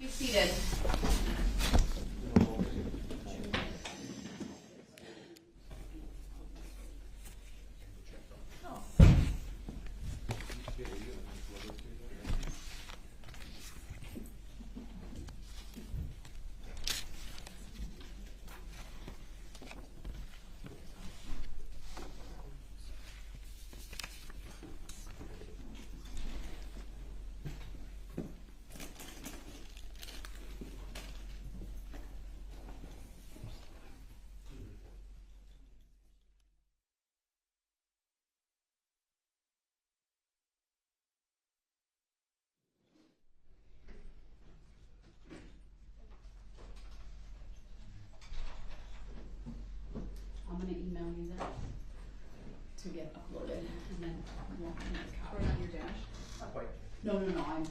Be seated. I'm going to email you that to get uploaded, and then we'll make a copy. Or on your dash? Not quite. No, I'm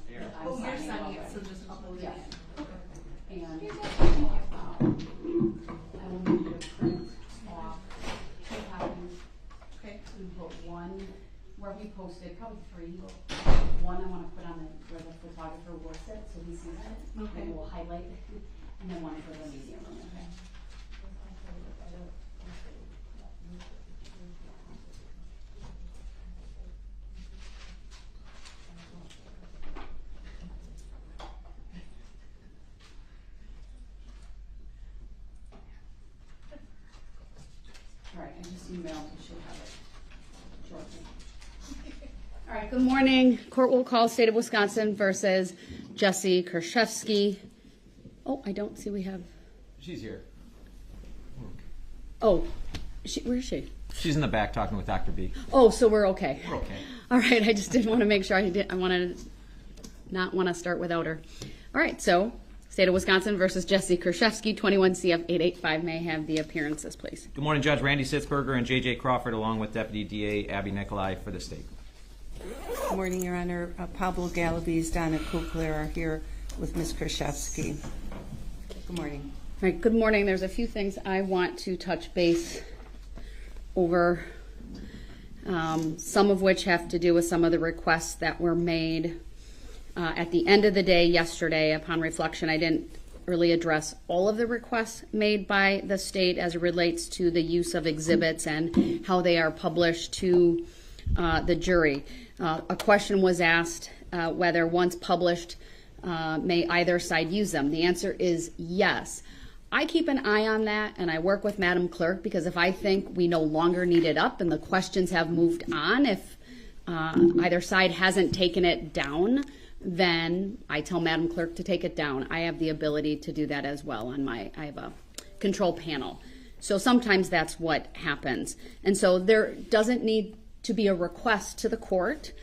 Oh, you're signing signing it, it, so just upload it Yeah. in. And I will need you to print off 2 copies. Okay. And put one where we posted, probably 3. One I want to put on where the photographer works it, so he sees it. Okay. And we'll highlight it, and then one for the media room. Okay. All right, I just emailed, you should have it shortly. All right, good morning. Court will call State of Wisconsin versus Jessy Kurczewski. Oh, I don't see we have. She's here. Oh, where is she? She's in the back talking with Dr. B. Oh, so we're okay. We're okay. All right, I just didn't want to make sure I wanted to not want to start without her. All right, so State of Wisconsin versus Jessy Kurczewski, 21 CF 885. May I have the appearances, please? Good morning, Judge Randy Sitzberger and J.J. Crawford, along with Deputy D.A. Abby Nikolai for the state. Good morning, Your Honor. Pablo Galaviz, Donna Kukler are here with Ms. Kurczewski. Good morning. All right, good morning. There's a few things I want to touch base over, some of which have to do with some of the requests that were made. At the end of the day yesterday, upon reflection, I didn't really address all of the requests made by the state as it relates to the use of exhibits and how they are published to the jury. A question was asked whether once published, may either side use them. The answer is yes. I keep an eye on that, and I work with Madam Clerk, because if I think we no longer need it up and the questions have moved on, if either side hasn't taken it down, then I tell Madam Clerk to take it down. I have the ability to do that as well I have a control panel. So sometimes that's what happens. And so there doesn't need to be a request to the court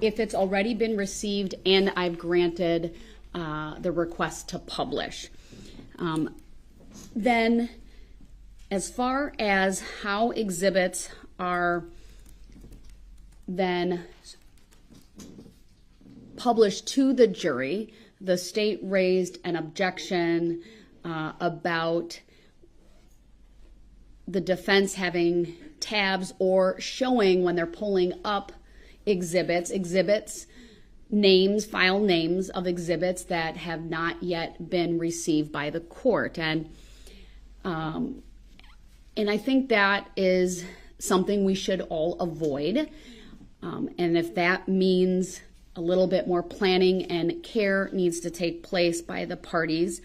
if it's already been received and I've granted the request to publish. Then as far as how exhibits are then published to the jury, the state raised an objection about the defense having tabs or showing when they're pulling up exhibits, names, file names of exhibits that have not yet been received by the court. And I think that is something we should all avoid. And if that means a little bit more planning and care needs to take place by the parties,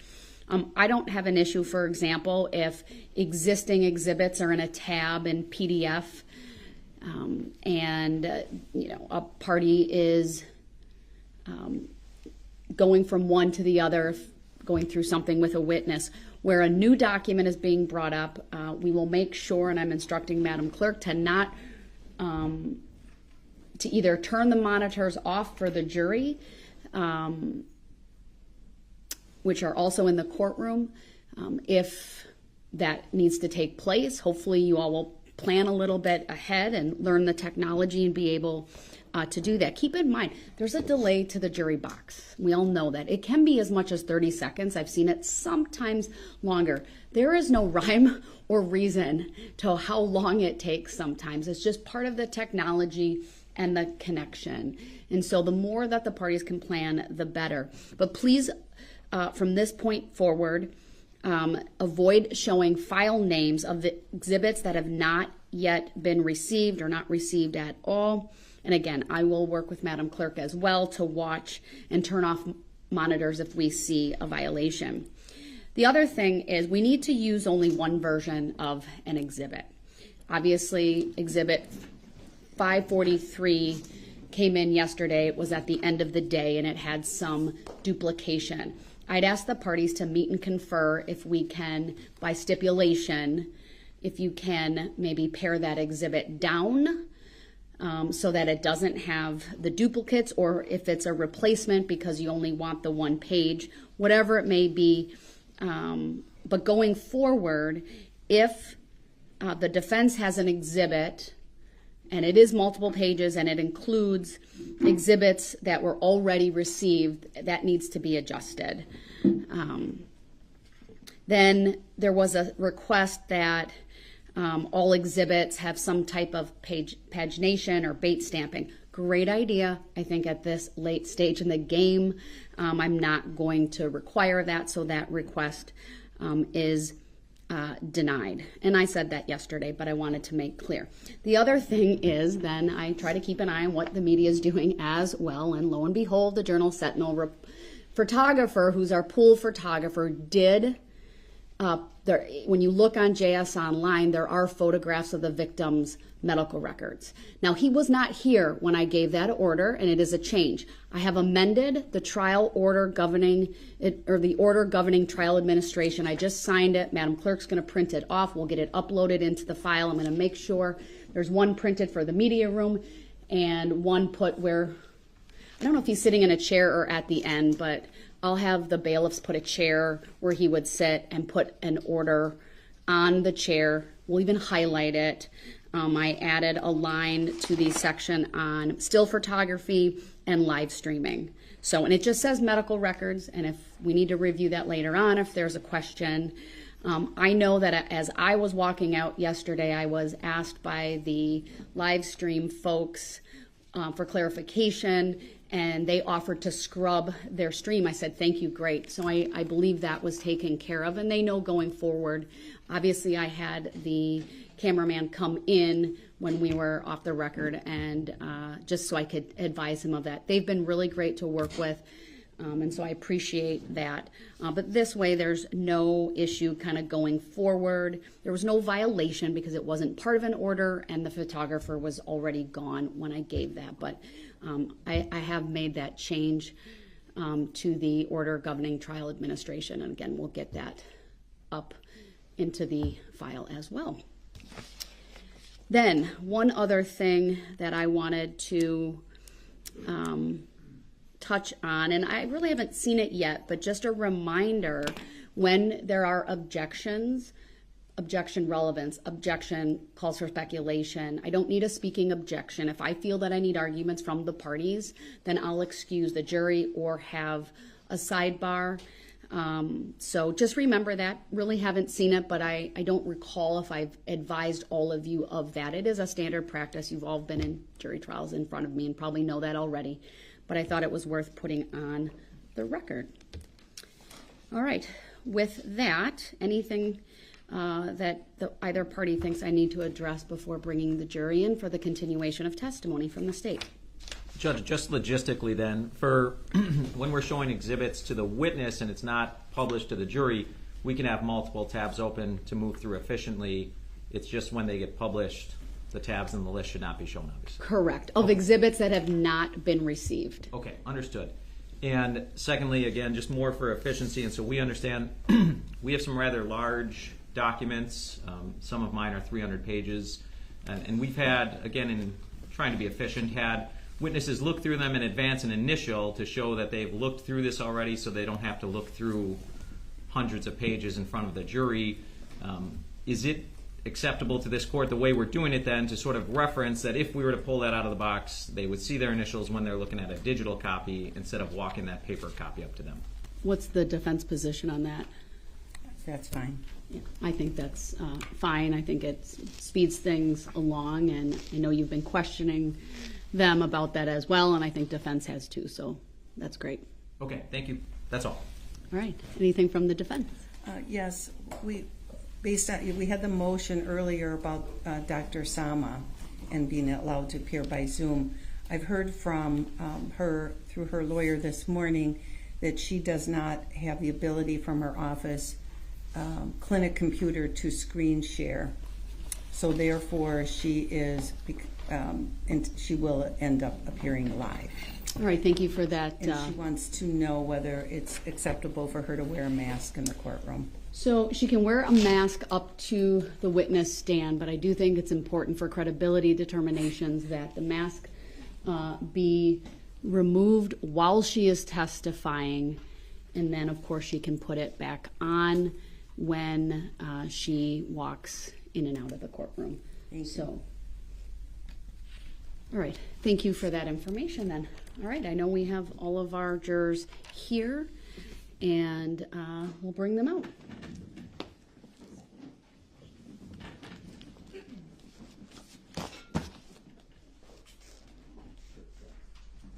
I don't have an issue, for example, if existing exhibits are in a tab in PDF and a party is going from one to the other, going through something with a witness. Where a new document is being brought up, we will make sure, and I'm instructing Madam Clerk, to not to either turn the monitors off for the jury, which are also in the courtroom, if that needs to take place. Hopefully you all will plan a little bit ahead and learn the technology and be able to do that. Keep in mind, there's a delay to the jury box. We all know that. It can be as much as 30 seconds. I've seen it sometimes longer. There is no rhyme or reason to how long it takes sometimes. It's just part of the technology and the connection. And so the more that the parties can plan, the better. But please from this point forward, avoid showing file names of the exhibits that have not yet been received or not received at all. And again, I will work with Madam Clerk as well to watch and turn off monitors if we see a violation. The other thing is we need to use only one version of an exhibit. Obviously, Exhibit 543 came in yesterday. It was at the end of the day and it had some duplication. I'd ask the parties to meet and confer if we can, by stipulation, if you can maybe pare that exhibit down so that it doesn't have the duplicates, or if it's a replacement because you only want the one page, whatever it may be. But going forward, if the defense has an exhibit and it is multiple pages and it includes exhibits that were already received, that needs to be adjusted. Then there was a request that all exhibits have some type of pagination or bait stamping. Great idea. I think at this late stage in the game, I'm not going to require that, so that request is denied. And I said that yesterday, but I wanted to make clear. The other thing is then I try to keep an eye on what the media is doing as well, and lo and behold, the Journal Sentinel photographer, who's our pool photographer, did when you look on JS Online, there are photographs of the victim's medical records. Now, he was not here when I gave that order, and it is a change. I have amended the trial order governing it, or the order governing trial administration. I just signed it. Madam Clerk's going to print it off. We'll get it uploaded into the file. I'm going to make sure there's one printed for the media room and one put where, I don't know if he's sitting in a chair or at the end, but I'll have the bailiffs put a chair where he would sit and put an order on the chair. We'll even highlight it. I added a line to the section on still photography and live streaming. So, and it just says medical records, and if we need to review that later on, if there's a question. I know that as I was walking out yesterday, I was asked by the live stream folks for clarification, and they offered to scrub their stream. I said, thank you, great. So I believe that was taken care of, and they know going forward. Obviously, I had the cameraman come in when we were off the record, and just so I could advise him of that. They've been really great to work with, and so I appreciate that. But this way, there's no issue kind of going forward. There was no violation because it wasn't part of an order, and the photographer was already gone when I gave that. But I have made that change to the order governing trial administration, and again, we'll get that up into the file as well. Then, one other thing that I wanted to touch on, and I really haven't seen it yet, but just a reminder, when there are objections, objection relevance, objection calls for speculation. I don't need a speaking objection. If I feel that I need arguments from the parties, then I'll excuse the jury or have a sidebar. So just remember that. Really haven't seen it, but I don't recall if I've advised all of you of that. It is a standard practice. You've all been in jury trials in front of me and probably know that already, but I thought it was worth putting on the record. All right. With that, anything that either party thinks I need to address before bringing the jury in for the continuation of testimony from the state? Judge, just logistically then, for when we're showing exhibits to the witness and it's not published to the jury, we can have multiple tabs open to move through efficiently. It's just when they get published, the tabs in the list should not be shown, obviously. Correct. Of exhibits that have not been received. Okay, understood. And secondly, again, just more for efficiency, and so we understand we have some rather large documents. Some of mine are 300 pages. And we've had, again, in trying to be efficient, had witnesses look through them in advance and initial to show that they've looked through this already so they don't have to look through hundreds of pages in front of the jury. Is it acceptable to this court, the way we're doing it then, to sort of reference that if we were to pull that out of the box, they would see their initials when they're looking at a digital copy instead of walking that paper copy up to them? What's the defense position on that? That's fine. Yeah, I think that's fine. I think it speeds things along, and I know you've been questioning them about that as well, and I think defense has too, so that's great. Okay, thank you. That's all. All right. Anything from the defense? Yes, we had the motion earlier about Dr. Sama and being allowed to appear by Zoom. I've heard from her through her lawyer this morning that she does not have the ability from her office clinic computer to screen share. So therefore, she is, and she will end up appearing live. All right. Thank you for that. And she wants to know whether it's acceptable for her to wear a mask in the courtroom. So she can wear a mask up to the witness stand, but I do think it's important for credibility determinations that the mask be removed while she is testifying, and then of course she can put it back on when she walks in and out of the courtroom. So, all right, thank you for that information then. All right, I know we have all of our jurors here, and we'll bring them out.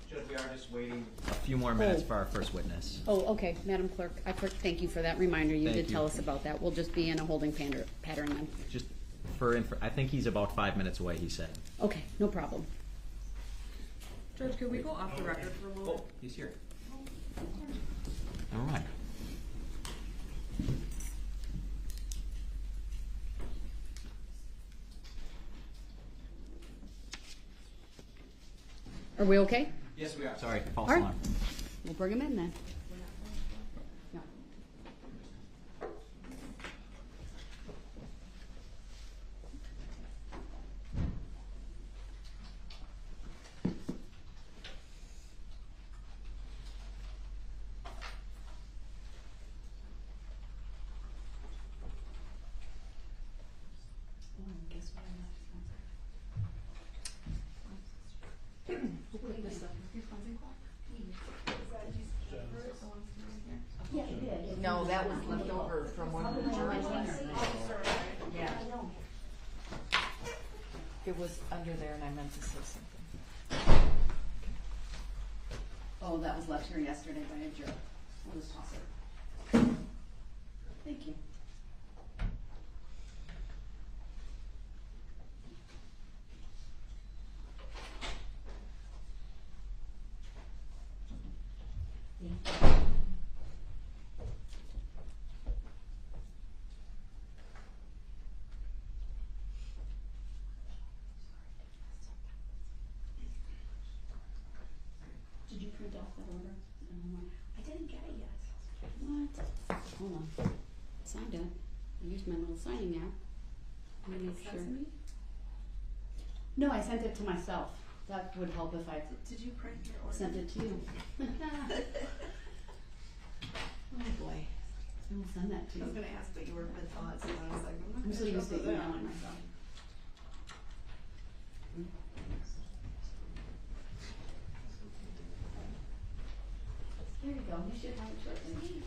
Judge, we are just waiting a few more minutes for our first witness. Oh, okay, Madam Clerk, thank you for that reminder. You Thank did you. tell us about that. We'll just be in a holding pattern then. Just I think he's about 5 minutes away, he said. Okay, no problem. Judge, could we go off the record for a moment? Oh, he's here. All right. Are we okay? Yes, we are. Sorry, false All right. alarm. We'll bring him in then. No. No, that was left over from one of the juries. Yeah. It was under there and I meant to say something. Oh, that was left here yesterday by a juror. We'll just toss it. Thank you. Did you print off that order? I didn't get it yet. What? Hold on. Signed it. I used my little signing app. Let me make sure. No, I sent it to myself. That would help if I Did you print your order? sent it to you. Oh boy. I will send that to I was you. gonna ask what you were with thoughts, and I was like, I'm so used to that. emailing myself. There you go. You should have it shortly.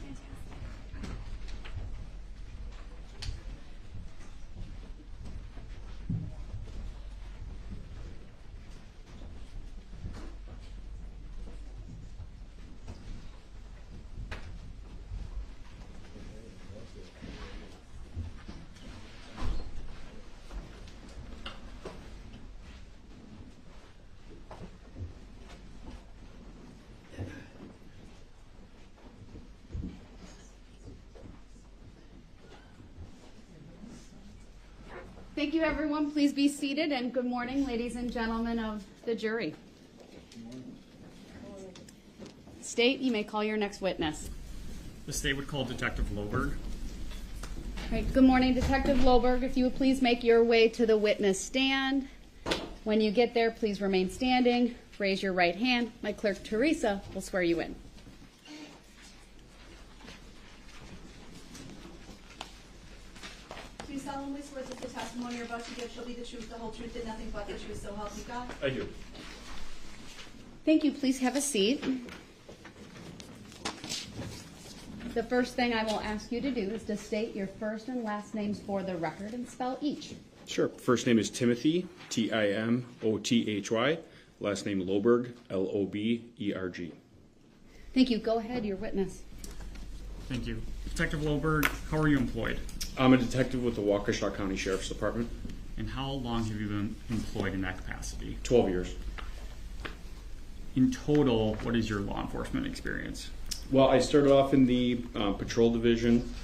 Thank you, everyone. Please be seated, and good morning, ladies and gentlemen of the jury. State, you may call your next witness. The state would call Detective Loberg. All right, good morning, Detective Loberg. If you would please make your way to the witness stand. When you get there, please remain standing. Raise your right hand. My clerk, Teresa, will swear you in. Do you solemnly swear that the testimony you're about to give shall be the truth, the whole truth, and nothing but the truth, so help you God? I do. Thank you. Please have a seat. The first thing I will ask you to do is to state your first and last names for the record and spell each. Sure. First name is Timothy, Timothy. Last name Loberg, Loberg. Thank you. Go ahead, your witness. Thank you. Detective Loberg, how are you employed? I'm a detective with the Waukesha County Sheriff's Department. And how long have you been employed in that capacity? 12 years. In total, what is your law enforcement experience? Well, I started off in the patrol division,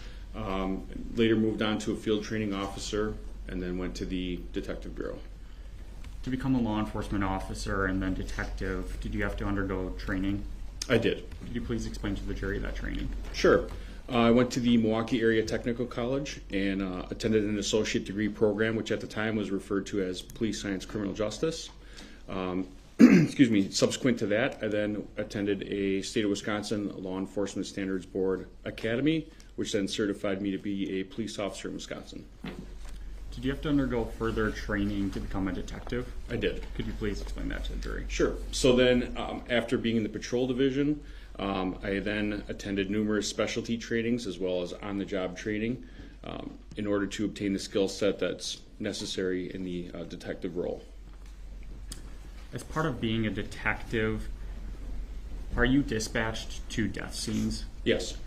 later moved on to a field training officer, and then went to the detective bureau. To become a law enforcement officer and then detective, did you have to undergo training? I did. Could you please explain to the jury that training? Sure. I went to the Milwaukee Area Technical College and attended an associate degree program, which at the time was referred to as Police Science Criminal Justice. Excuse me. Subsequent to that, I then attended a State of Wisconsin Law Enforcement Standards Board Academy, which then certified me to be a police officer in Wisconsin. Did you have to undergo further training to become a detective? I did. Could you please explain that to the jury? Sure. So then, after being in the patrol division, I then attended numerous specialty trainings as well as on-the-job training in order to obtain the skill set that's necessary in the detective role. As part of being a detective, are you dispatched to death scenes? Yes.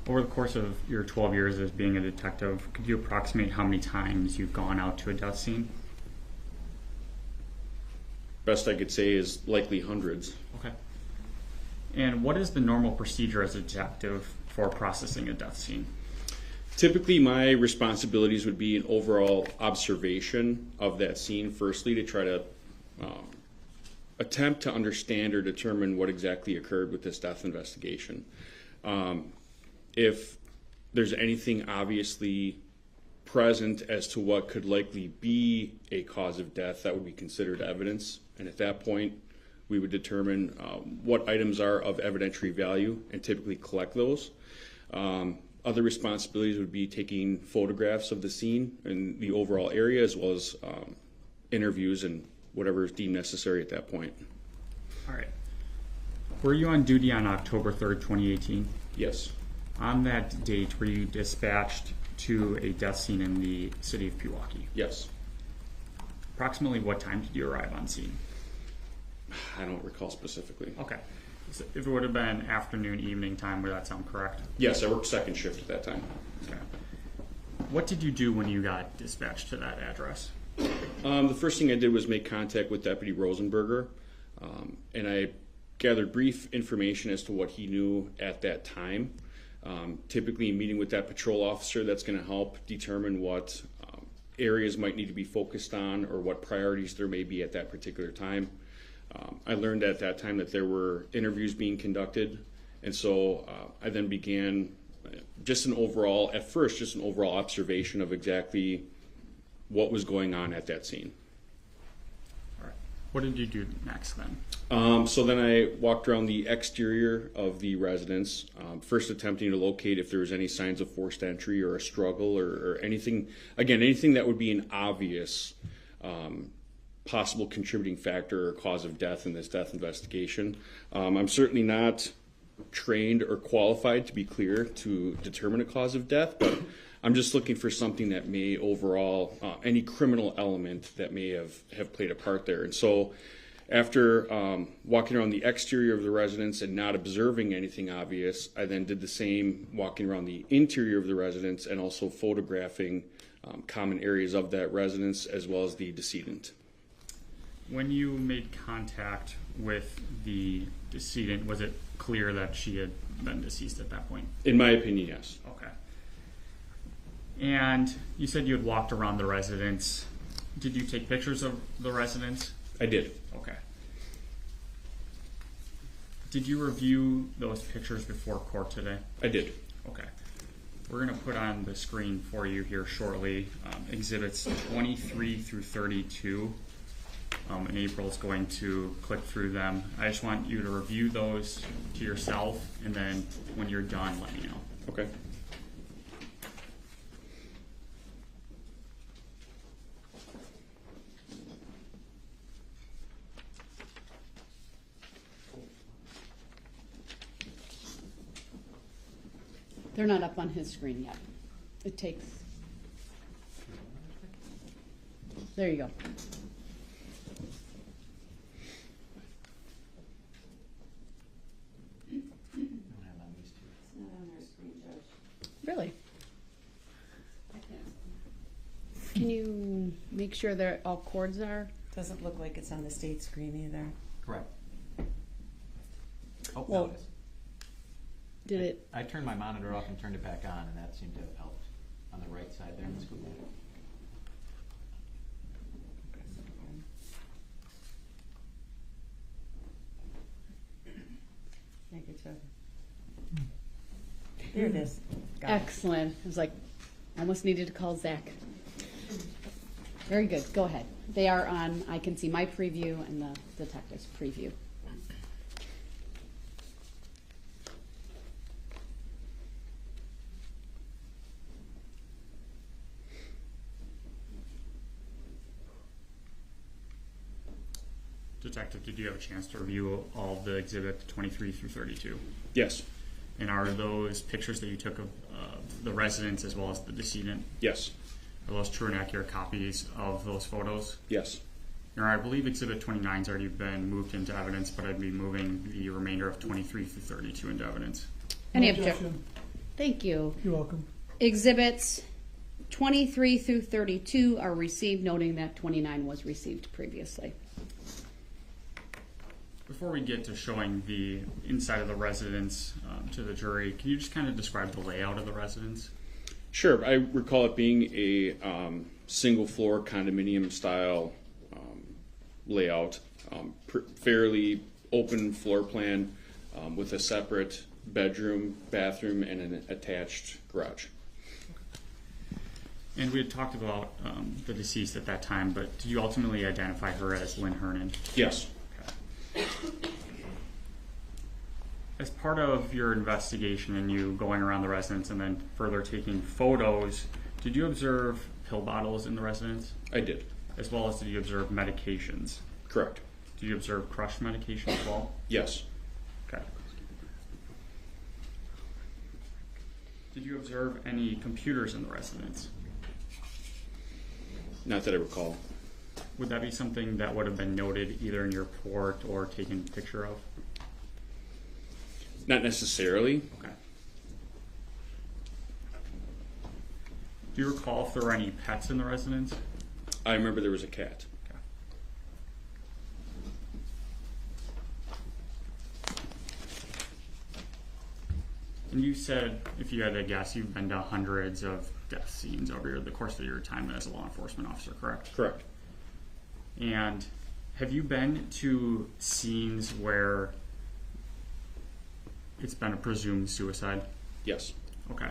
Over the course of your 12 years as being a detective, could you approximate how many times you've gone out to a death scene? Best I could say is likely hundreds. Okay. And what is the normal procedure as a detective for processing a death scene? Typically, my responsibilities would be an overall observation of that scene, firstly, to try to attempt to understand or determine what exactly occurred with this death investigation. If there's anything obviously present as to what could likely be a cause of death, that would be considered evidence. And at that point, we would determine what items are of evidentiary value and typically collect those. Other responsibilities would be taking photographs of the scene and the overall area, as well as interviews and whatever is deemed necessary at that point. All right. Were you on duty on October 3rd, 2018? Yes. On that date, were you dispatched to a death scene in the city of Pewaukee? Yes. Approximately what time did you arrive on scene? I don't recall specifically. Okay. So if it would have been afternoon, evening time, would that sound correct? Yes, I worked second shift at that time. Okay. What did you do when you got dispatched to that address? The first thing I did was make contact with Deputy Rosenberger, and I gathered brief information as to what he knew at that time. Typically, meeting with that patrol officer, that's going to help determine what areas might need to be focused on or what priorities there may be at that particular time. I learned at that time that there were interviews being conducted, and so I then began just an overall observation of exactly what was going on at that scene. All right. What did you do next then? So then I walked around the exterior of the residence, first attempting to locate if there was any signs of forced entry or a struggle or anything that would be an obvious possible contributing factor or cause of death in this death investigation. I'm certainly not trained or qualified, to be clear, to determine a cause of death, but I'm just looking for something that may overall, any criminal element that may have played a part there. And so after walking around the exterior of the residence and not observing anything obvious, I then did the same walking around the interior of the residence and also photographing common areas of that residence as well as the decedent. When you made contact with the decedent, was it clear that she had been deceased at that point? In my opinion, yes. Okay. And you said you had walked around the residence. Did you take pictures of the residence? I did. Okay. Did you review those pictures before court today? I did. Okay. We're going to put on the screen for you here shortly exhibits 23 through 32. And April's going to click through them. I just want you to review those to yourself, and then when you're done, let me know. Okay. They're not up on his screen yet. It takes. There you go. make sure that all cords are. Doesn't look like it's on the state screen either. Correct. Oh, Well, no, it is. Did it? I turned my monitor off and turned it back on, and that seemed to have helped on the right side there. Let's go back. Negative. There it is. Got it. Excellent. I was like, I almost needed to call Zach. Very good. Go ahead. They are on, I can see my preview and the detective's preview. Detective, did you have a chance to review all of the exhibit 23 through 32? Yes. And are those pictures that you took of the residents as well as the decedent, Yes. are those true and accurate copies of those photos? Yes. Your Honor, I believe exhibit 29's already been moved into evidence, but I'd be moving the remainder of 23 through 32 into evidence. Any objection? Thank you. You're welcome. Exhibits 23 through 32 are received, noting that 29 was received previously. Before we get to showing the inside of the residence to the jury, can you just kind of describe the layout of the residence? Sure. I recall it being a single floor condominium style layout, fairly open floor plan with a separate bedroom, bathroom, and an attached garage. And we had talked about the deceased at that time, but did you ultimately identify her as Lynn Hernan? Yes. As part of your investigation and you going around the residence and then further taking photos, did you observe pill bottles in the residence? I did. As well as did you observe medications? Correct. Did you observe crushed medication as well? Yes. Okay. Did you observe any computers in the residence? Not that I recall. Would that be something that would have been noted either in your report or taken a picture of? Not necessarily. Okay. Do you recall if there were any pets in the residence? I remember there was a cat. Okay. And you said, if you had to guess, you've been to hundreds of death scenes over the course of your time as a law enforcement officer, correct? Correct. And have you been to scenes where it's been a presumed suicide? Yes. Okay.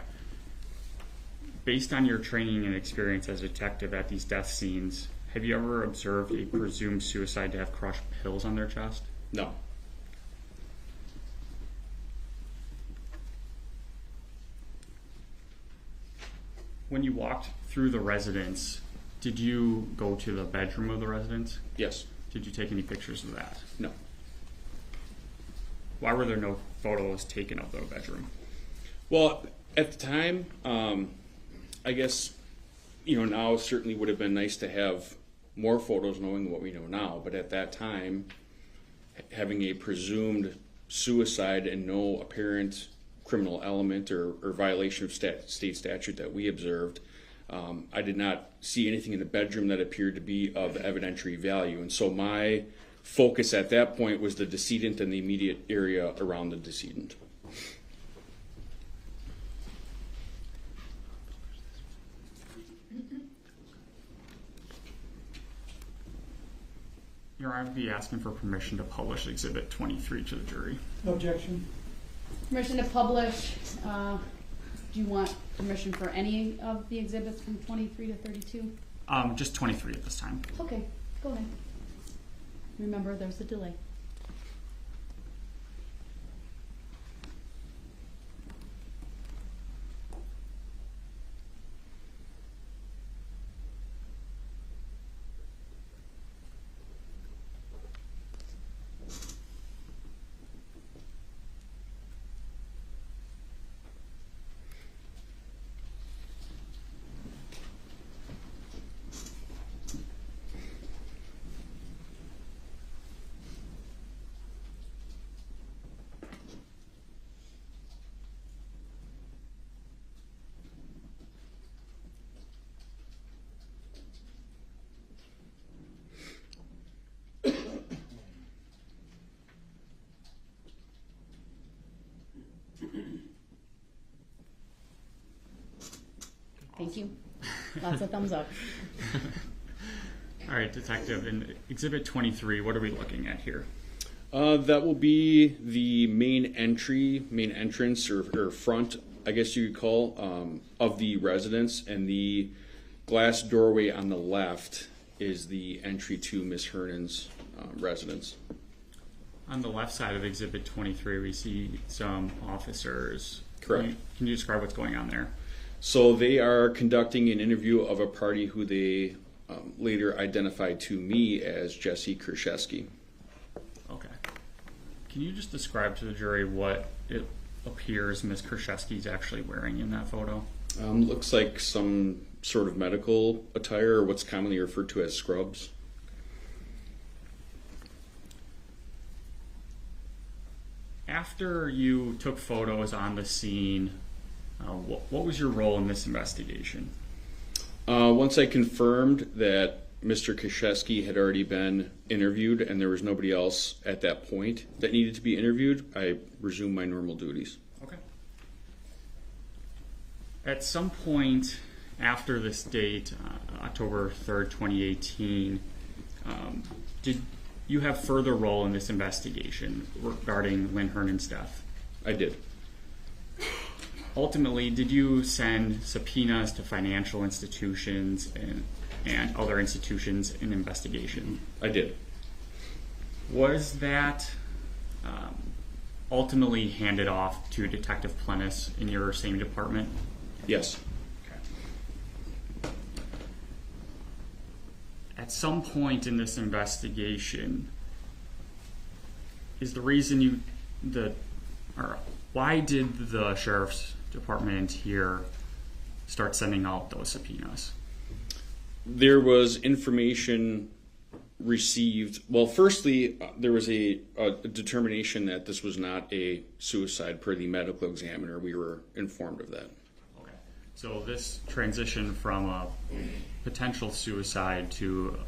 Based on your training and experience as a detective at these death scenes, have you ever observed a presumed suicide to have crushed pills on their chest? No. When you walked through the residence, did you go to the bedroom of the residence? Yes. Did you take any pictures of that? No. Why were there no photos taken of the bedroom? Well, at the time, I guess, now certainly would have been nice to have more photos knowing what we know now, but at that time, having a presumed suicide and no apparent criminal element or violation of state statute that we observed, I did not see anything in the bedroom that appeared to be of evidentiary value. And so my focus at that point was the decedent and the immediate area around the decedent. Your Honor, I'd be asking for permission to publish Exhibit 23 to the jury. No objection. Permission to publish. Do you want permission for any of the exhibits from 23 to 32? Just 23 at this time. Okay, go ahead. Remember, there's a delay. Thank you. Lots of thumbs up. All right, Detective, in Exhibit 23, what are we looking at here? That will be the main entrance or front, I guess you could call, of the residence, and the glass doorway on the left is the entry to Miss Hernan's residence. On the left side of Exhibit 23, we see some officers. Correct. Can you describe what's going on there? So they are conducting an interview of a party who they later identified to me as Jessy Kurczewski. Okay. Can you just describe to the jury what it appears Ms. Kurczewski's actually wearing in that photo? Looks like some sort of medical attire, or what's commonly referred to as scrubs. After you took photos on the scene, what was your role in this investigation? Once I confirmed that Mr. Kurczewski had already been interviewed and there was nobody else at that point that needed to be interviewed, I resumed my normal duties. Okay. At some point after this date, October 3rd, 2018, did you have further role in this investigation regarding Lynn Hernan's death? I did. Ultimately, did you send subpoenas to financial institutions and other institutions in investigation? I did. Was that ultimately handed off to Detective Plennis in your same department? Yes. Okay. At some point in this investigation, is the reason why did the sheriff's department here start sending out those subpoenas? There was information received. Well, firstly, there was a determination that this was not a suicide per the medical examiner. We were informed of that. Okay. So this transition from a potential suicide to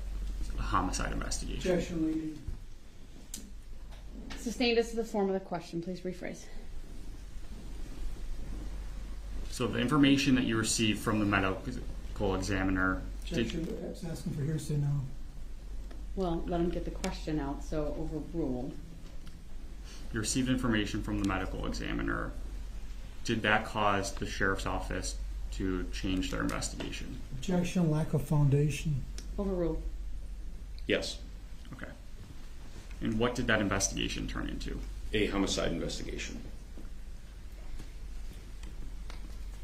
a homicide investigation. Objection, lady. Sustained as to the form of the question. Please rephrase. So the information that you received from the medical examiner. Objection, perhaps asking for hearsay now. Well, let him get the question out, so overrule. You received information from the medical examiner. Did that cause the sheriff's office to change their investigation? Objection, lack of foundation. Overrule. Yes. Okay. And what did that investigation turn into? A homicide investigation.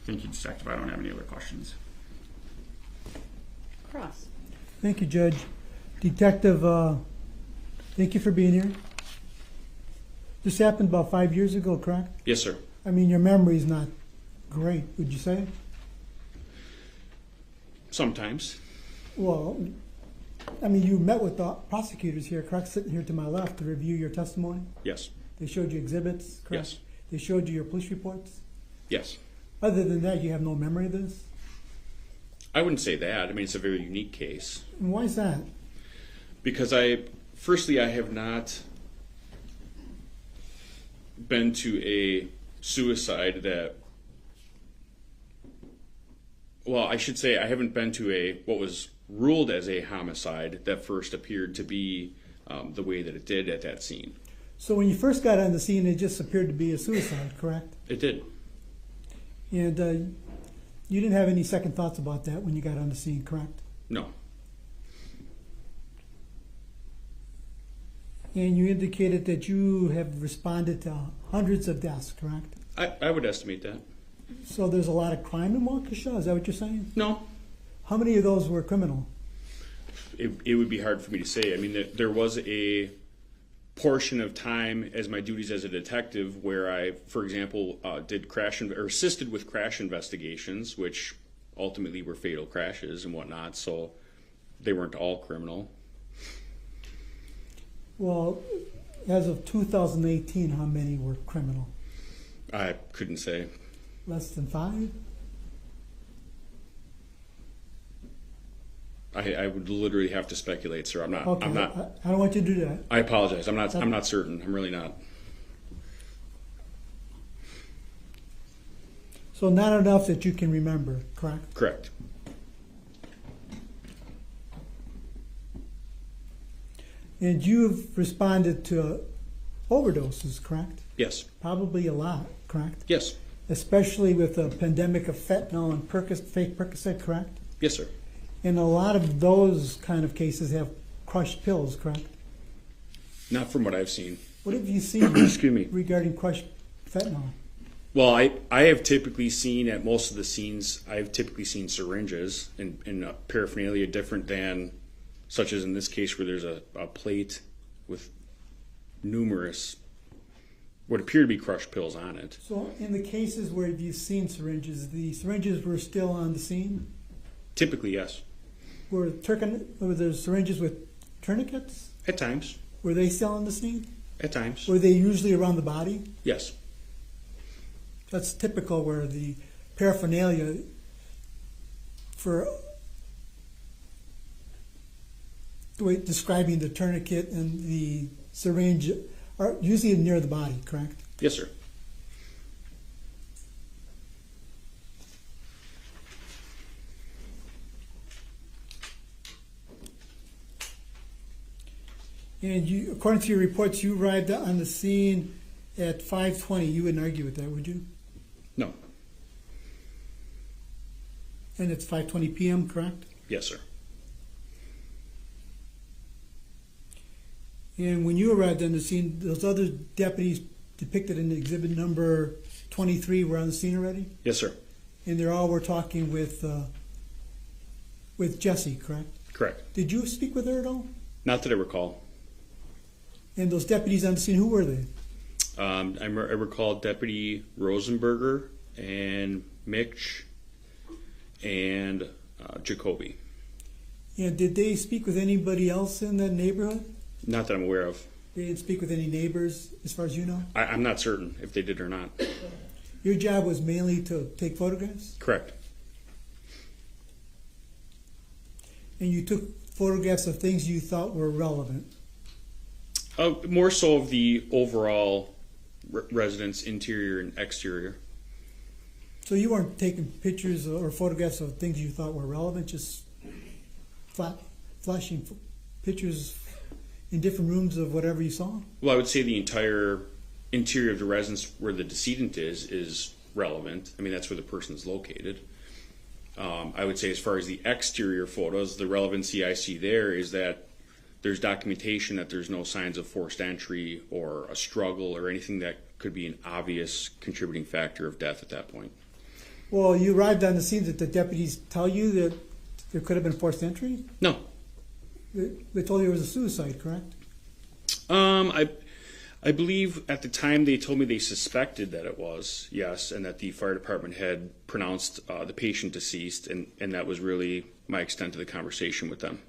Thank you, Detective. I don't have any other questions. Cross. Thank you, Judge. Detective, thank you for being here. This happened about 5 years ago, correct? Yes, sir. I mean, your memory's not great, would you say? Sometimes. Well, I mean, you met with the prosecutors here, correct, sitting here to my left to review your testimony? Yes. They showed you exhibits, correct? Yes. They showed you your police reports? Yes. Other than that, you have no memory of this? I wouldn't say that. I mean, it's a very unique case. And why is that? Because I have not been to a suicide that, well, I should say I haven't been to what was ruled as a homicide that first appeared to be the way that it did at that scene. So when you first got on the scene, it just appeared to be a suicide, correct? It did. And you didn't have any second thoughts about that when you got on the scene, correct? No. And you indicated that you have responded to hundreds of deaths, correct? I would estimate that. So there's a lot of crime in Waukesha, is that what you're saying? No. How many of those were criminal? It would be hard for me to say. I mean, there was a portion of time as my duties as a detective where I, for example, assisted with crash investigations, which ultimately were fatal crashes and whatnot, so they weren't all criminal. Well, as of 2018, how many were criminal? I couldn't say. Less than 5? I would literally have to speculate, sir. I'm not. Okay, I'm not. I don't want you to do that. I apologize. I'm not certain. I'm really not. So not enough that you can remember, correct? Correct. And you've responded to overdoses, correct? Yes. Probably a lot, correct? Yes. Especially with the pandemic of fentanyl and fake Percocet, correct? Yes, sir. And a lot of those kind of cases have crushed pills, correct? Not from what I've seen. What have you seen Excuse me. regarding crushed fentanyl? Well, I have typically seen at most of the scenes, I've typically seen syringes and paraphernalia different than, such as in this case where there's a plate with numerous, what appear to be crushed pills on it. So in the cases where you've seen syringes, the syringes were still on the scene? Typically, yes. Were there syringes with tourniquets? At times. Were they still on the scene? At times. Were they usually around the body? Yes. That's typical where the paraphernalia for the way describing the tourniquet and the syringe are usually near the body, correct? Yes, sir. And you, according to your reports, you arrived on the scene at 5:20. You wouldn't argue with that, would you? No. And it's 5:20 p.m., correct? Yes, sir. And when you arrived on the scene, those other deputies depicted in exhibit number 23 were on the scene already? Yes, sir. And they all were talking with Jessy, correct? Correct. Did you speak with her at all? Not that I recall. And those deputies on the scene, who were they? I recall Deputy Rosenberger and Mitch and Jacoby. And did they speak with anybody else in that neighborhood? Not that I'm aware of. They didn't speak with any neighbors, as far as you know? I'm not certain if they did or not. Your job was mainly to take photographs? Correct. And you took photographs of things you thought were relevant? More so of the overall residence, interior and exterior. So you weren't taking pictures or photographs of things you thought were relevant, just flashing pictures in different rooms of whatever you saw? Well, I would say the entire interior of the residence where the decedent is relevant. I mean, that's where the person's located. I would say as far as the exterior photos, the relevancy I see there is that there's documentation that there's no signs of forced entry or a struggle or anything that could be an obvious contributing factor of death at that point. Well, you arrived on the scene. Did the deputies tell you that there could have been forced entry? No. They told you it was a suicide, correct? I believe at the time they told me they suspected that it was, yes, and that the fire department had pronounced the patient deceased, and that was really my extent of the conversation with them.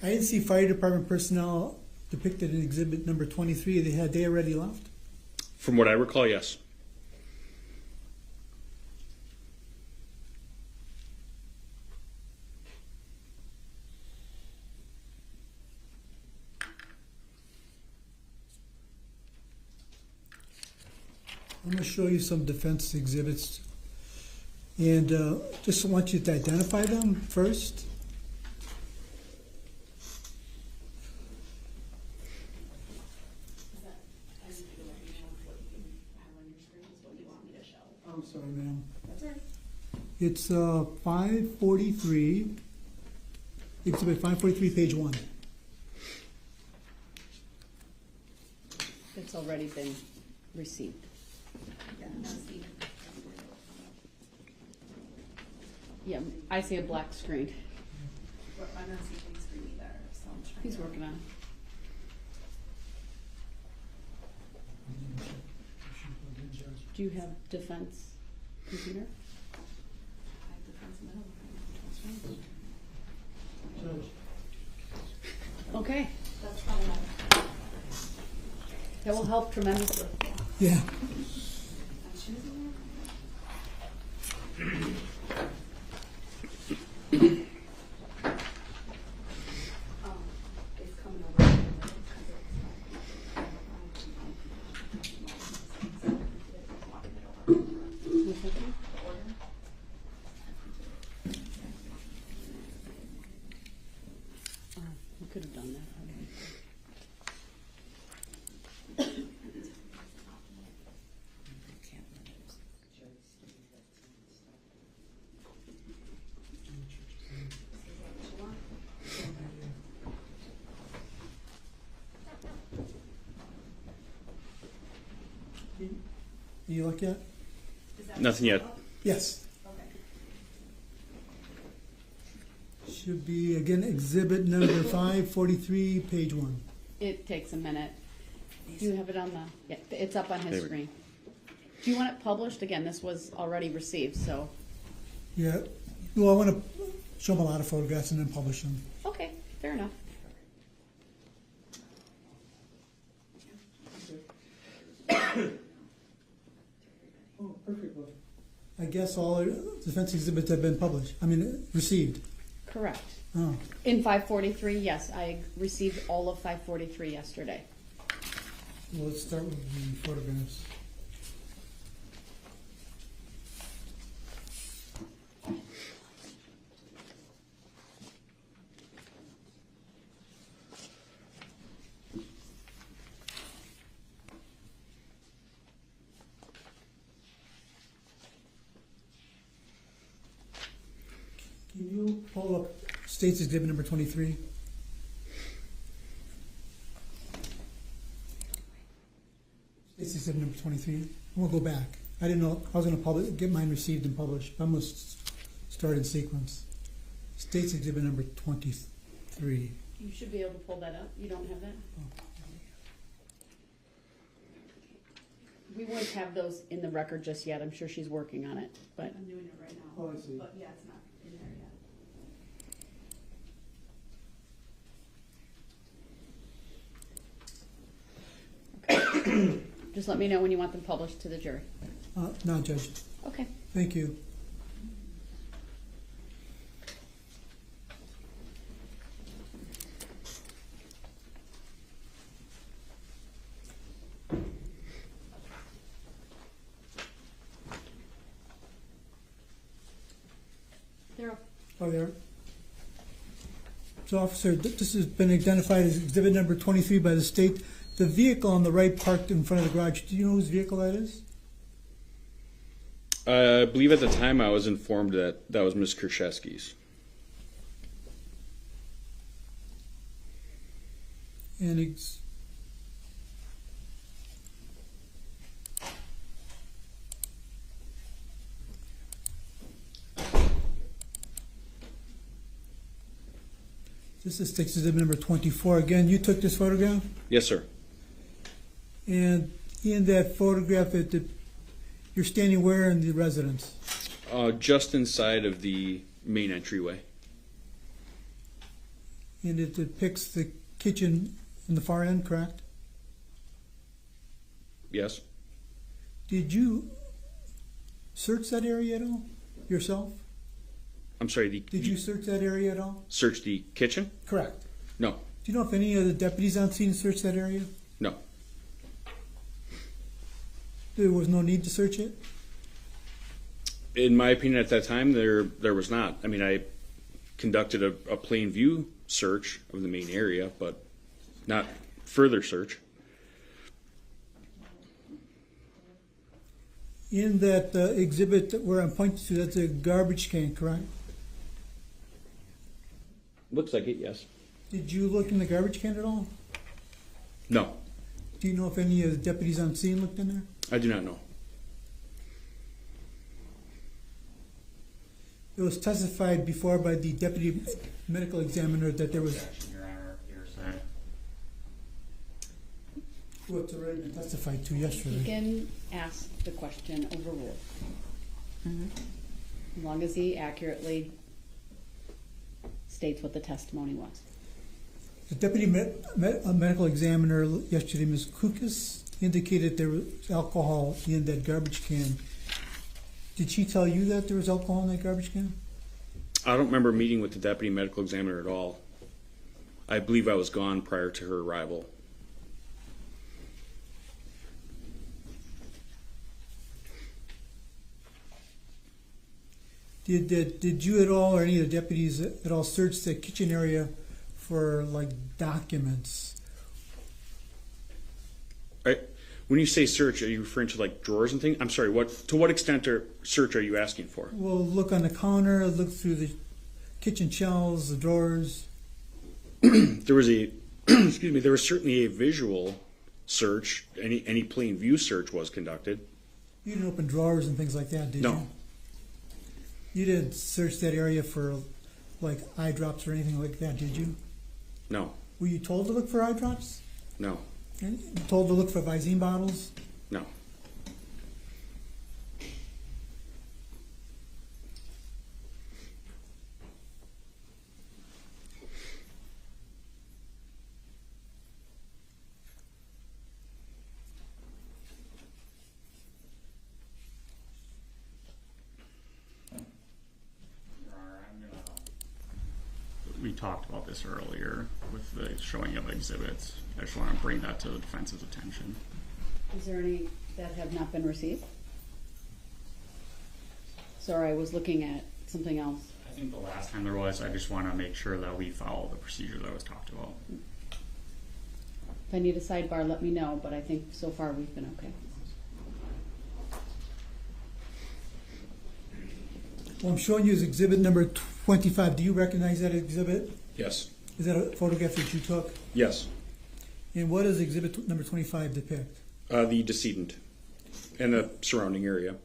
I didn't see fire department personnel depicted in exhibit number 23. Had they already left? From what I recall, yes. I'm going to show you some defense exhibits, and just want you to identify them first. I'm sorry, ma'am. That's all right. It's 543, exhibit 543, page 1. It's already been received. Yeah, I see a black screen. I'm not seeing any screen either, so I'm trying. He's working on it. Do you have defense computer? I have defense middle. Okay, That's probably not. that will help tremendously. Yeah. I'm choosing it. It's coming over. Which one? Could have done that. You look yet? Nothing yet. Yes. Okay. Should be, again, exhibit number 543, page 1. It takes a minute. Do you have it on the, yeah, it's up on his There we screen. Do you want it published? Again, this was already received, so, Yeah. Well, I want to show them a lot of photographs and then publish them. okay, fair enough. Oh, perfect. I guess all defense exhibits have been published, received. Correct. Oh, In 543, yes, I received all of 543 yesterday. well, let's start with the photographs. Can you pull up State's Exhibit number 23? State's Exhibit number 23. We'll go back. I didn't know, I was going to get mine received and published. I'm going to start in sequence. State's Exhibit number 23. You should be able to pull that up. You don't have that? We won't have those in the record just yet. I'm sure she's working on it, but I'm doing it right now. Oh, I see. But yeah, it's not in there yet. just let me know when you want them published to the jury. No, Judge. Okay. Thank you. Darrell. Oh, there. So, officer, this has been identified as exhibit number 23 by the state. The vehicle on the right parked in front of the garage, do you know whose vehicle that is? I believe at the time I was informed that that was Ms. Kurczewski's. And this is State's Exhibit number 24. Again, you took this photograph? Yes, sir. And in that photograph, you're standing where in the residence? Just inside of the main entryway. And it depicts the kitchen in the far end, correct? Yes. Did you search that area at all yourself? I'm sorry, Did you search that area at all? search the kitchen? Correct. No. Do you know if any of the deputies on scene searched that area? No. There was no need to search it? In my opinion, at that time, there was not. I mean, I conducted a plain view search of the main area, but not further search. In that exhibit where I'm pointing to, that's a garbage can, correct? Looks like it, yes. Did you look in the garbage can at all? No, Do you know if any of the deputies on scene looked in there? I do not know. It was testified before by the deputy medical examiner that there was Your Honor, your side. what's already been testified to You yesterday. can ask the question overruled. As long as he accurately states what the testimony was. The deputy medical examiner yesterday, Ms. Kukas, indicated there was alcohol in that garbage can. Did she tell you that there was alcohol in that garbage can? I don't remember meeting with the deputy medical examiner at all. I believe I was gone prior to her arrival. Did you at all, or any of the deputies at all, search the kitchen area for like documents. When you say search, are you referring to like drawers and things? I'm sorry, to what extent search are you asking for? Well, look on the counter, look through the kitchen shelves, the drawers. There was there was certainly a visual search. Any plain view search was conducted. You didn't open drawers and things like that, did you? No. You didn't search that area for like eye drops or anything like that, did you? No. Were you told to look for eye drops? No. And told to look for Visine bottles? No. We talked about this earlier with the showing of exhibits. I just want to bring that to the defense's attention. Is there any that have not been received? Sorry, I was looking at something else. I think the last time there was, I just want to make sure that we follow the procedure that was talked about. If I need a sidebar, let me know, but I think so far we've been okay. Well, I'm showing you as exhibit number 25. Do you recognize that exhibit? Yes. Is that a photograph that you took? Yes. And what does exhibit number 25 depict? The decedent and the surrounding area.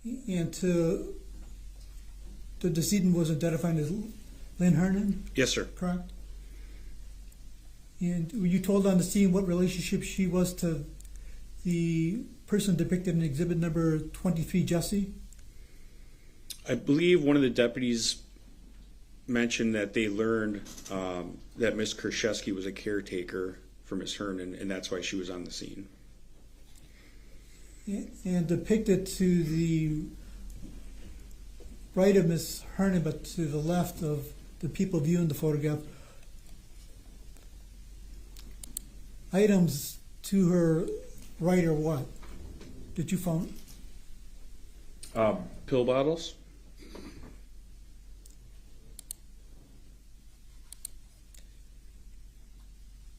And the decedent was identified as Lynn Hernan, Yes, sir. correct? And were you told on the scene what relationship she was to the person depicted in exhibit number 23, Jessy? I believe one of the deputies mentioned that they learned that Ms. Kurczewski was a caretaker for Ms. Hernan, and that's why she was on the scene. And depicted to the right of Ms. Hernan, but to the left of the people viewing the photograph, items to her right are what? Did you find? Pill bottles?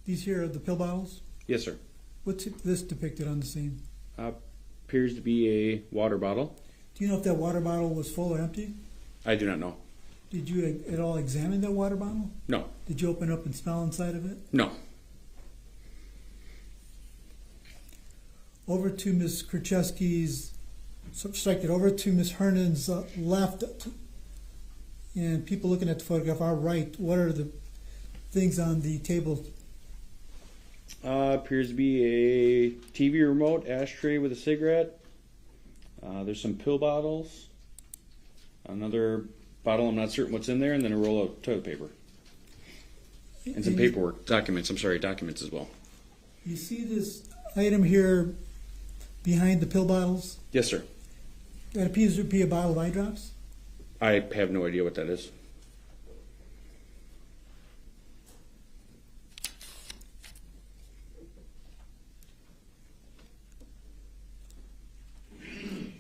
These here are the pill bottles? Yes, sir. What's this depicted on the scene? Appears to be a water bottle. Do you know if that water bottle was full or empty? I do not know. Did you at all examine that water bottle? No. Did you open up and smell inside of it? No. Over to Ms. Kurczewski's, strike it, over to Ms. Hernan's left, and people looking at the photograph are right. What are the things on the table? Appears to be a TV remote, ashtray with a cigarette. There's some pill bottles. Another bottle, I'm not certain what's in there, and then a roll of toilet paper. And some paperwork, documents as well. You see this item here behind the pill bottles? Yes, sir. That appears to be a bottle of eye drops. I have no idea what that is.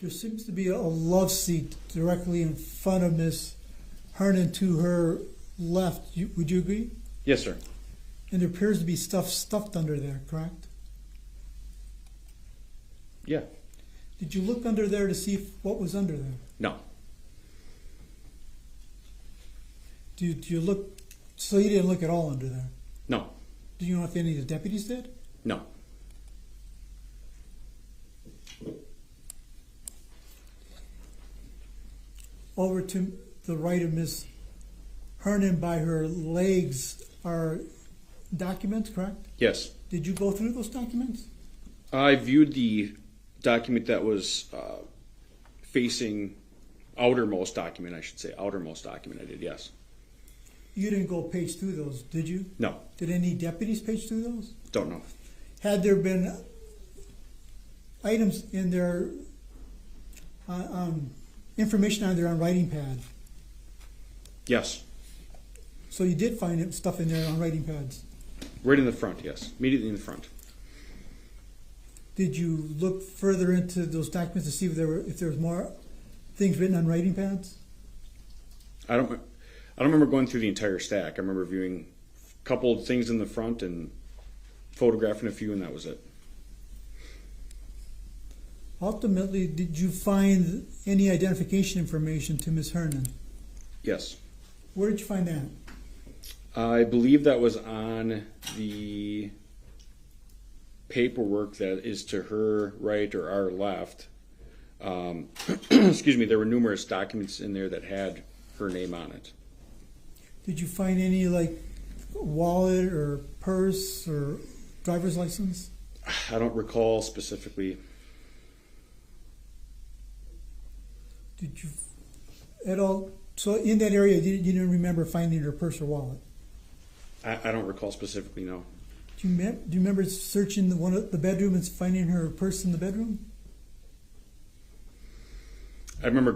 There seems to be a love seat directly in front of Ms. Hernan to her left. Would you agree? Yes, sir. And there appears to be stuff stuffed under there, correct? Yeah. Did you look under there to see what was under there? No. Do you look? So you didn't look at all under there? No. Do you know if any of the deputies did? No. Over to the right of Ms. Hernan by her legs are documents, correct? Yes. Did you go through those documents? I viewed the document that was facing outermost document, I should say. Outermost document, I did, yes. You didn't go page through those, did you? No. Did any deputies page through those? Don't know. Had there been items in their information on there on writing pad? Yes. So you did find stuff in there on writing pads? Right in the front, yes. Immediately in the front. Did you look further into those documents to see if there was more things written on writing pads? I don't remember going through the entire stack. I remember viewing a couple of things in the front and photographing a few, and that was it. Ultimately, did you find any identification information to Ms. Hernan? Yes. Where did you find that? I believe that was on the paperwork that is to her right or our left. Excuse me, there were numerous documents in there that had her name on it. Did you find any, like, wallet or purse or driver's license? I don't recall specifically. Did you at all, so in that area, you didn't remember finding her purse or wallet? I don't recall specifically, no. Do you remember searching one of the bedroom and finding her purse in the bedroom? I remember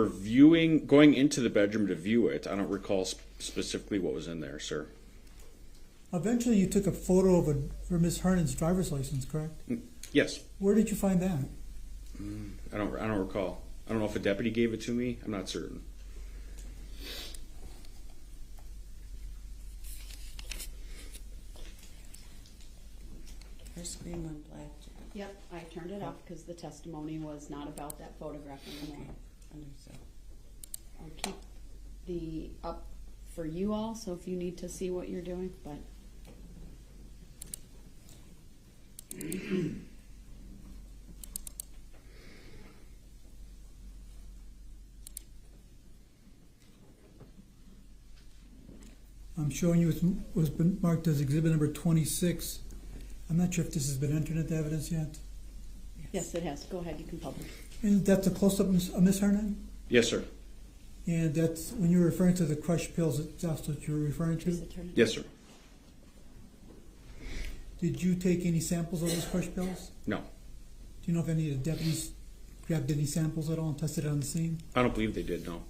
going into the bedroom to view it. I don't recall specifically what was in there, sir. Eventually, you took a photo of Miss Hernan's driver's license, correct? Yes. Where did you find that? I don't recall. I don't know if a deputy gave it to me. I'm not certain. Her screen went black. Yep, I turned it off because the testimony was not about that photograph anymore. Understood. I'll keep the up for you all, so if you need to see what you're doing, but. I'm showing you what's been marked as exhibit number 26. I'm not sure if this has been entered into evidence yet. Yes, it has. Go ahead, you can publish. And that's a close-up of Miss Hernan? Yes, sir. And that's, when you're referring to the crushed pills, that's what you're referring Please, to? Attorney. Yes, sir. Did you take any samples of those crushed pills? No. Do you know if any of the deputies grabbed any samples at all and tested it on the scene? I don't believe they did, no.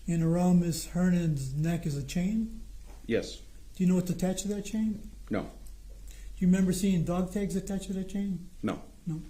And around Miss Hernan's neck is a chain? Yes. Do you know what's attached to that chain? No. Do you remember seeing dog tags attached to that chain? No. No.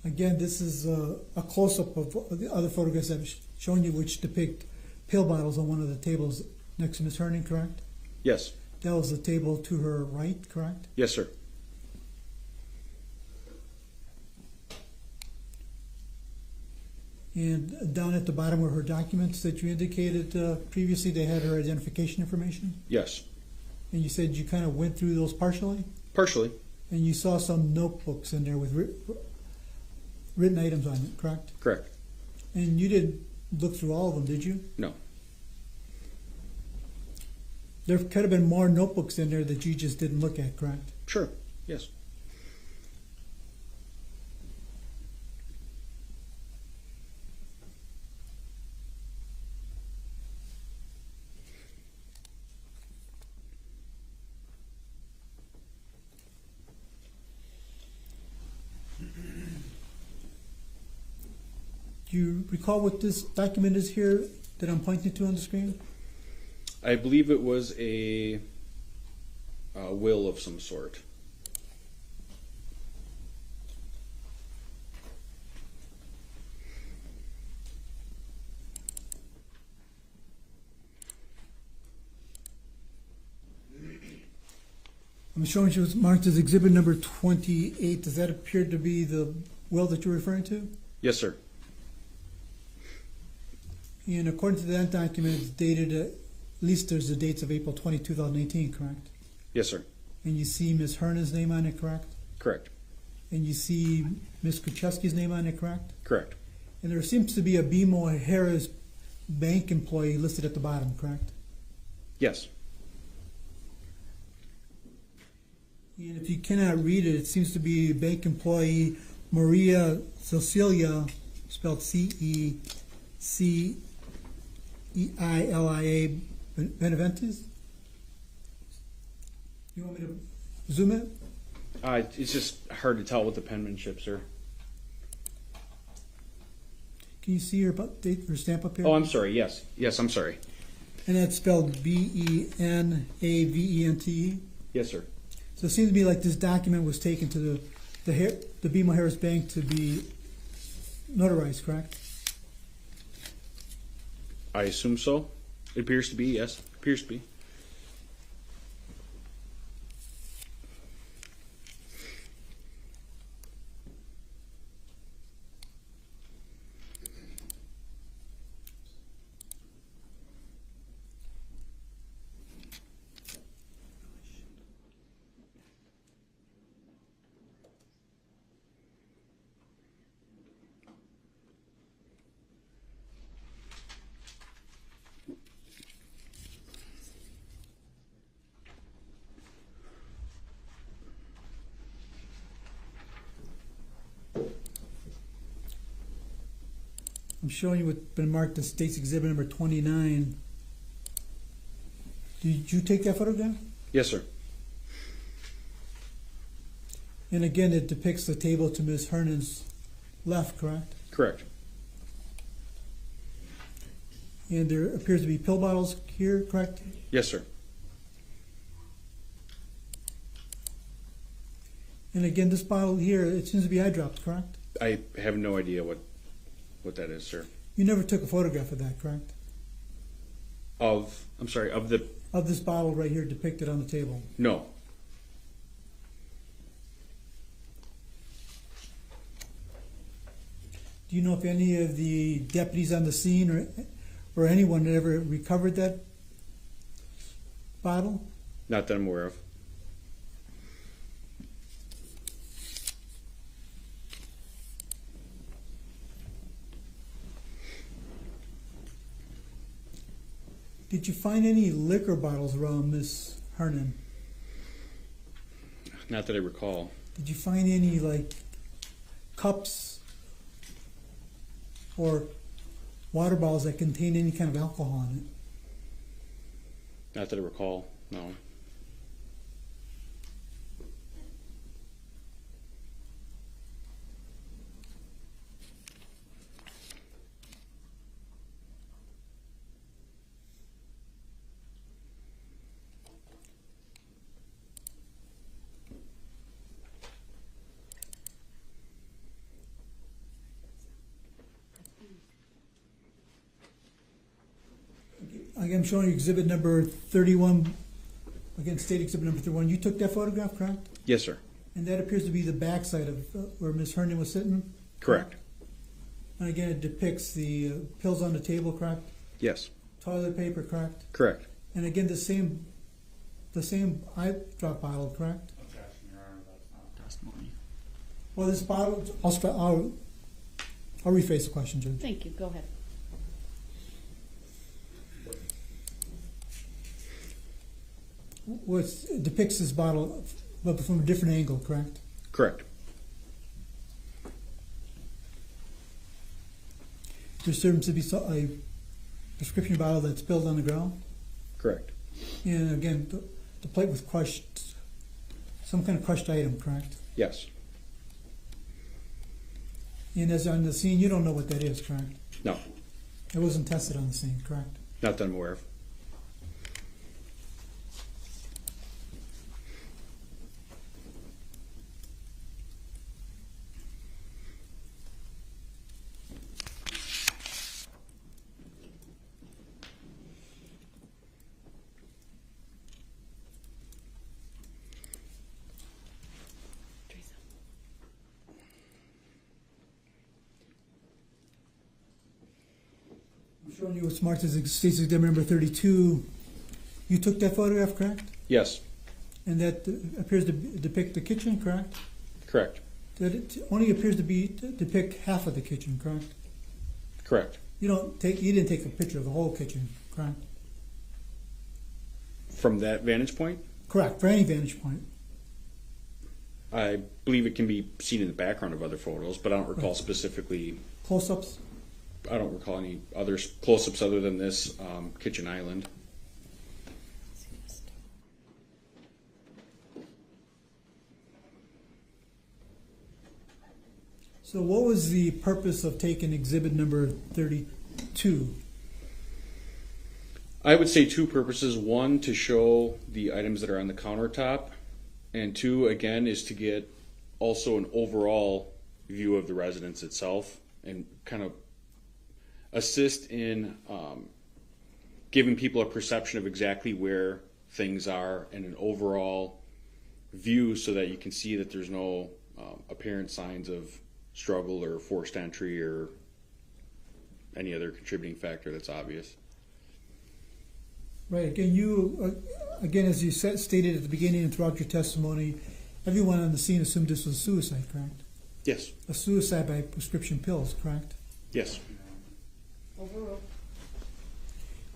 Again, this is a close-up of the other photographs I've shown you, which depict pill bottles on one of the tables next to Ms. Hernan, correct? Yes. That was the table to her right, correct? Yes, sir. And down at the bottom were her documents that you indicated previously, they had her identification information? Yes. And you said you kind of went through those partially? Partially. And you saw some notebooks in there with written items on it, correct? Correct. And you didn't look through all of them, did you? No. There could have been more notebooks in there that you just didn't look at, correct? Sure. Yes. Do you recall what this document is here that I'm pointing to on the screen? I believe it was a will of some sort. I'm showing you it's marked as exhibit number 28. Does that appear to be the will that you're referring to? Yes, sir. And according to that document, it's dated, at least there's the dates of April 20, 2018, correct? Yes, sir. And you see Ms. Hernan's name on it, correct? Correct. And you see Ms. Kurczewski's name on it, correct? Correct. And there seems to be a BMO Harris bank employee listed at the bottom, correct? Yes. And if you cannot read it, it seems to be bank employee Maria Cecilia, spelled C-E-C-E-I-L-I-A, Benavides? You want me to zoom it? It's just hard to tell with the penmanship, sir. Can you see her date or stamp up here? Oh, I'm sorry. Yes. Yes, I'm sorry. And that's spelled BENAVENTE. Yes, sir. So it seems to me like this document was taken to the BMO Harris Bank to be notarized, correct? I assume so. It appears to be, yes. Appears to be. I'm showing you what's been marked as State's Exhibit number 29. Did you take that photograph? Yes, sir. And again, it depicts the table to Ms. Hernan's left, correct? Correct. And there appears to be pill bottles here, correct? Yes, sir. And again, this bottle here, it seems to be eye drops, correct? I have no idea what that is, sir. You never took a photograph of that, correct? Of the, Of this bottle right here depicted on the table. no. Do you know if any of the deputies on the scene or anyone ever recovered that bottle? Not that I'm aware of. Did you find any liquor bottles around Miss Hernan? Not that I recall. Did you find any like cups or water bottles that contain any kind of alcohol in it? Not that I recall, no. Again, I'm showing you exhibit number 31. Again, state exhibit number 31. You took that photograph, correct? Yes, sir. And that appears to be the backside of where Miss Hernan was sitting? Correct. And again, it depicts the pills on the table, correct? Yes. Toilet paper, correct? Correct. And again, the same eye drop bottle, correct? Objection, Your Honor, that's not testimony. Well, this bottle, I'll rephrase the question, Judge. Thank you. Go ahead. It depicts this bottle, but from a different angle, correct? Correct. There seems to be a prescription bottle that's spilled on the ground. Correct. And again, the plate was crushed, some kind of crushed item, correct? Yes. And as on the scene, you don't know what that is, correct? No. It wasn't tested on the scene, correct? Not that I'm aware of. I'm showing you what's marked as State's Exhibit number 32. You took that photograph, correct? Yes. And that appears to depict the kitchen, correct? Correct. That it only appears to depict half of the kitchen, correct? Correct. You didn't take a picture of the whole kitchen, correct? From that vantage point, Correct, for any vantage point. I believe it can be seen in the background of other photos, but I don't recall specifically. Close-ups? I don't recall any other close-ups other than this kitchen island. So what was the purpose of taking exhibit number 32? I would say two purposes. One, to show the items that are on the countertop, and two, again, is to get also an overall view of the residence itself and kind of assist in giving people a perception of exactly where things are and an overall view so that you can see that there's no apparent signs of struggle or forced entry or any other contributing factor that's obvious. Right. Again, as you stated at the beginning and throughout your testimony, everyone on the scene assumed this was suicide, correct? Yes. A suicide by prescription pills, correct? Yes. Overruled.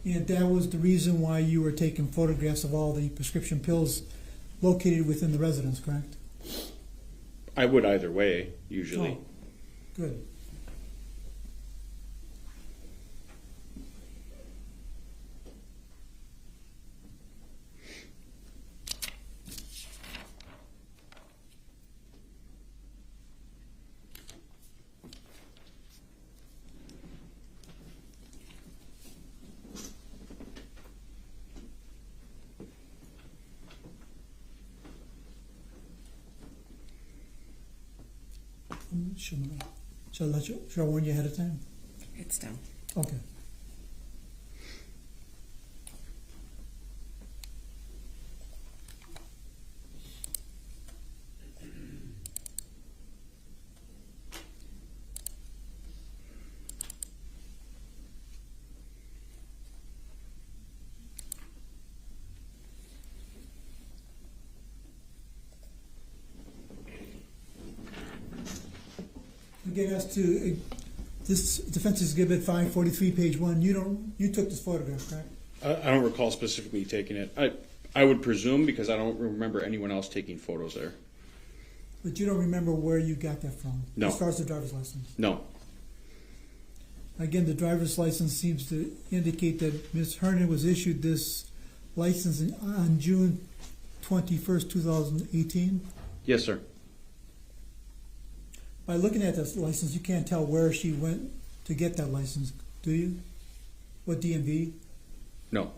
And that was the reason why you were taking photographs of all the prescription pills located within the residence, correct? I would either way, usually. Oh, good. Should I warn you ahead of time? It's down. Okay. Again, as to this defense exhibit 543, page 1, you took this photograph, correct? I don't recall specifically taking it. I would presume because I don't remember anyone else taking photos there. But you don't remember where you got that from? No. As far as the driver's license? No. Again, the driver's license seems to indicate that Ms. Hernan was issued this license on June 21st, 2018. Yes, sir. By looking at this license, you can't tell where she went to get that license, do you? What DMV? No.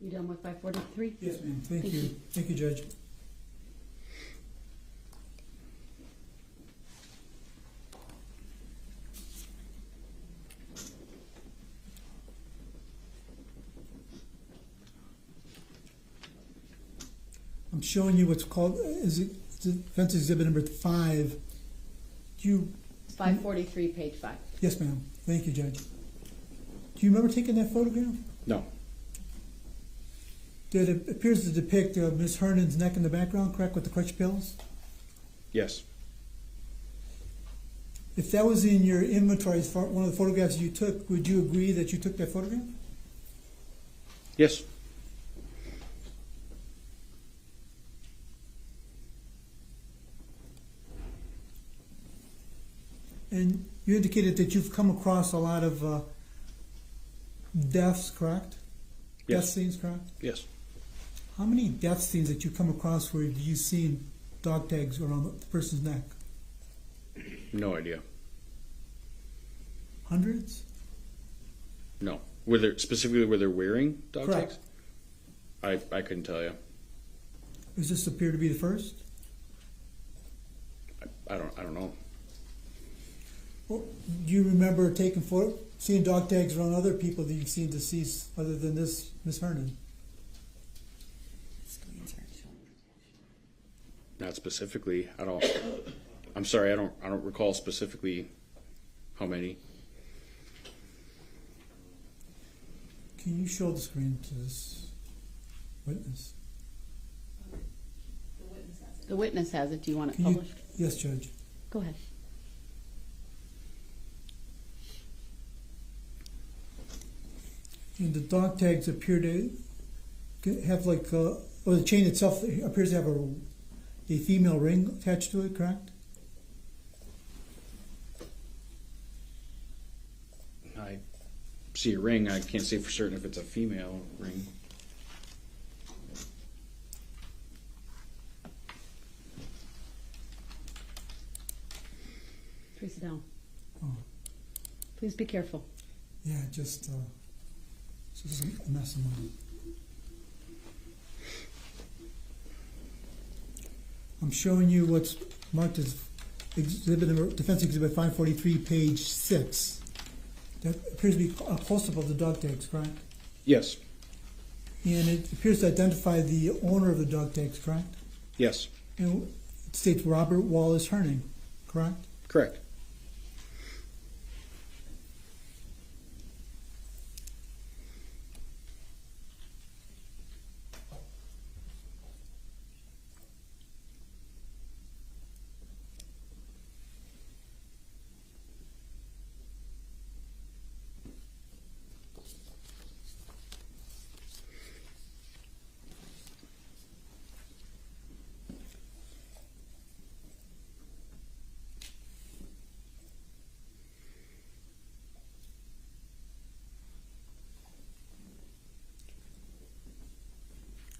You done with 543? Yes, ma'am. Thank you. Thank you, Judge. I'm showing you what's called, is it defense exhibit number 5. Do you? 543, page 5. Yes, ma'am. Thank you, Judge. Do you remember taking that photograph? No. It appears to depict Ms. Hernan's neck in the background, correct, with the crutch pills? Yes. If that was in your inventory, as far, one of the photographs you took, would you agree that you took that photograph? Yes. And you indicated that you've come across a lot of deaths, correct? Yes. Death scenes, correct? Yes. How many death scenes that you come across where you've seen dog tags around the person's neck? No idea. Hundreds? No. Specifically where they're wearing dog Correct. tags? I couldn't tell you. Does this appear to be the first? I don't know. Well, do you remember seeing dog tags around other people that you've seen deceased other than this Ms. Hernan? Not specifically. I'm sorry. I don't recall specifically how many. Can you show the screen to this witness? The witness has it. Do you want it Can you- published? Yes, Judge. Go ahead. And the dog tags appear to have like, the chain itself appears to have a female ring attached to it, correct? see a ring. I can't say for certain if it's a female ring. Please sit down. Oh, Please be careful. yeah, just a mess of mine. I'm showing you what's marked as defense exhibit 543, page 6. That appears to be a close-up of the dog tags, correct? Yes. And it appears to identify the owner of the dog tags, correct? Yes. And it states Robert Wallace Hernan, correct? Correct.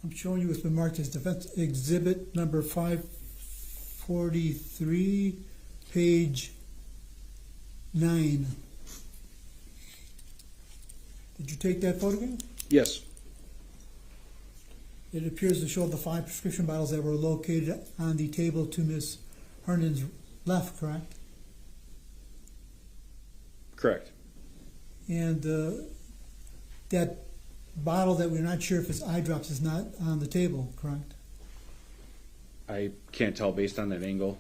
I'm showing you what's been marked as defense exhibit number 543, page 9. Did you take that photograph? Yes. It appears to show the 5 prescription bottles that were located on the table to Ms. Hernan's left, correct? Correct. And that bottle that we're not sure if it's eye drops is not on the table, correct? I can't tell based on that angle.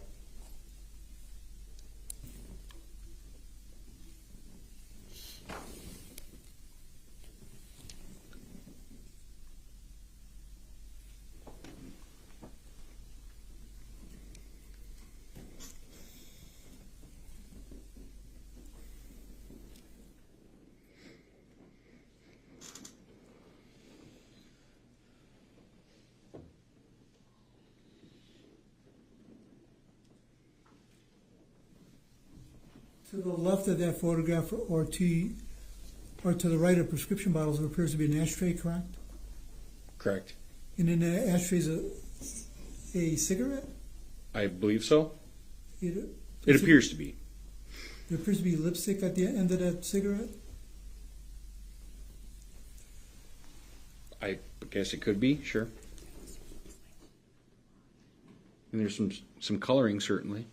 To the left of that photograph, or to the right of prescription bottles, there appears to be an ashtray, correct? Correct. And in the ashtray is a cigarette? I believe so. It Appears to be. There appears to be lipstick at the end of that cigarette? I guess it could be, sure. And there's some coloring, certainly.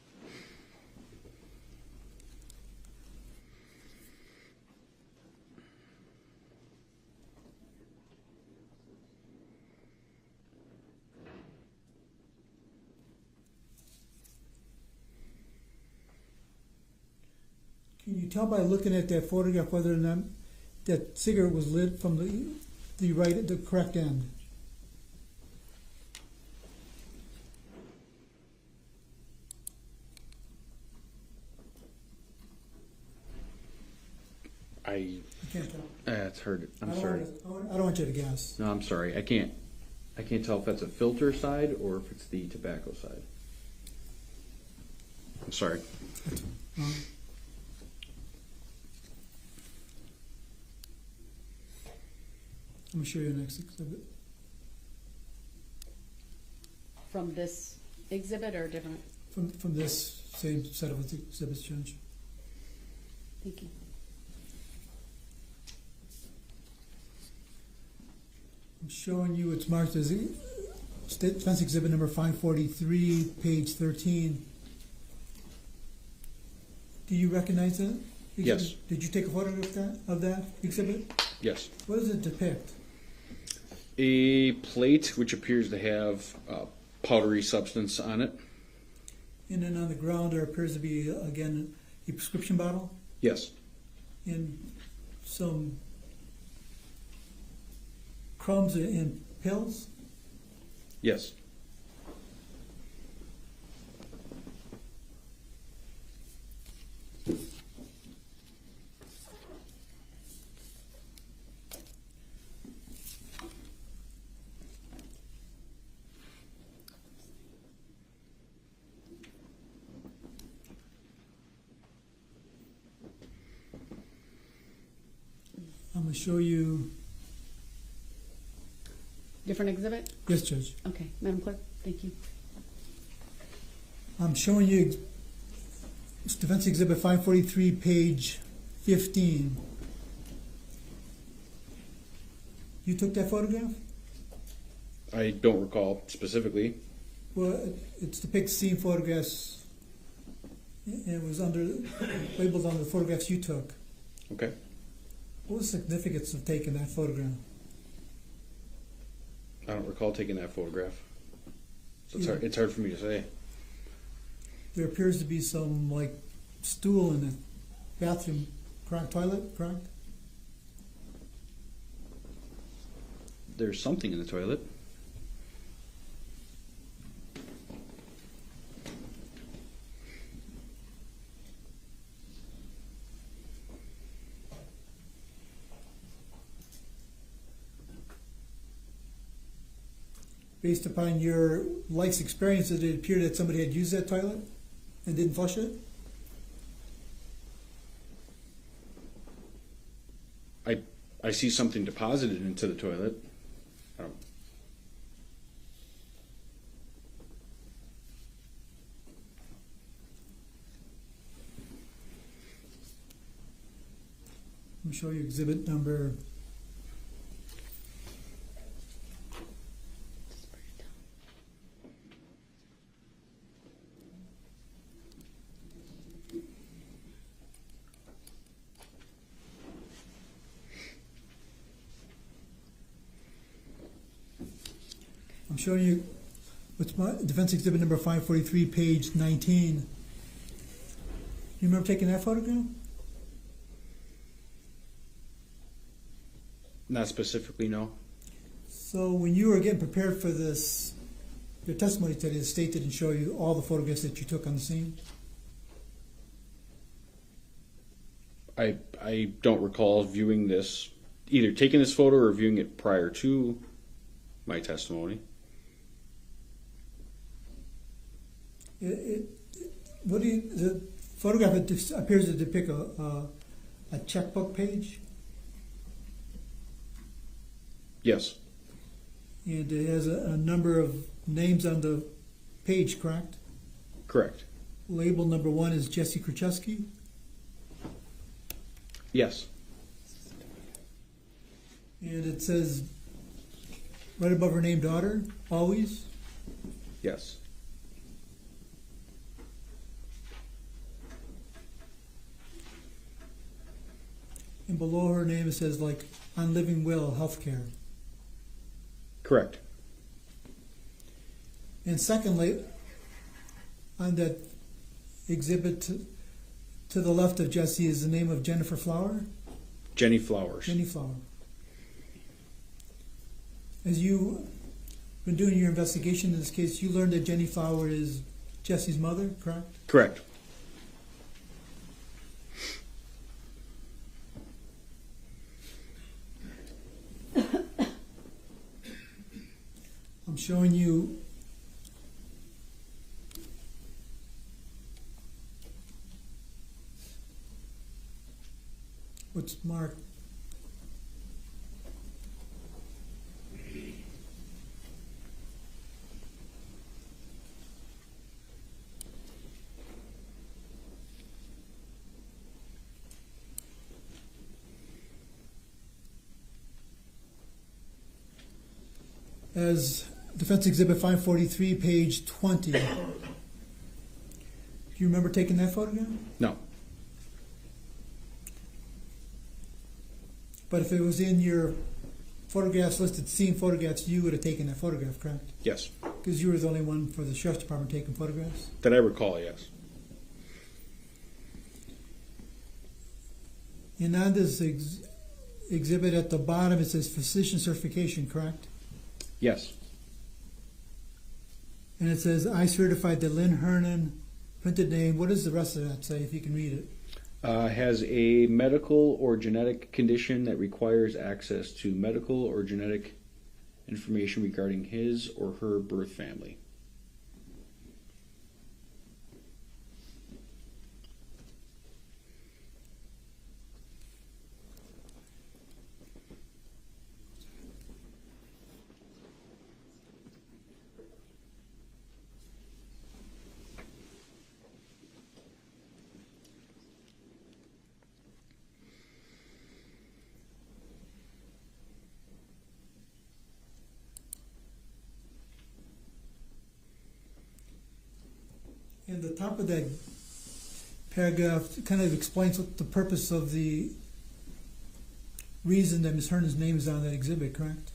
Can you tell by looking at that photograph whether or not that cigarette was lit from the correct end? I can't tell. It's hard. I'm sorry. I don't want you to guess. No, I'm sorry. I can't tell if that's a filter side or if it's the tobacco side. I'm sorry. Let me show you the next exhibit. From this exhibit or different? From this same set of exhibits, Judge. Thank you. I'm showing you it's marked as State Defense Exhibit number 543, page 13. Do you recognize that exhibit? Yes. Did you take a photograph of that exhibit? Yes. What does it depict? A plate which appears to have powdery substance on it. And then on the ground there appears to be, again, a prescription bottle Yes. and some crumbs and pills. Yes. going to show you. Different exhibit? Yes, Judge. Okay, Madam Clerk, thank you. I'm showing you Defense Exhibit 543, page 15. You took that photograph? I don't recall specifically. Well, it's depicts scene photographs, and it was labeled on the photographs you took. Okay. What was the significance of taking that photograph? I don't recall taking that photograph. So Yeah. it's hard for me to say. There appears to be some, like, stool in the bathroom, correct, toilet, correct? There's something in the toilet. Based upon your life's experience, did it appear that somebody had used that toilet and didn't flush it? I see something deposited into the toilet. I don't. Let me show you exhibit number. I'm showing you what's my defense exhibit number 543, page 19. You remember taking that photograph? Not specifically, no. So when you were getting prepared for this, your testimony today, the state didn't show you all the photographs that you took on the scene? I don't recall viewing this, either taking this photo or viewing it prior to my testimony. The photograph appears to depict a checkbook page, Yes, and it has a number of names on the page, correct? correct. Label number 1 is Jessy Kurczewski. Yes, And it says, right above her name, daughter, always. yes, And below her name it says, like, on Living Will Healthcare. correct. And secondly, on that exhibit to the left of Jessy is the name of Jennifer Flower. Jenny Flowers. Jenny Flower. As you've been doing your investigation in this case, you learned that Jenny Flower is Jesse's mother, correct? Correct. I'm showing you what's marked. As Defense Exhibit 543, page 20. Do you remember taking that photograph? No, But if it was in your photographs listed, scene photographs, you would have taken that photograph, correct? yes. Because you were the only one for the Sheriff's Department taking photographs. That I recall, yes. And on this exhibit at the bottom, it says physician certification, correct? Yes. And it says, I certified the Lynn Hernan printed name. What does the rest of that say, if you can read it? Has a medical or genetic condition that requires access to medical or genetic information regarding his or her birth family. top of that paragraph kind of explains what the purpose of the reason that Ms. Hernan's name is on that exhibit, correct?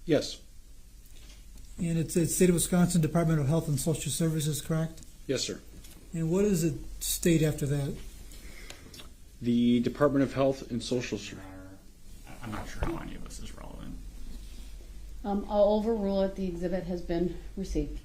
Yes. And it says State of Wisconsin Department of Health and Social Services, correct? Yes, sir. And what does it state after that? The Department of Health and Social Services. I'm not sure how any of this is relevant. I'll overrule it. The exhibit has been received.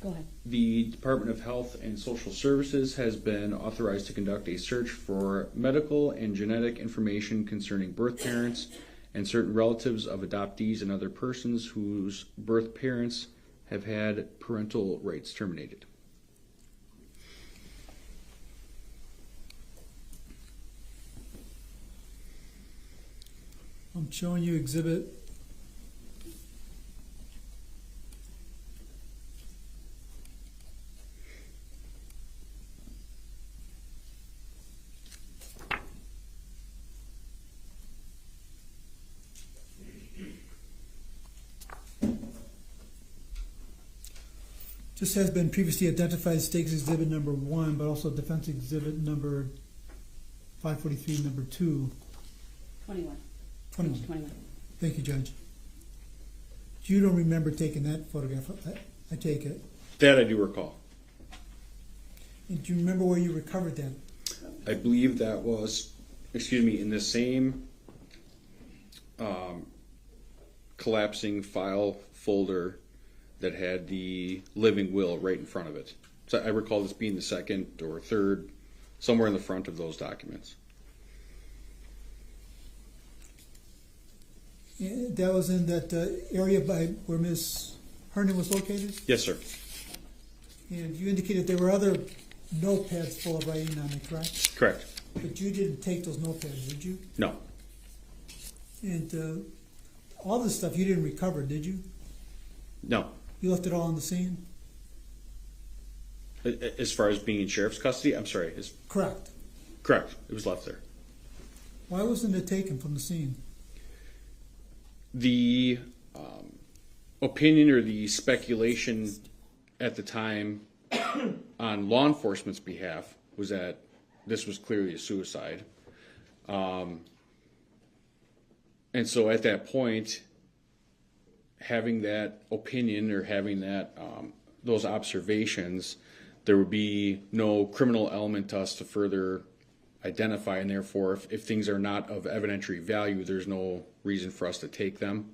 Go ahead. The Department of Health and Social Services has been authorized to conduct a search for medical and genetic information concerning birth parents and certain relatives of adoptees and other persons whose birth parents have had parental rights terminated. I'm showing you exhibit. This has been previously identified as Stakes Exhibit number 1, but also Defense Exhibit number 543, number 2. 21. 21. Page 21. Thank you, Judge. You don't remember taking that photograph, I take it. That I do recall. And do you remember where you recovered that? I believe that was, in the same collapsing file folder that had the living will right in front of it. So I recall this being the second or third, somewhere in the front of those documents. Yeah, that was in that area by where Ms. Hernan was located? Yes, sir. And you indicated there were other notepads full of writing on it, correct? Correct. But you didn't take those notepads, did you? No. And all this stuff you didn't recover, did you? No. You left it all on the scene? As far as being in sheriff's custody, I'm sorry. Correct. Correct. It was left there. Why wasn't it taken from the scene? The opinion or the speculation at the time on law enforcement's behalf was that this was clearly a suicide. And so at that point, having that opinion or having that those observations, there would be no criminal element to us to further identify, and therefore if things are not of evidentiary value, there's no reason for us to take them.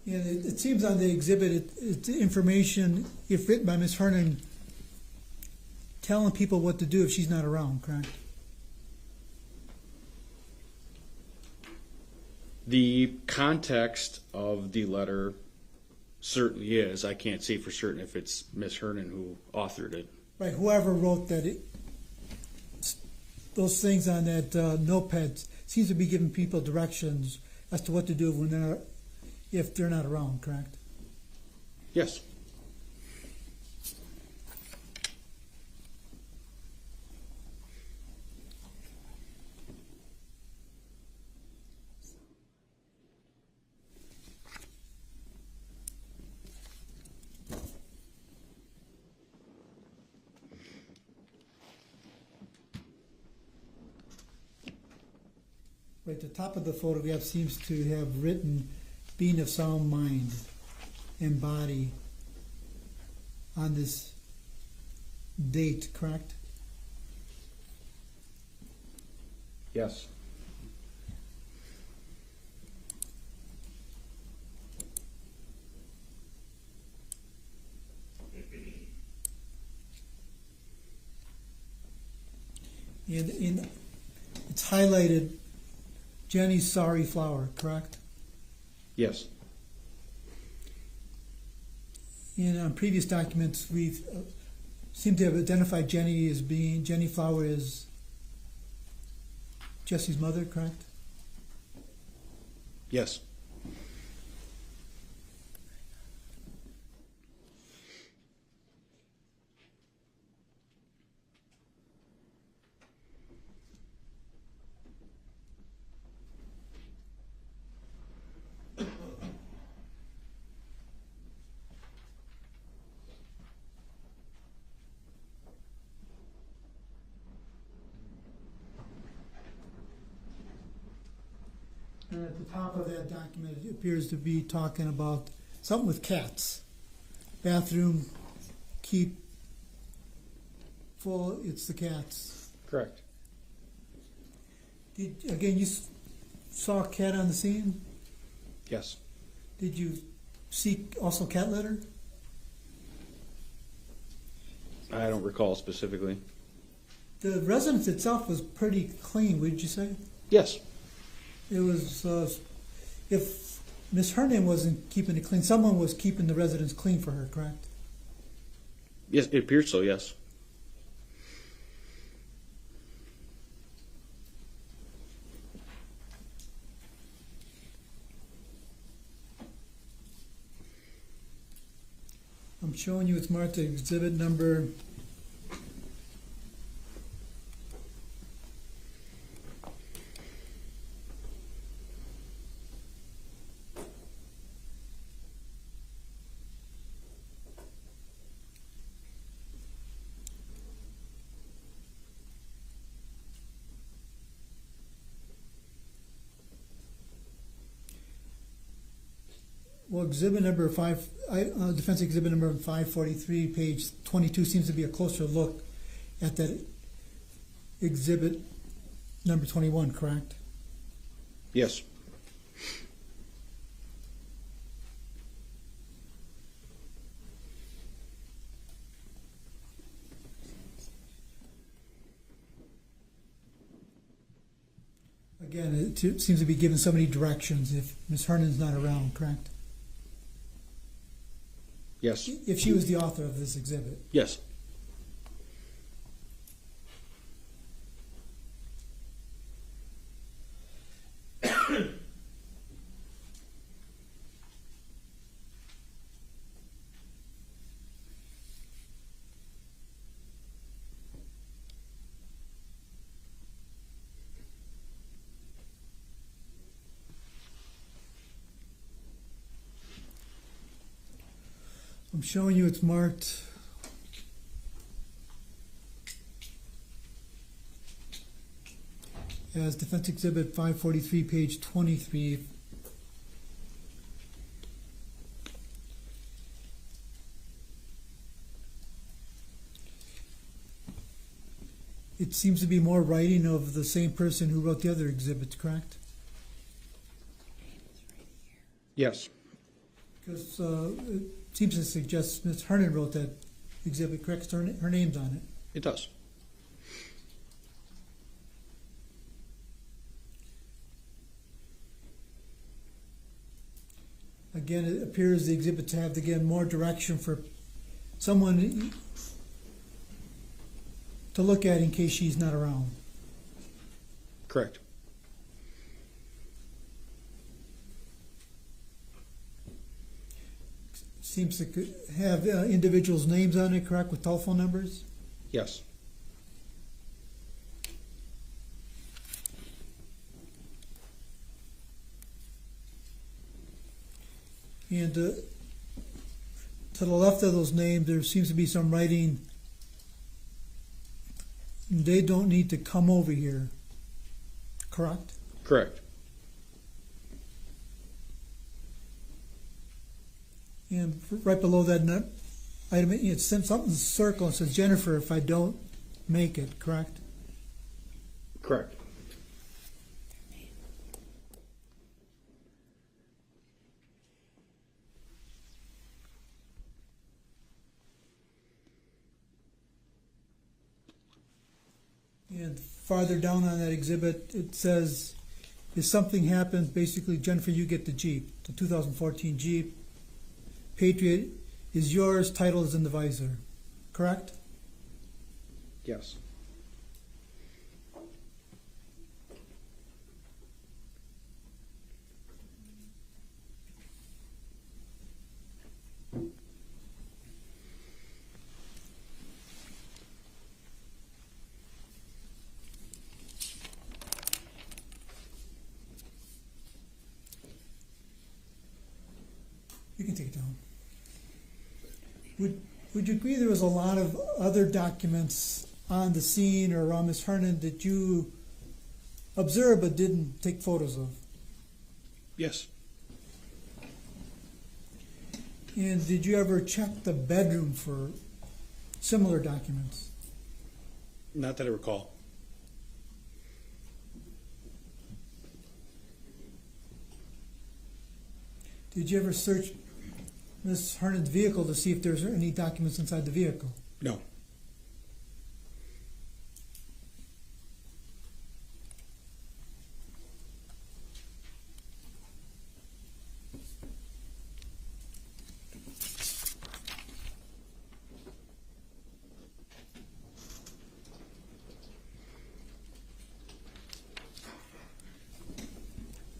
Yeah, it seems on the exhibit, it's information, if written by Ms. Hernan, telling people what to do if she's not around, correct? The context of the letter certainly is. I can't say for certain if it's Ms. Hernan who authored it. Right, whoever wrote that, those things on that notepad seems to be giving people directions as to what to do when if they're not around, correct? Yes. Right, the top of the photograph seems to have written being of sound mind and body on this date, correct? Yes. And it's highlighted Jenny's sorry flower, correct? Yes. In previous documents, we've seem to have identified Jenny Flower as Jesse's mother, correct? Yes. And at the top of that document, it appears to be talking about something with cats. Bathroom, keep full, it's the cats. Correct. Again, you saw a cat on the scene? Yes. Did you seek also cat litter? I don't recall specifically. The residence itself was pretty clean, would you say? Yes. It was, if Miss Hernan wasn't keeping it clean, someone was keeping the residence clean for her, correct? Yes, it appears so, yes. I'm showing you it's marked exhibit number 5, defense exhibit number 543, page 22 seems to be a closer look at that exhibit number 21, correct? Yes. Again, it seems to be given so many directions if Ms. Hernan's not around, correct? Yes. If she was the author of this exhibit. Yes. I'm showing you it's marked as defense exhibit 543, page 23. It seems to be more writing of the same person who wrote the other exhibits, correct? Yes. Because it seems to suggest Ms. Hernan wrote that exhibit, correct? Her name's on it. It does. Again, it appears the exhibit to have, again, more direction for someone to look at in case she's not around. Correct. Seems to have individuals' names on it, correct, with telephone numbers? Yes. And to the left of those names, there seems to be some writing. They don't need to come over here, correct? Correct. And right below that item, it's something circle and says Jennifer if I don't make it, correct? Correct. And farther down on that exhibit, it says, if something happens, basically, Jennifer, you get the Jeep, the 2014 Jeep. Patriot is yours, title is in the visor, correct? Yes. You can take it down. Would you agree there was a lot of other documents on the scene or around Ms. Hernan that you observed but didn't take photos of? Yes. And did you ever check the bedroom for similar documents? Not that I recall. Did you ever search Ms. Hernan's vehicle to see if there's any documents inside the vehicle? No.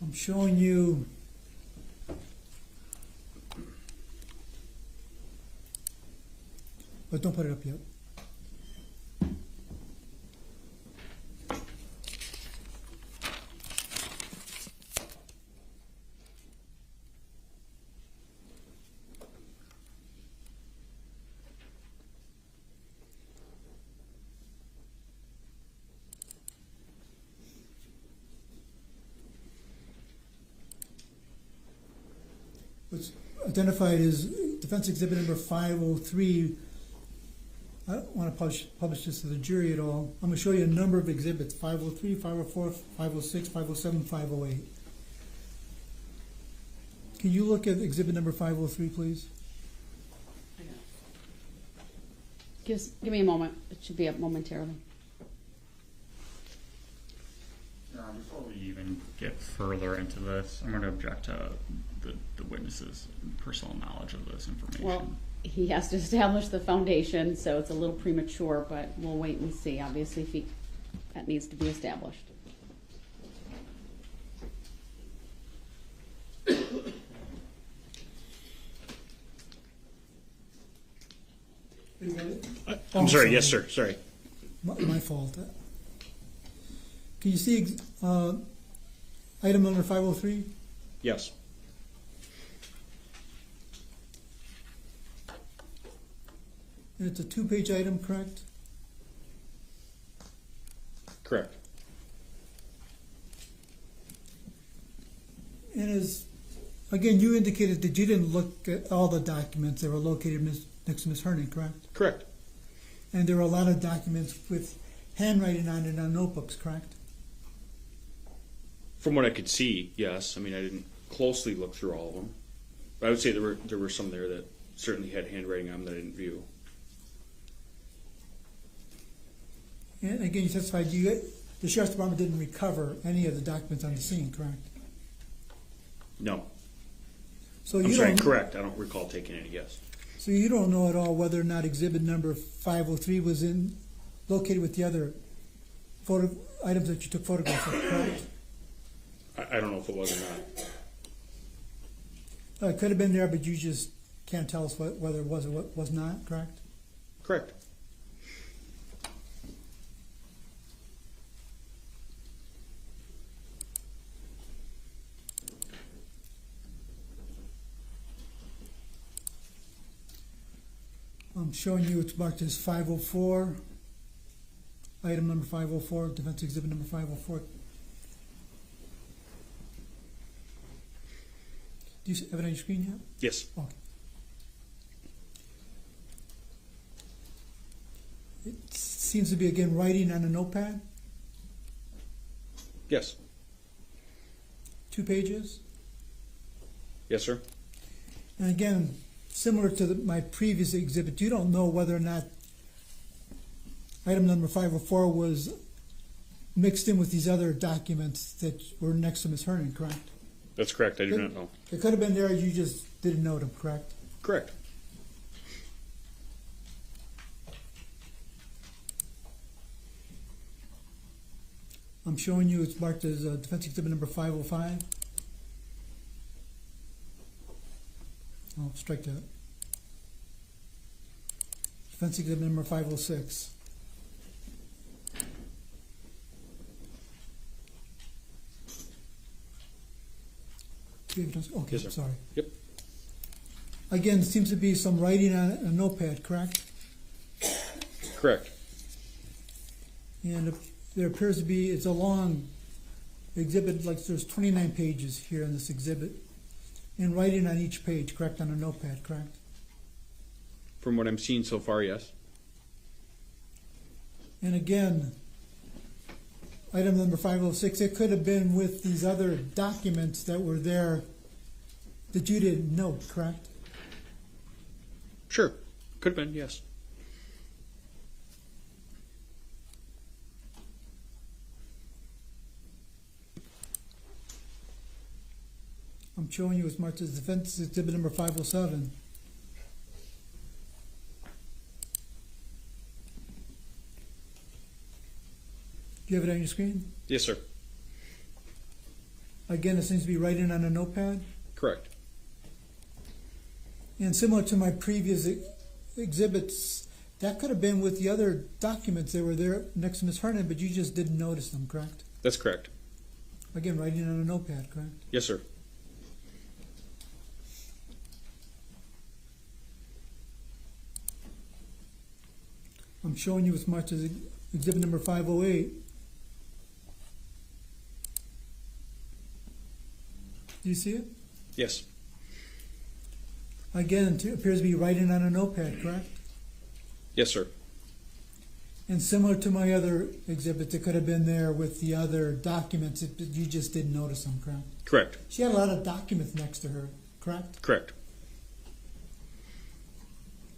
I'm showing you but don't put it up yet. What's identified as defense exhibit number 503. I don't want to publish this to the jury at all. I'm going to show you a number of exhibits: 503, 504, 506, 507, 508. Can you look at exhibit number 503, please? Give me a moment. It should be up momentarily. Before we even get further into this, I'm going to object to the witness's personal knowledge of this information. Well, he has to establish the foundation, so it's a little premature, but we'll wait and see. Obviously, if that needs to be established. I'm sorry. Yes, sir. Sorry. My fault. Can you see item number 503? Yes. And it's a 2-page item, correct? Correct. And as, again, you indicated that you didn't look at all the documents that were located next to Ms. Hernan, correct? Correct. And there were a lot of documents with handwriting on it on notebooks, correct? From what I could see, yes. I mean, I didn't closely look through all of them. But I would say there were some there that certainly had handwriting on them that I didn't view. And again, you testified the Sheriff's Department didn't recover any of the documents on the scene, correct? No. So I'm you sorry, don't, correct. I don't recall taking any, yes. So you don't know at all whether or not exhibit number 503 was located with the other items that you took photographs of, correct? I don't know if it was or not. It could have been there, but you just can't tell us whether it was or was not, correct? Correct. I'm showing you it's marked as 504, item number 504, defense exhibit number 504. Do you have it on your screen yet? Yes. Okay. It seems to be, again, writing on a notepad, Yes. 2 pages. Yes, sir. And again, similar to my previous exhibit, you don't know whether or not item number 504 was mixed in with these other documents that were next to Ms. Hernan, correct? That's correct. I do not know. It could have been there, you just didn't note them, correct? Correct. I'm showing you it's marked as defense exhibit number 505. I'll strike that. Defense exhibit number 506. Okay, Yes, sir. sorry. Yep. Again, seems to be some writing on a notepad, correct? Correct. And there appears to be, it's a long exhibit, like there's 29 pages here in this exhibit. And writing on each page, correct, on a notepad, correct? From what I'm seeing so far, yes. And again, item number 506, it could have been with these other documents that were there that you didn't note, correct? Sure. Could have been, yes. I'm showing you as marked as defense exhibit number 507. Do you have it on your screen? Yes, sir. Again, it seems to be writing on a notepad. Correct. And similar to my previous exhibits, that could have been with the other documents that were there next to Ms. Hernan, but you just didn't notice them, correct? That's correct. Again, writing on a notepad, correct? Yes, sir. I'm showing you as much as exhibit number 508. Do you see it? Yes. Again, it appears to be writing on a notepad, correct? Yes, sir. And similar to my other exhibits, it could have been there with the other documents, but you just didn't notice them, correct? Correct. She had a lot of documents next to her, correct? Correct.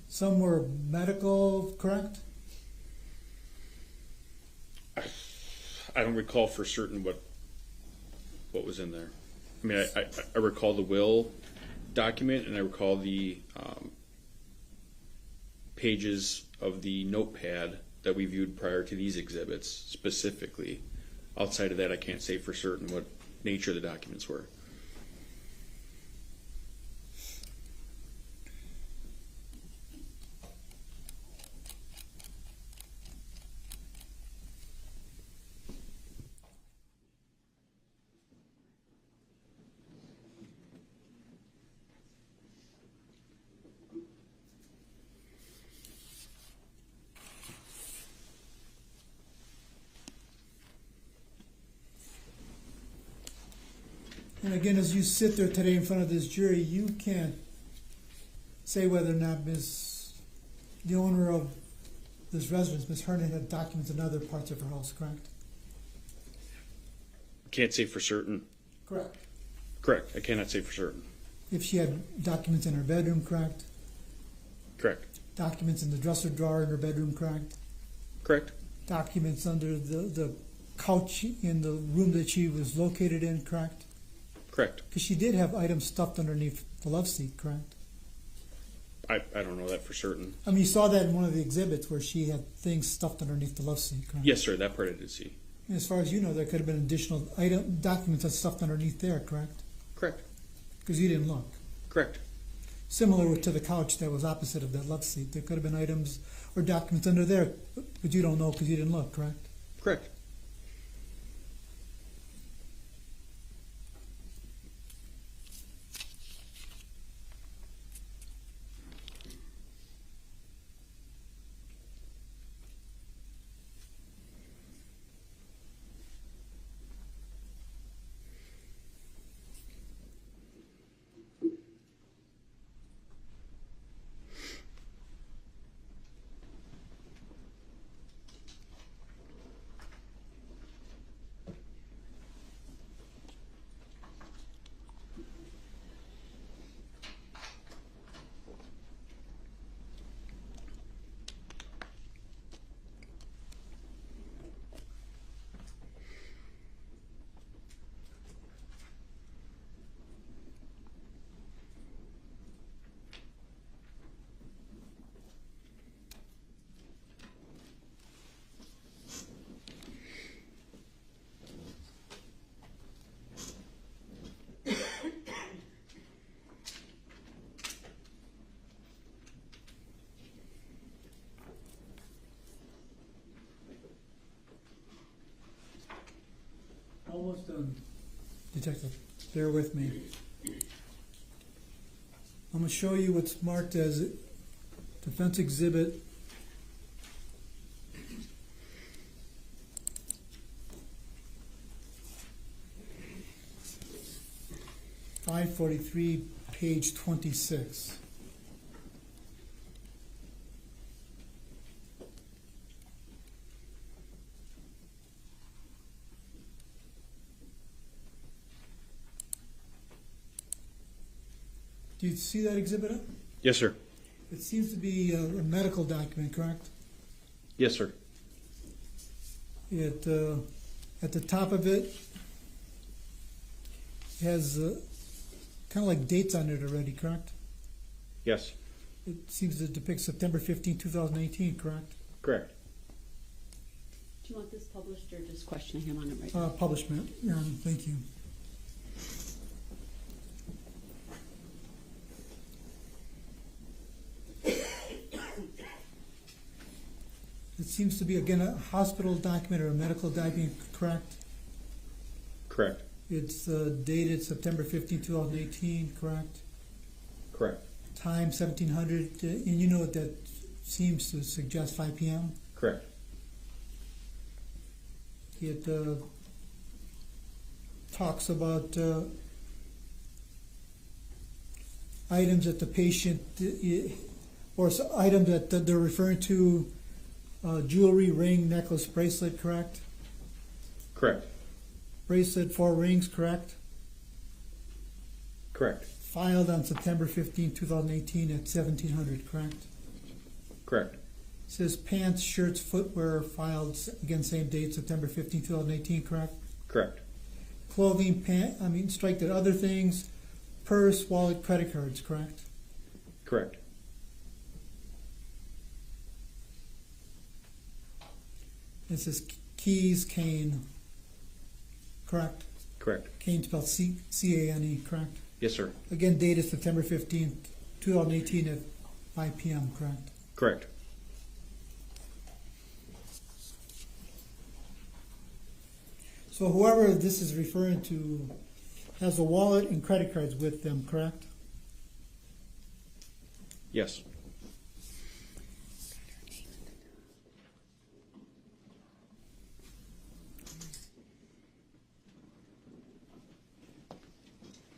Some were medical, correct? I don't recall for certain what was in there. I mean, I recall the will document, and I recall the pages of the notepad that we viewed prior to these exhibits specifically. Outside of that, I can't say for certain what nature the documents were. And again, as you sit there today in front of this jury, you can't say whether or not the owner of this residence, Ms. Hernan, had documents in other parts of her house, correct? Can't say for certain. Correct. Correct. I cannot say for certain. If she had documents in her bedroom, correct? Correct. Documents in the dresser drawer in her bedroom, correct? Correct. Documents under the couch in the room that she was located in, correct? Correct. Because she did have items stuffed underneath the love seat, correct? I don't know that for certain. I mean, you saw that in one of the exhibits where she had things stuffed underneath the love seat, correct? Yes, sir. That part I did see. And as far as you know, there could have been additional documents that's stuffed underneath there, correct? Correct. Because you didn't look. Correct. Similar to the couch that was opposite of that love seat. There could have been items or documents under there, but you don't know because you didn't look, correct? Correct. Almost done. Detective, bear with me. I'm going to show you what's marked as Defense Exhibit 543, page 26. Do you see that exhibit up? Yes, sir. It seems to be a medical document, correct? Yes, sir. It at the top of it has kind of like dates on it already, correct? Yes. It seems to depict September 15, 2018, correct? Correct. Do you want this published or just questioning him on it right now? Publishment, Your Honor, thank you. It seems to be, again, a hospital document or a medical document, correct? Correct. It's dated September 15, 2018, correct? Correct. Time 1700, and you know what that seems to suggest, 5 p.m.? Correct. It talks about items that the patient, or items that they're referring to, jewelry, ring, necklace, bracelet, correct? Correct. Bracelet, 4 rings, correct? Correct. Filed on September 15, 2018 at 1700, correct? Correct. It says pants, shirts, footwear, filed, again, same date, September 15, 2018, correct? Correct. Clothing, strike that, other things, purse, wallet, credit cards, correct? Correct. It says keys, cane, correct? Correct. Cane spelled C-A-N-E, correct? Yes, sir. Again, dated September 15th, 2018 at 5 p.m., correct? Correct. So whoever this is referring to has a wallet and credit cards with them, correct? Yes.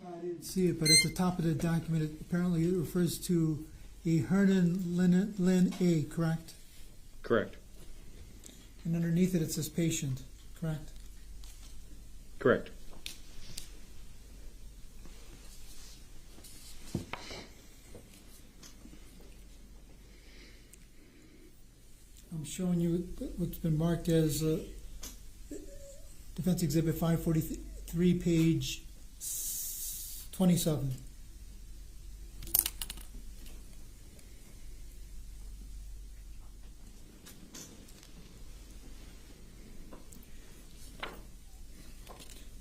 I didn't see it, but at the top of the document, apparently it refers to a Hernan Lynn A, correct? Correct. And underneath it, it says patient, correct? Correct. I'm showing you what's been marked as Defense Exhibit 543, page 27.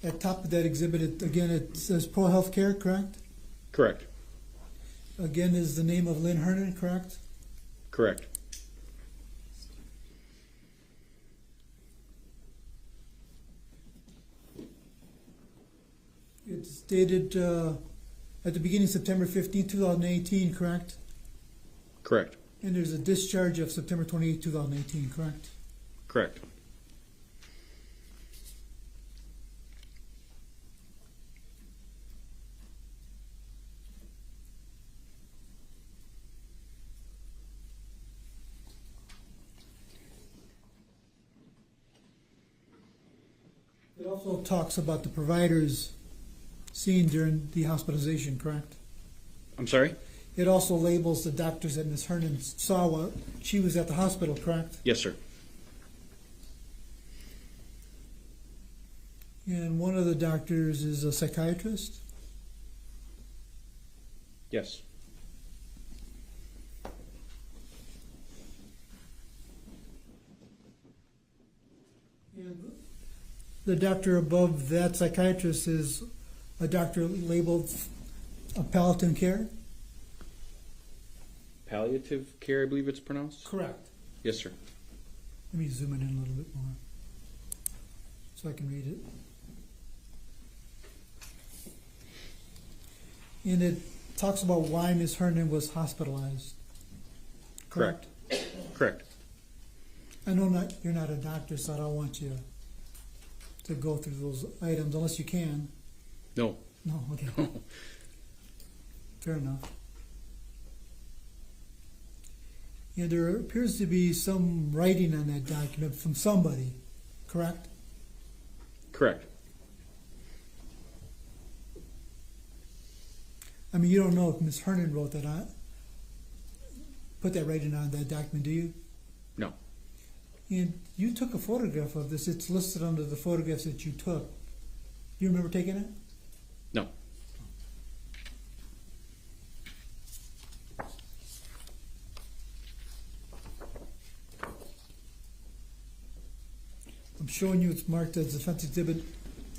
At top of that exhibit, it says Pro Healthcare, correct? Correct. Again, is the name of Lynn Hernan, correct? Correct. It's dated at the beginning of September 15, 2018, correct? Correct. And there's a discharge of September 28, 2018, correct? Correct. It also talks about the providers seen during the hospitalization, correct? I'm sorry? It also labels the doctors that Ms. Hernan saw while she was at the hospital, correct? Yes, sir. And one of the doctors is a psychiatrist? Yes. And the doctor above that psychiatrist is a doctor labeled palliative care? Palliative care, I believe it's pronounced? Correct. Yes, sir. Let me zoom it in a little bit more so I can read it. And it talks about why Ms. Hernan was hospitalized. Correct. Correct. I know you're not a doctor, so I don't want you to go through those items unless you can. No. No, okay. Fair enough. And there appears to be some writing on that document from somebody, correct? Correct. I mean, you don't know if Ms. Hernan wrote that on, put that writing on that document, do you? No. And you took a photograph of this. It's listed under the photographs that you took. Do you remember taking it? No. I'm showing you it's marked as Defense Exhibit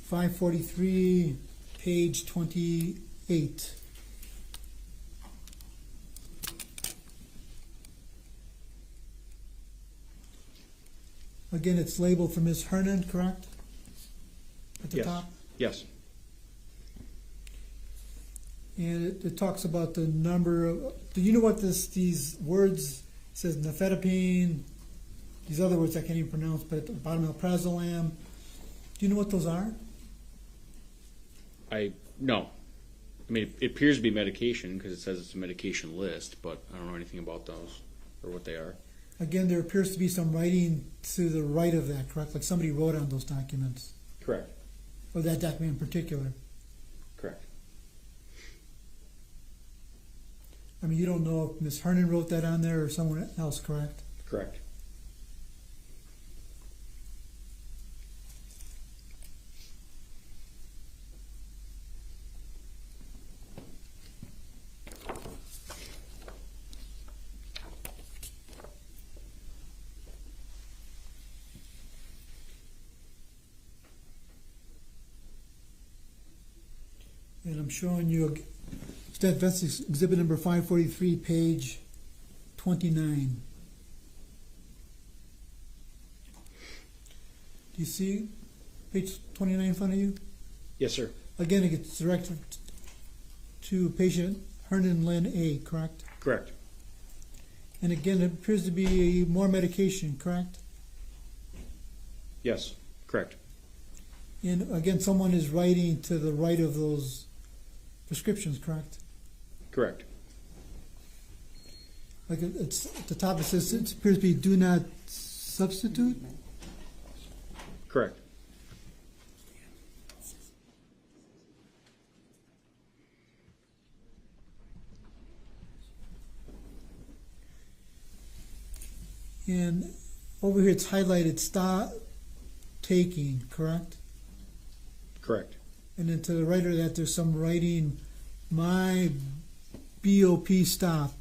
543, page 28. Again, it's labeled for Ms. Hernan, correct? At the Yes. top? Yes. And it talks about the number of, do you know what these words, it says nifedipine, these other words I can't even pronounce, but at the bottom of alprazolam, do you know what those are? No. I mean, it appears to be medication because it says it's a medication list, but I don't know anything about those or what they are. Again, there appears to be some writing to the right of that, correct? Like somebody wrote on those documents, Correct. or that document in particular. Correct. I mean, you don't know if Ms. Hernan wrote that on there or someone else, correct? Correct. And I'm showing you Stat Vest Exhibit number 543, page 29. Do you see page 29 in front of you? Yes, sir. Again, it gets directed to patient Hernan Lynn A, correct? Correct. And again, it appears to be more medication, correct? Yes. Correct. And again, someone is writing to the right of those prescriptions, correct? Correct. Like it's at the top, it says it appears to be do not substitute. Correct. And over here it's highlighted stop taking, correct? Correct. And then to the right of that there's some writing, my BOP stop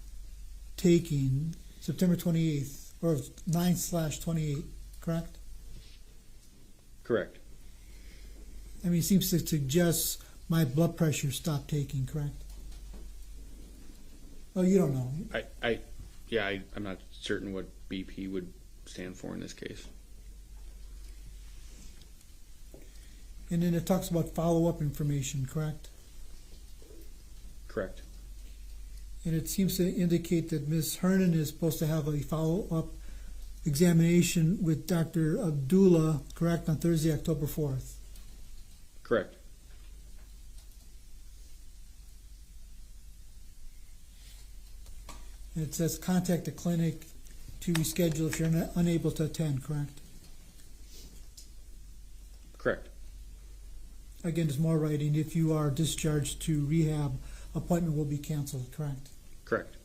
taking September 28th, or 9/28, correct? Correct. I mean, it seems to suggest my blood pressure stopped taking, correct? Oh, you don't know. I'm not certain what BP would stand for in this case. And then it talks about follow-up information, correct? Correct. And it seems to indicate that Ms. Hernan is supposed to have a follow-up examination with Dr. Abdullah, correct, on Thursday, October 4th. Correct. And it says contact the clinic to reschedule if you're unable to attend, correct? Correct. Again, there's more writing. If you are discharged to rehab, appointment will be canceled, correct? Correct.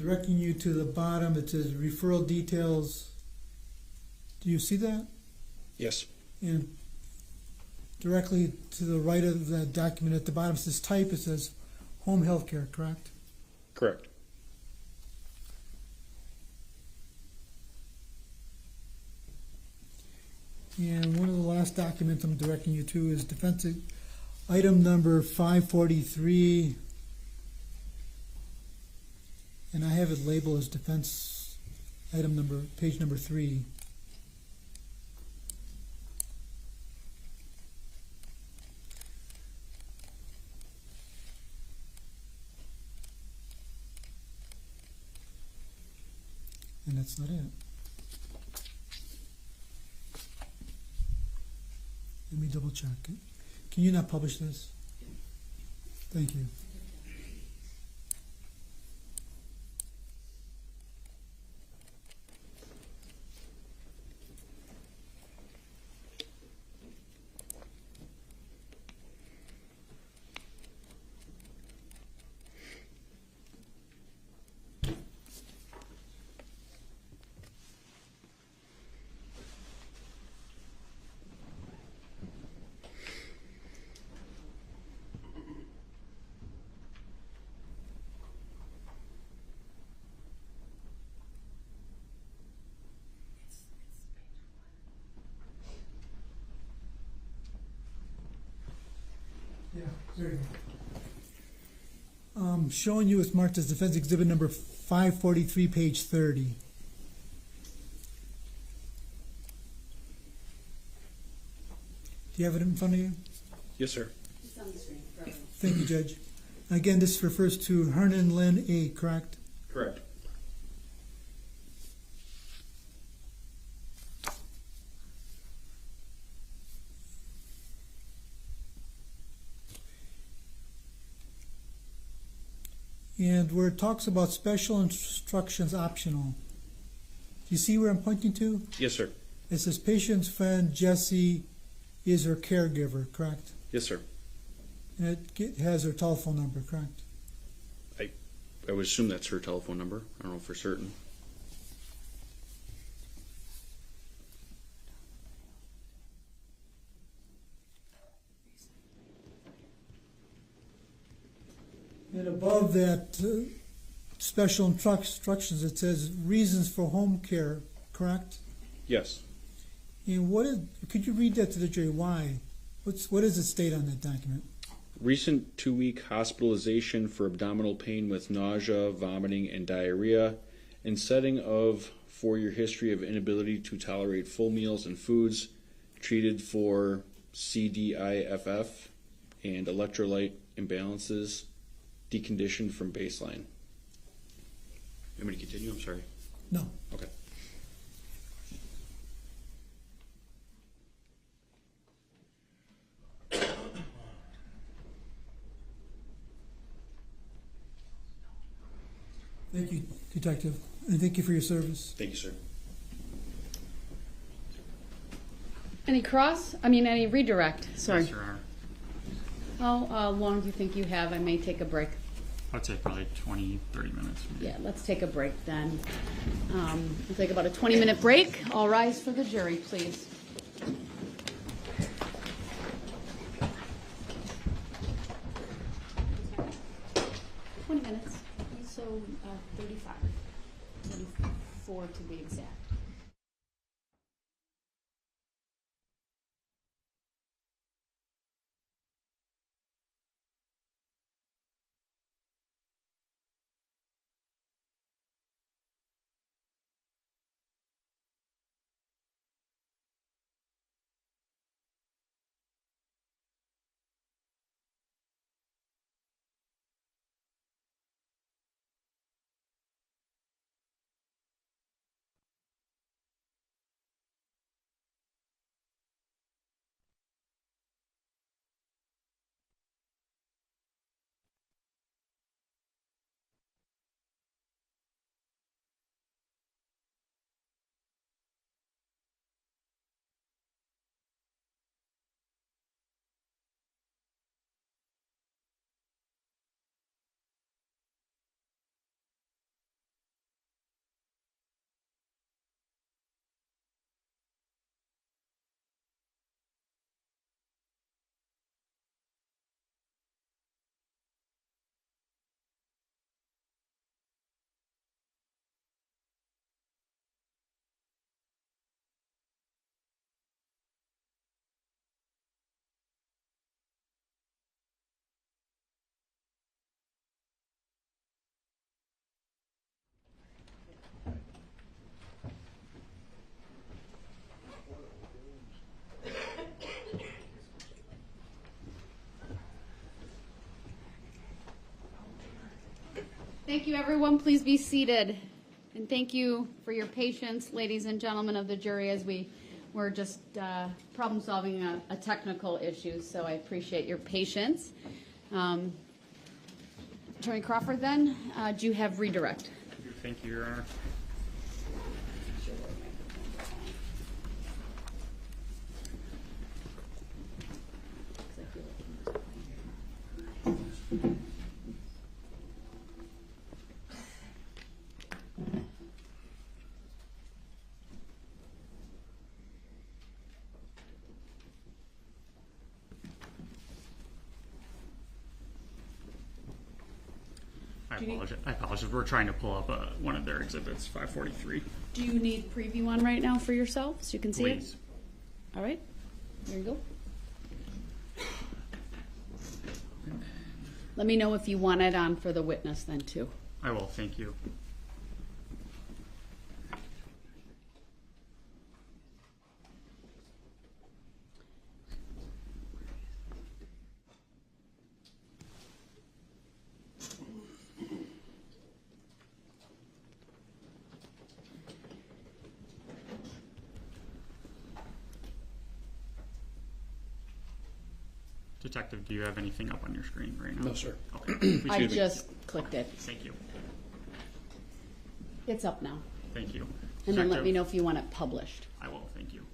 directing you to the bottom. It says referral details. Do you see that? Yes. And directly to the right of the document at the bottom says type. It says home health care, correct? Correct. And one of the last documents I'm directing you to is defense item number 543. And I have it labeled as defense item number, page number 3. And that's not it. Let me double check it. Can you not publish this? Thank you. Yeah, there you go. Showing you it's marked as defense exhibit number 543, page 30. Do you have it in front of you? Yes, sir. It's on the screen. Thank you, Judge. Again, this refers to Hernan Lynn A., correct? Correct. And where it talks about special instructions optional, do you see where I'm pointing to? Yes, sir. It says patient's friend Jessy is her caregiver, correct? Yes, sir. And it has her telephone number, correct? I would assume that's her telephone number. I don't know for certain. And above that, special instructions, it says reasons for home care, correct? Yes. And could you read that to the jury? Why? What does it state on that document? Recent 2-week hospitalization for abdominal pain with nausea, vomiting, and diarrhea, and setting of 4-year history of inability to tolerate full meals and foods, treated for CDIFF and electrolyte imbalances, deconditioned from baseline. You want me to continue? I'm sorry. No. Okay. Thank you, Detective, and thank you for your service. Thank you, sir. Any redirect? Sorry. Yes, Your Honor. How long do you think you have? I may take a break. I'd say probably 20, 30 minutes. Maybe. Yeah, let's take a break then. We'll take about a 20-minute break. All rise for the jury, please. Minutes, so 35, 34 to be exact. Thank you, everyone. Please be seated. And thank you for your patience, ladies and gentlemen of the jury, as we were just problem solving a technical issue. So I appreciate your patience. Attorney Crawford, then, do you have redirect? Thank you, Your Honor. I apologize. We're trying to pull up one of their exhibits, 543. Do you need preview on right now for yourself so you can see Please. it? All right. There you go. Let me know if you want it on for the witness then, too. I will. Thank you. Detective, do you have anything up on your screen right now? No, sir. Okay. I just clicked it. Thank you. It's up now. Thank you. And then let Detective, me know if you want it published. I will. Thank you.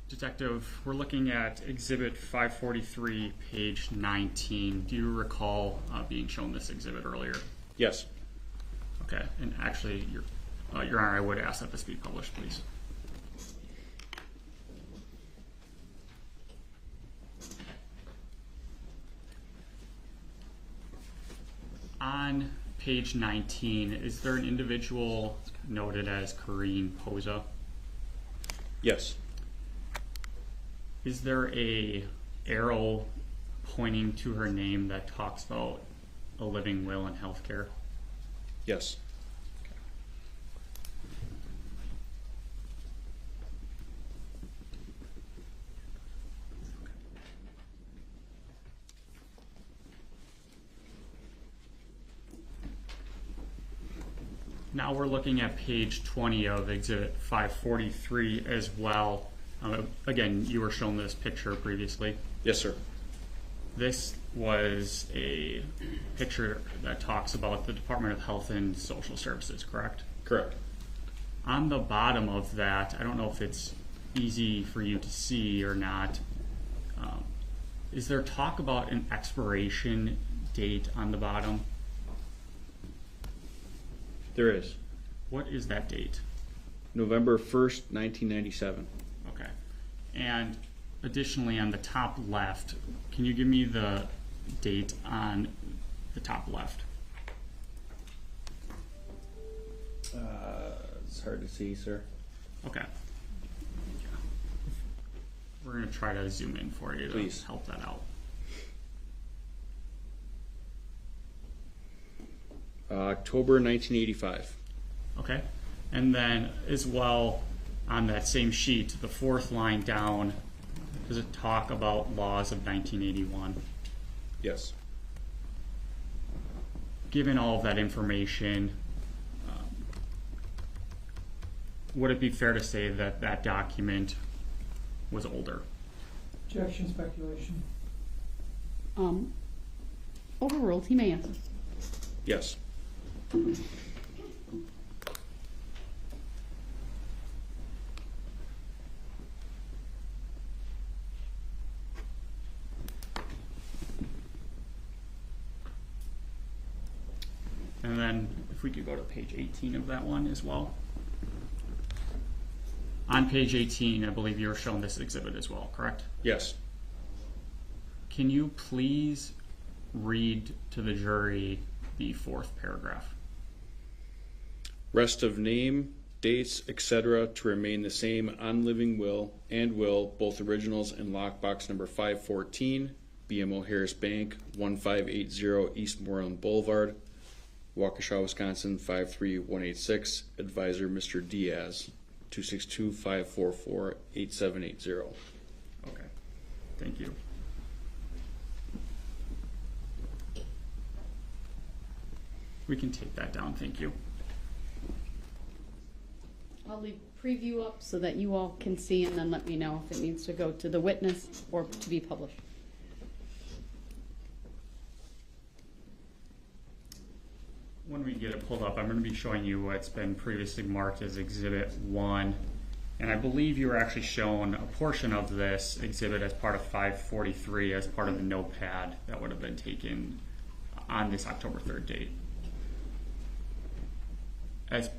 Detective, we're looking at Exhibit 543, page 19. Do you recall being shown this exhibit earlier? Yes. Okay. And actually, Your Honor, I would ask that this be published, please. On page 19, is there an individual noted as Corrine Posa? Yes. Is there a arrow pointing to her name that talks about a living will in healthcare? Yes. Now we're looking at page 20 of Exhibit 543 as well. Again, you were shown this picture previously. Yes, sir. This was a picture that talks about the Department of Health and Social Services, correct? Correct. On the bottom of that, I don't know if it's easy for you to see or not, is there talk about an expiration date on the bottom? There is. What is that date? November 1st, 1997. Okay. And additionally, on the top left, can you give me the date on the top left? It's hard to see, sir. Okay. We're going to try to zoom in for you to Please. help that out. October 1985. Okay. And then as well, on that same sheet, the fourth line down, does it talk about laws of 1981? Yes. Given all of that information, would it be fair to say that that document was older? Objection, speculation. Overruled. He may answer. Yes. And then if we could go to page 18 of that one as well. On page 18, I believe you were shown this exhibit as well, correct? Yes. Can you please read to the jury the fourth paragraph? Rest of name, dates, etc. to remain the same on living will and will, both originals and lockbox number 514, BMO Harris Bank, 1580 East Moreland Boulevard, Waukesha, Wisconsin, 53186. Advisor Mr. Diaz, 262-544-8780. Okay, thank you. We can take that down, thank you. I'll leave preview up so that you all can see, and then let me know if it needs to go to the witness or to be published. When we get it pulled up, I'm going to be showing you what's been previously marked as Exhibit 1. And I believe you were actually shown a portion of this exhibit as part of 543 as part of the notepad that would have been taken on this October 3rd date. As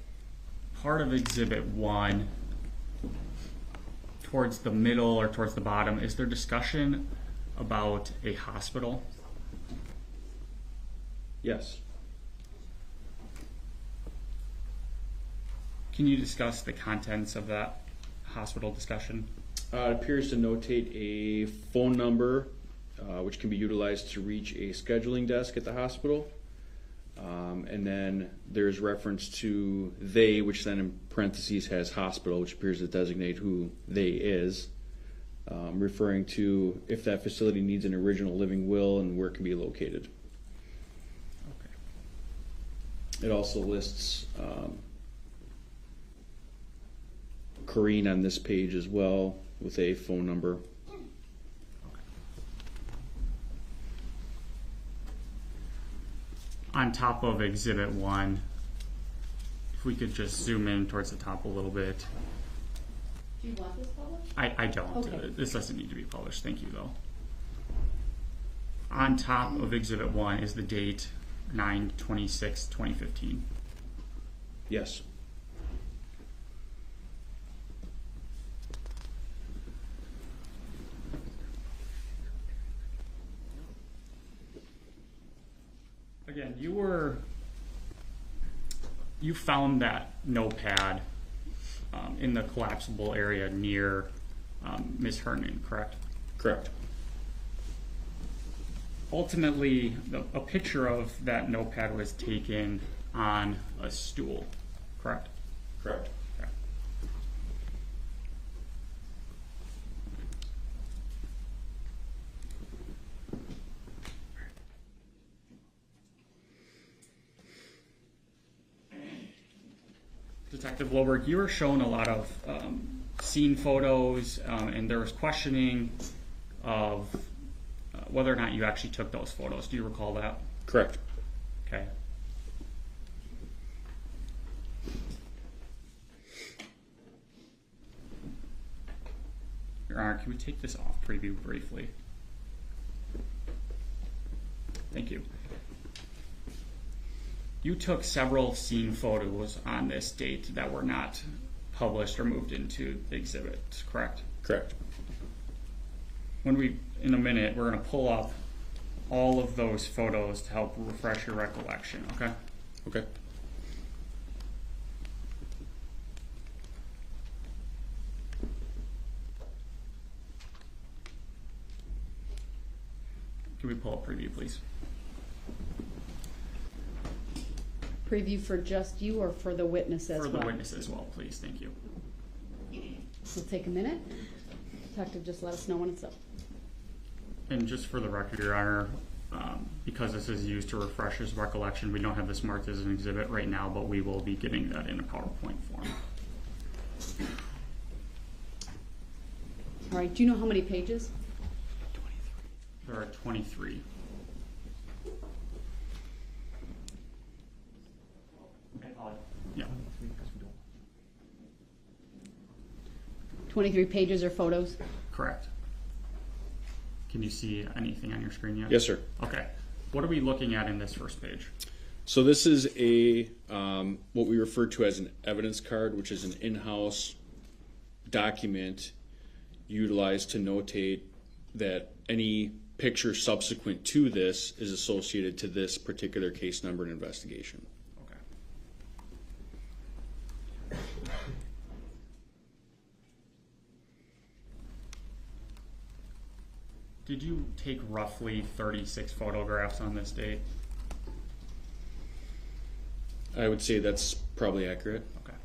part of Exhibit 1, towards the middle or towards the bottom, is there discussion about a hospital? Yes. Can you discuss the contents of that hospital discussion? It appears to notate a phone number which can be utilized to reach a scheduling desk at the hospital. And then there's reference to they, which then in parentheses has hospital, which appears to designate who they is, referring to if that facility needs an original living will and where it can be located. Okay. It also lists Corrine on this page as well with a phone number. On top of Exhibit 1, if we could just zoom in towards the top a little bit. Do you want this published? I don't. Okay. This doesn't need to be published. Thank you, though. On top of Exhibit 1 is the date 9/26/2015. Yes. Again, you found that notepad in the collapsible area near Ms. Hernan, correct? Correct. Ultimately, a picture of that notepad was taken on a stool, correct? Correct. Okay. Detective Loberg, you were shown a lot of scene photos, and there was questioning of whether or not you actually took those photos. Do you recall that? Correct. Okay. Your Honor, can we take this off preview briefly? Thank you. You took several scene photos on this date that were not published or moved into the exhibit, correct? Correct. In a minute, we're going to pull up all of those photos to help refresh your recollection, okay? Okay. Can we pull up preview, please? Preview for just you or for the witness as well? For the witness as well, please. Thank you. We'll take a minute. Detective, just let us know when it's up. And just for the record, Your Honor, because this is used to refresh his recollection, we don't have this marked as an exhibit right now, but we will be getting that in a PowerPoint form. All right, do you know how many pages? There are 23. Yeah. 23 pages or photos? Correct. Can you see anything on your screen yet? Yes, sir. Okay. What are we looking at in this first page? So this is a what we refer to as an evidence card, which is an in-house document utilized to notate that any picture subsequent to this is associated to this particular case number and investigation. Okay. Did you take roughly 36 photographs on this date? I would say that's probably accurate. Okay.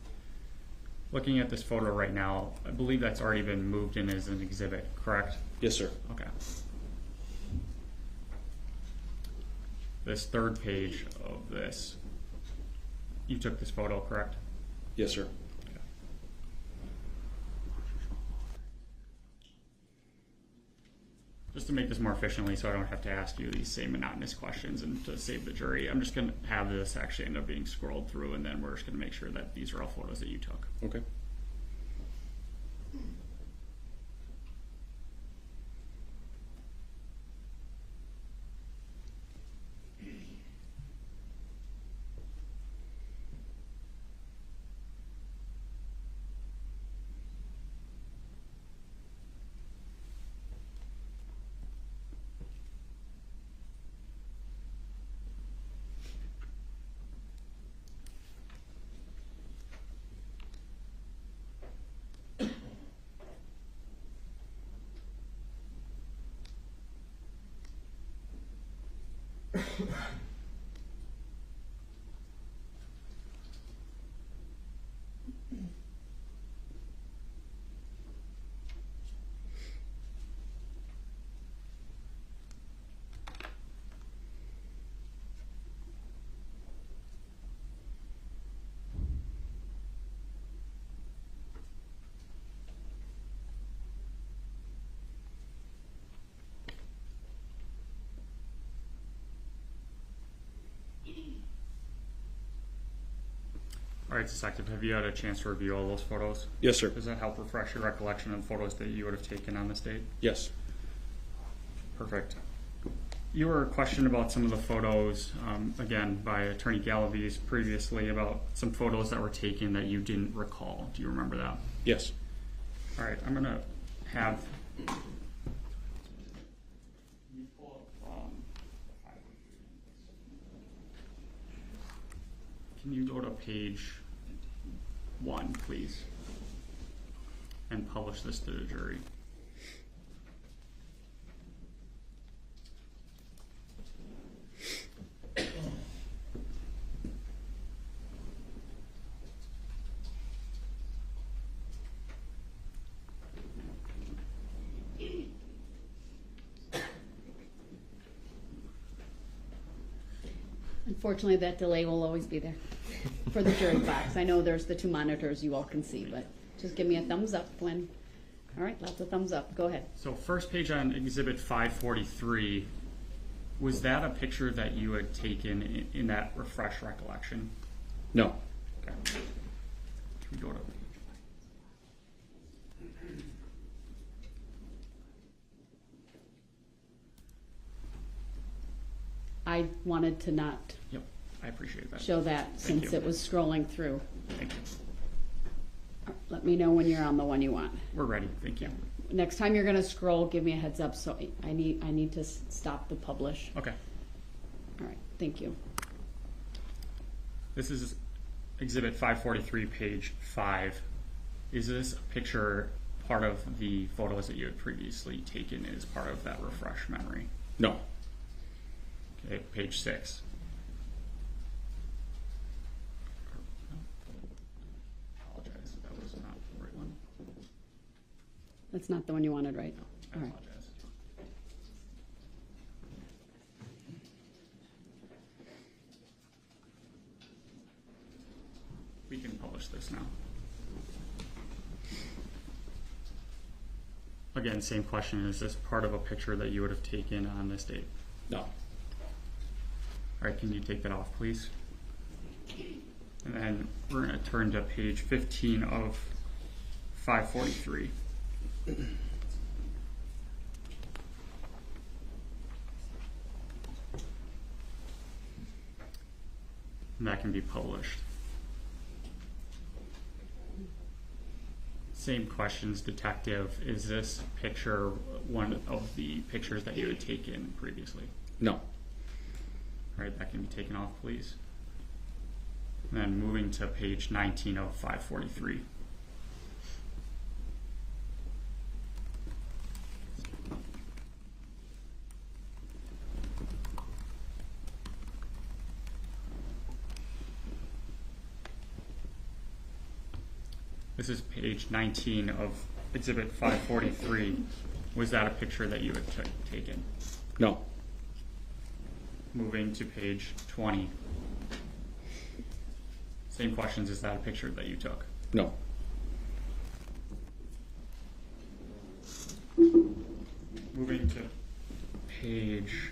Looking at this photo right now, I believe that's already been moved in as an exhibit, correct? Yes, sir. Okay. This third page of this You took this photo, correct? Yes, sir. Just to make this more efficiently so I don't have to ask you these same monotonous questions and to save the jury, I'm just going to have this actually end up being scrolled through, and then we're just going to make sure that these are all photos that you took. Okay. All right, Detective, have you had a chance to review all those photos? Yes, sir. Does that help refresh your recollection of the photos that you would have taken on this date? Yes. Perfect. You were questioned about some of the photos, again, by Attorney Galaviz previously about some photos that were taken that you didn't recall. Do you remember that? Yes. All right, I'm going to have... Can you go to page 1, please, and publish this to the jury? Unfortunately, that delay will always be there for the jury box. I know there's the 2 monitors you all can see, but just give me a thumbs up when, all right, lots of thumbs up. Go ahead. So first page on Exhibit 543, was that a picture that you had taken in that refresh recollection? No. Okay. Can we go to page? I wanted to not Yep, I appreciate that. show that Thank since you. it was scrolling through. Thank you. Let me know when you're on the one you want. We're ready. Thank you. Next time you're going to scroll, give me a heads up so I need to stop the publish. Okay. All right, thank you. This is Exhibit 543, page 5. Is this picture part of the photos that you had previously taken as part of that refresh memory? No. Okay, page 6. Apologize, that was not the right one. That's not the one you wanted, right? I All right. apologize. We can publish this now. Again, same question. Is this part of a picture that you would have taken on this date? No. All right, can you take that off, please? And then we're going to turn to page 15 of 543. And that can be published. Same questions, Detective. Is this picture one of the pictures that you had taken previously? No. All right, that can be taken off, please. And then moving to page 19 of 543. This is page 19 of Exhibit 543. Was that a picture that you had taken? No. Moving to page 20. Same questions, is that a picture that you took? No. Moving to page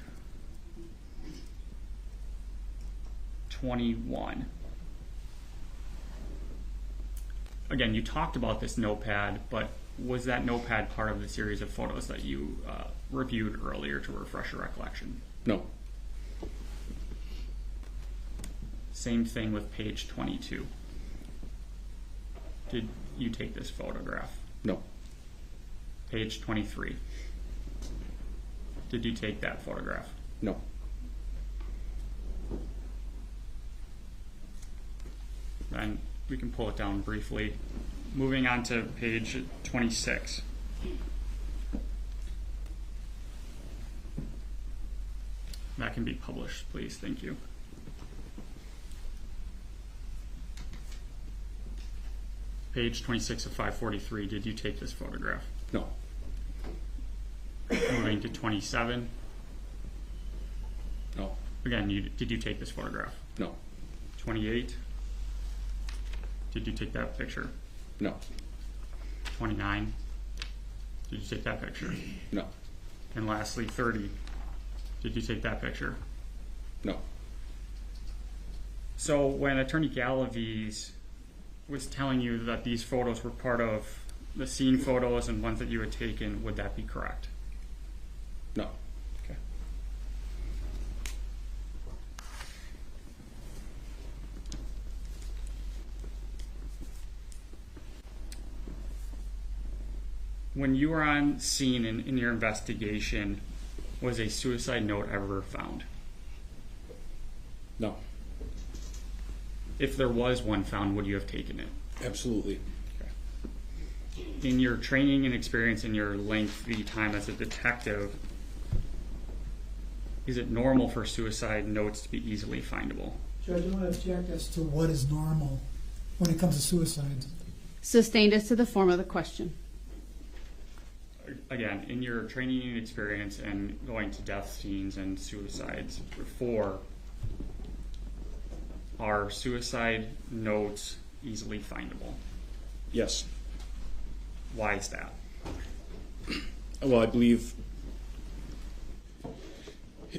21. Again, you talked about this notepad, but was that notepad part of the series of photos that you reviewed earlier to refresh your recollection? No. Same thing with page 22. Did you take this photograph? No. Page 23. Did you take that photograph? No. Then we can pull it down briefly. Moving on to page 26. That can be published, please. Thank you. Page 26 of 543. Did you take this photograph? No. Moving to 27. No. Again, did you take this photograph? No. 28. Did you take that picture? No. 29. Did you take that picture? No. And lastly, 30. Did you take that picture? No. So when Attorney Galaviz was telling you that these photos were part of the scene photos and ones that you had taken, would that be correct? No. Okay. When you were on scene in your investigation, was a suicide note ever found? No. If there was one found, would you have taken it? Absolutely. In your training and experience in your lengthy time as a detective, is it normal for suicide notes to be easily findable? Judge, I want to object as to what is normal when it comes to suicide. Sustained as to the form of the question. Again, in your training and experience and going to death scenes and suicides before, are suicide notes easily findable? Yes. Why is that? Well, I believe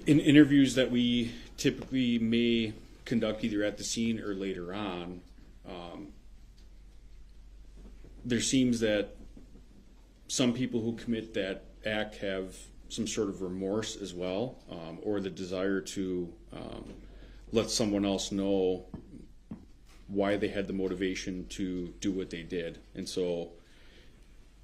in interviews that we typically may conduct either at the scene or later on, there seems that some people who commit that act have some sort of remorse as well, or the desire to let someone else know why they had the motivation to do what they did. And so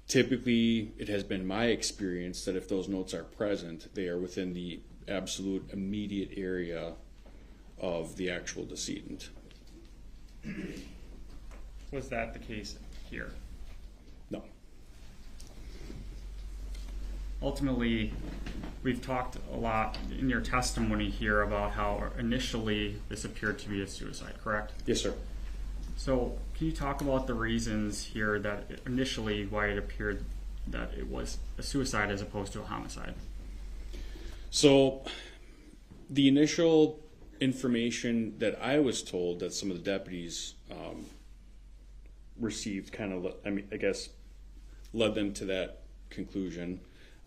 typically it has been my experience that if those notes are present, they are within the absolute immediate area of the actual decedent. Was that the case here? No. Ultimately, we've talked a lot in your testimony here about how initially this appeared to be a suicide, correct? Yes, sir. So can you talk about the reasons here that initially why it appeared that it was a suicide as opposed to a homicide? So the initial information that I was told that some of the deputies received kind of, I guess, led them to that conclusion.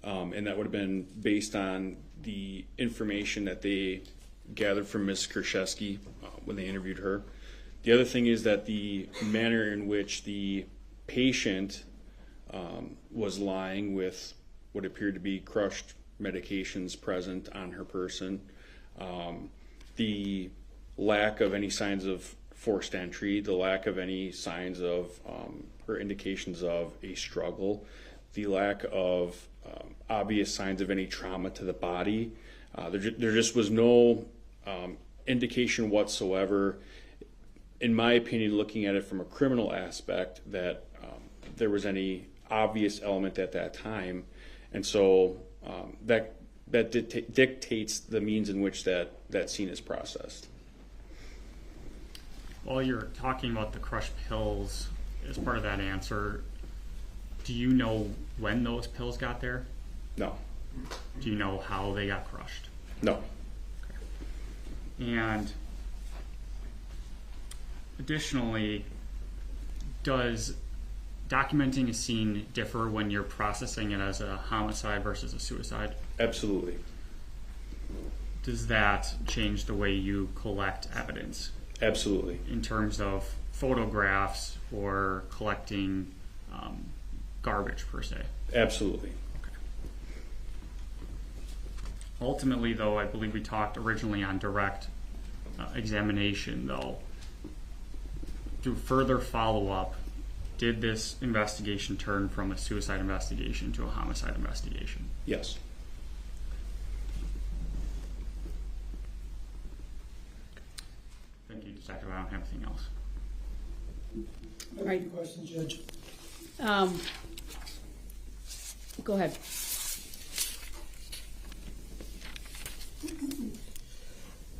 And that would have been based on the information that they gathered from Ms. Kurczewski when they interviewed her. The other thing is that the manner in which the patient was lying with what appeared to be crushed medications present on her person, the lack of any signs of forced entry, the lack of any signs of or indications of a struggle, the lack of obvious signs of any trauma to the body. There just was no indication whatsoever, in my opinion, looking at it from a criminal aspect, that there was any obvious element at that time. And so that dictates the means in which that scene is processed. While you're talking about the crushed pills as part of that answer, do you know when those pills got there? No. Do you know how they got crushed? No. And Additionally, does documenting a scene differ when you're processing it as a homicide versus a suicide? Absolutely. Does that change the way you collect evidence Absolutely. in terms of photographs or collecting garbage per se? Absolutely. Ultimately, though, I believe we talked originally on direct examination, though. Through further follow-up, did this investigation turn from a suicide investigation to a homicide investigation? Yes. Thank you, Detective. I don't have anything else. Right. Question, Judge. Go ahead.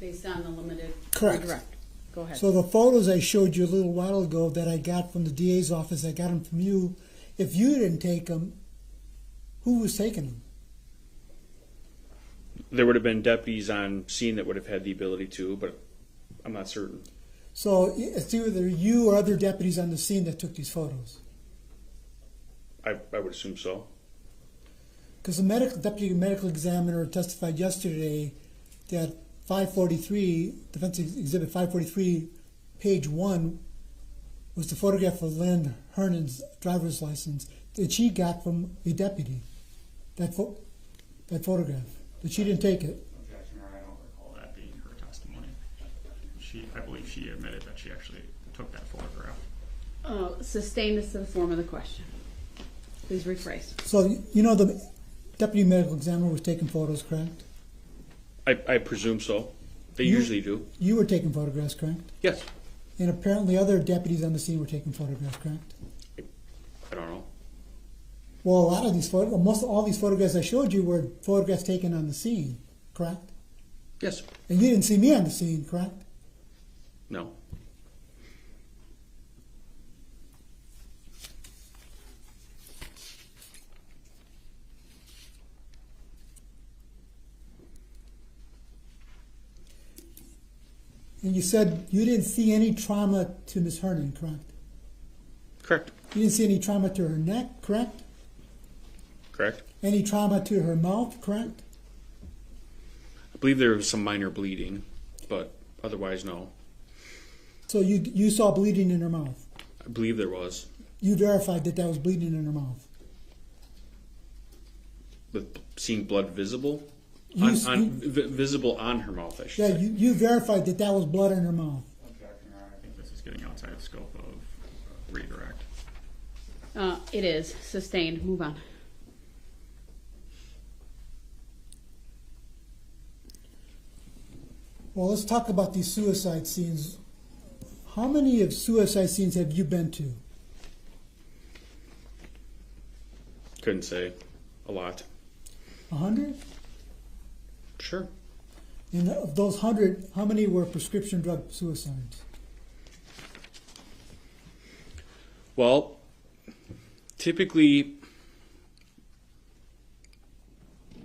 Based on the limited. Correct. Direct. Go ahead. So the photos I showed you a little while ago that I got from the DA's office, I got them from you. If you didn't take them, who was taking them? There would have been deputies on scene that would have had the ability to, but I'm not certain. So it's either you or other deputies on the scene that took these photos. I would assume so. Because the deputy medical examiner testified yesterday that 543, Defense Exhibit 543, page 1, was the photograph of Lynn Hernan's driver's license that she got from a deputy. That photograph. That she didn't take it. Objection, I don't recall that being her testimony. I believe she admitted that she actually took that photograph. Sustained is to the form of the question. Please rephrase. So, you know, the deputy medical examiner was taking photos, correct? I presume so. They usually do. You were taking photographs, correct? Yes. And apparently other deputies on the scene were taking photographs, correct? I don't know. Well, a lot of these most all these photographs I showed you were photographs taken on the scene, correct? Yes. And you didn't see me on the scene, correct? No. And you said you didn't see any trauma to Ms. Hernan, correct? Correct. You didn't see any trauma to her neck, correct? Correct. Any trauma to her mouth, correct? I believe there was some minor bleeding, but otherwise, no. So you saw bleeding in her mouth. I believe there was. You verified that was bleeding in her mouth. With seeing blood visible? Visible on her mouth, I should Yeah, say. you verified that was blood in her mouth. Objection, I think this is getting outside the scope of redirect. It is. Sustained. Move on. Well, let's talk about these suicide scenes. How many of suicide scenes have you been to? Couldn't say. A lot. 100? Sure. And of those 100, how many were prescription drug suicides? Well, typically,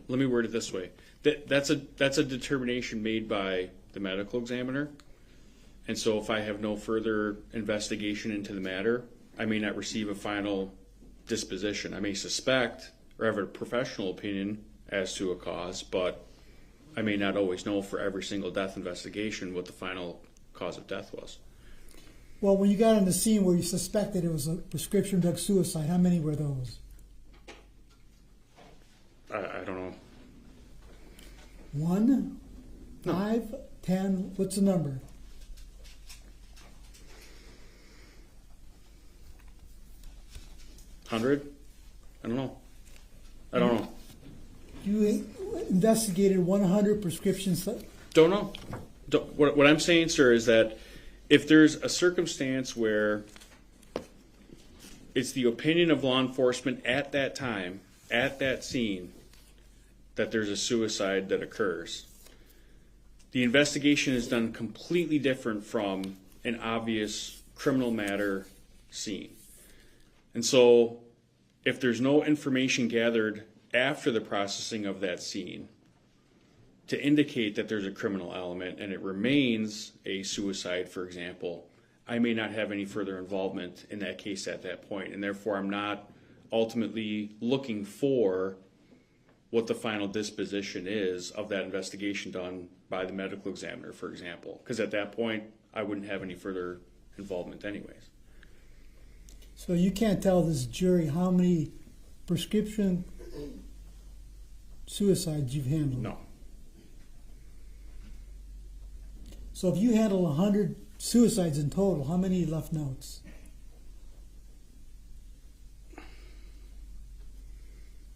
let me word it this way. That's a determination made by the medical examiner. And so if I have no further investigation into the matter, I may not receive a final disposition. I may suspect or have a professional opinion as to a cause, but I may not always know for every single death investigation what the final cause of death was. Well, when you got on the scene where you suspected it was a prescription drug suicide, how many were those? I don't know. 1? No. 5? 10? What's the number? $100? I don't know. I don't know. You investigated 100 prescriptions. Don't know. What I'm saying, sir, is that if there's a circumstance where it's the opinion of law enforcement at that time, at that scene, that there's a suicide that occurs, the investigation is done completely different from an obvious criminal matter scene. And so if there's no information gathered after the processing of that scene to indicate that there's a criminal element and it remains a suicide, for example, I may not have any further involvement in that case at that point, and therefore I'm not ultimately looking for what the final disposition is of that investigation done by the medical examiner, for example, because at that point I wouldn't have any further involvement anyways. So you can't tell this jury how many prescription suicides you've handled? No. So if you handle 100 suicides in total, how many left notes?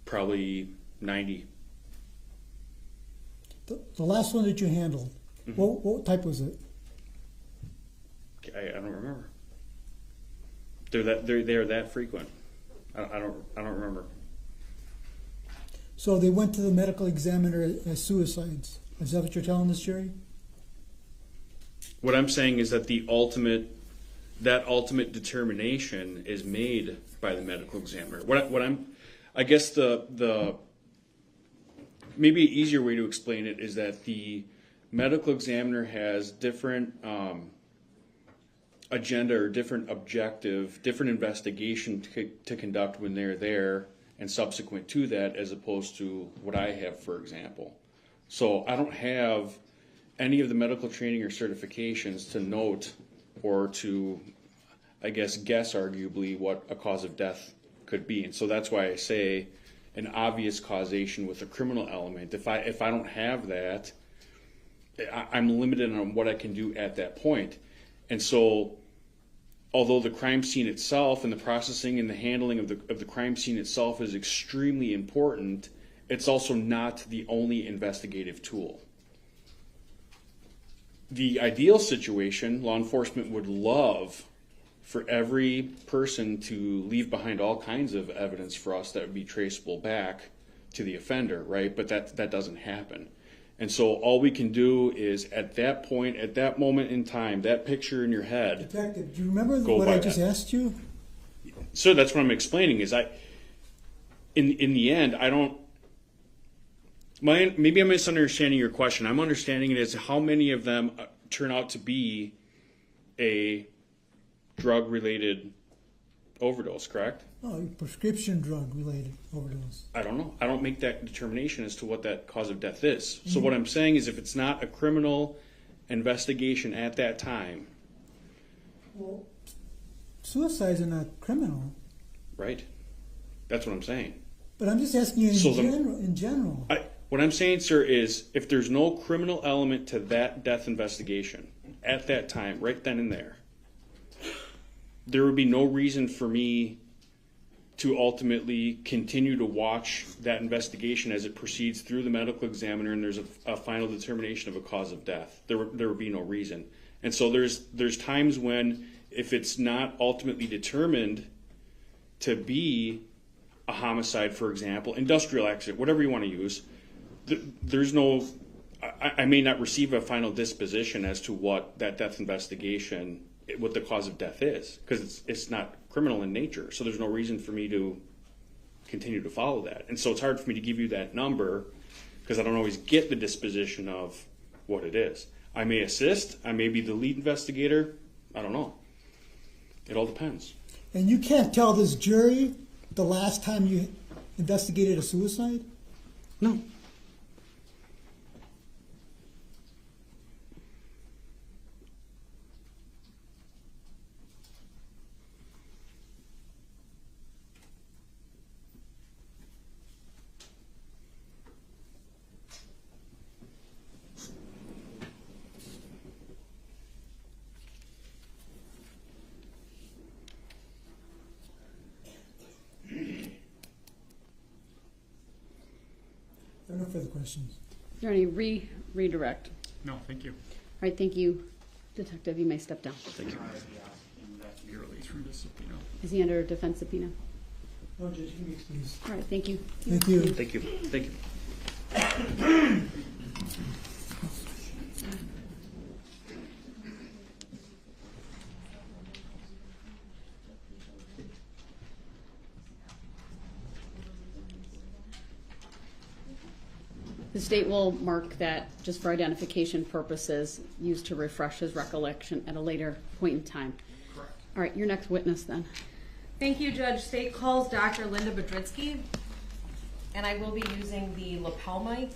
Probably 90. The last one that you handled, what type was it? I don't remember. They're that frequent. I don't remember. So they went to the medical examiner as suicides. Is that what you're telling this jury? What I'm saying is that that ultimate determination is made by the medical examiner. I guess the maybe an easier way to explain it is that the medical examiner has different agenda or different objective, different investigation to conduct when they're there and subsequent to that, as opposed to what I have, for example. So I don't have any of the medical training or certifications to note or to, I guess arguably what a cause of death could be. And so that's why I say an obvious causation with a criminal element. If I don't have that, I'm limited on what I can do at that point. And so although the crime scene itself and the processing and the handling of the crime scene itself is extremely important, it's also not the only investigative tool. The ideal situation, law enforcement would love for every person to leave behind all kinds of evidence for us that would be traceable back to the offender, right? But that doesn't happen. And so all we can do is at that point, at that moment in time, that picture in your head. Detective, do you remember what I just asked you? So that's what I'm explaining is in the end, I don't, maybe I'm misunderstanding your question. I'm understanding it as how many of them turn out to be a drug-related overdose, correct? Oh, prescription drug-related overdose. I don't know. I don't make that determination as to what that cause of death is. So what I'm saying is if it's not a criminal investigation at that time. Well, suicides are not criminal. Right. That's what I'm saying. But I'm just asking you in general. What I'm saying, sir, is if there's no criminal element to that death investigation at that time, right then and there would be no reason for me to ultimately continue to watch that investigation as it proceeds through the medical examiner and there's a final determination of a cause of death. There would be no reason. And so there's times when if it's not ultimately determined to be a homicide, for example, industrial accident, whatever you want to use, there's no, I may not receive a final disposition as to what that death investigation, what the cause of death is, because it's not criminal in nature. So there's no reason for me to continue to follow that. And so it's hard for me to give you that number because I don't always get the disposition of what it is. I may assist. I may be the lead investigator. I don't know. It all depends. And you can't tell this jury the last time you investigated a suicide? No. There are no further questions. Is there any redirect? No, thank you. All right, thank you. Detective, you may step down. Thank you. Be released from this subpoena. Is he under a defense subpoena? No, Judge, you may excuse. All right, thank you. Thank you. Thank you. Thank you. The state will mark that just for identification purposes, used to refresh his recollection at a later point in time. All right, your next witness then. Thank you, Judge. State calls Dr. Lynda Biedrzycki, and I will be using the lapel mic.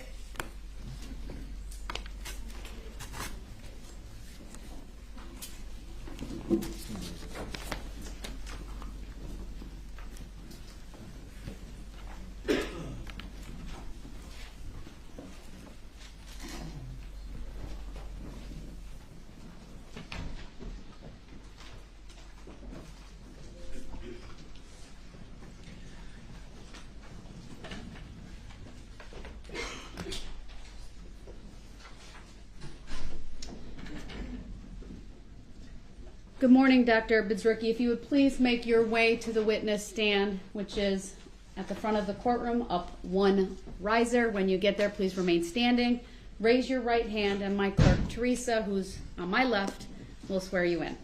Good morning, Dr. Biedrzycki. If you would please make your way to the witness stand, which is at the front of the courtroom, up one riser. When you get there, please remain standing. Raise your right hand, and my clerk, Teresa, who's on my left, will swear you in.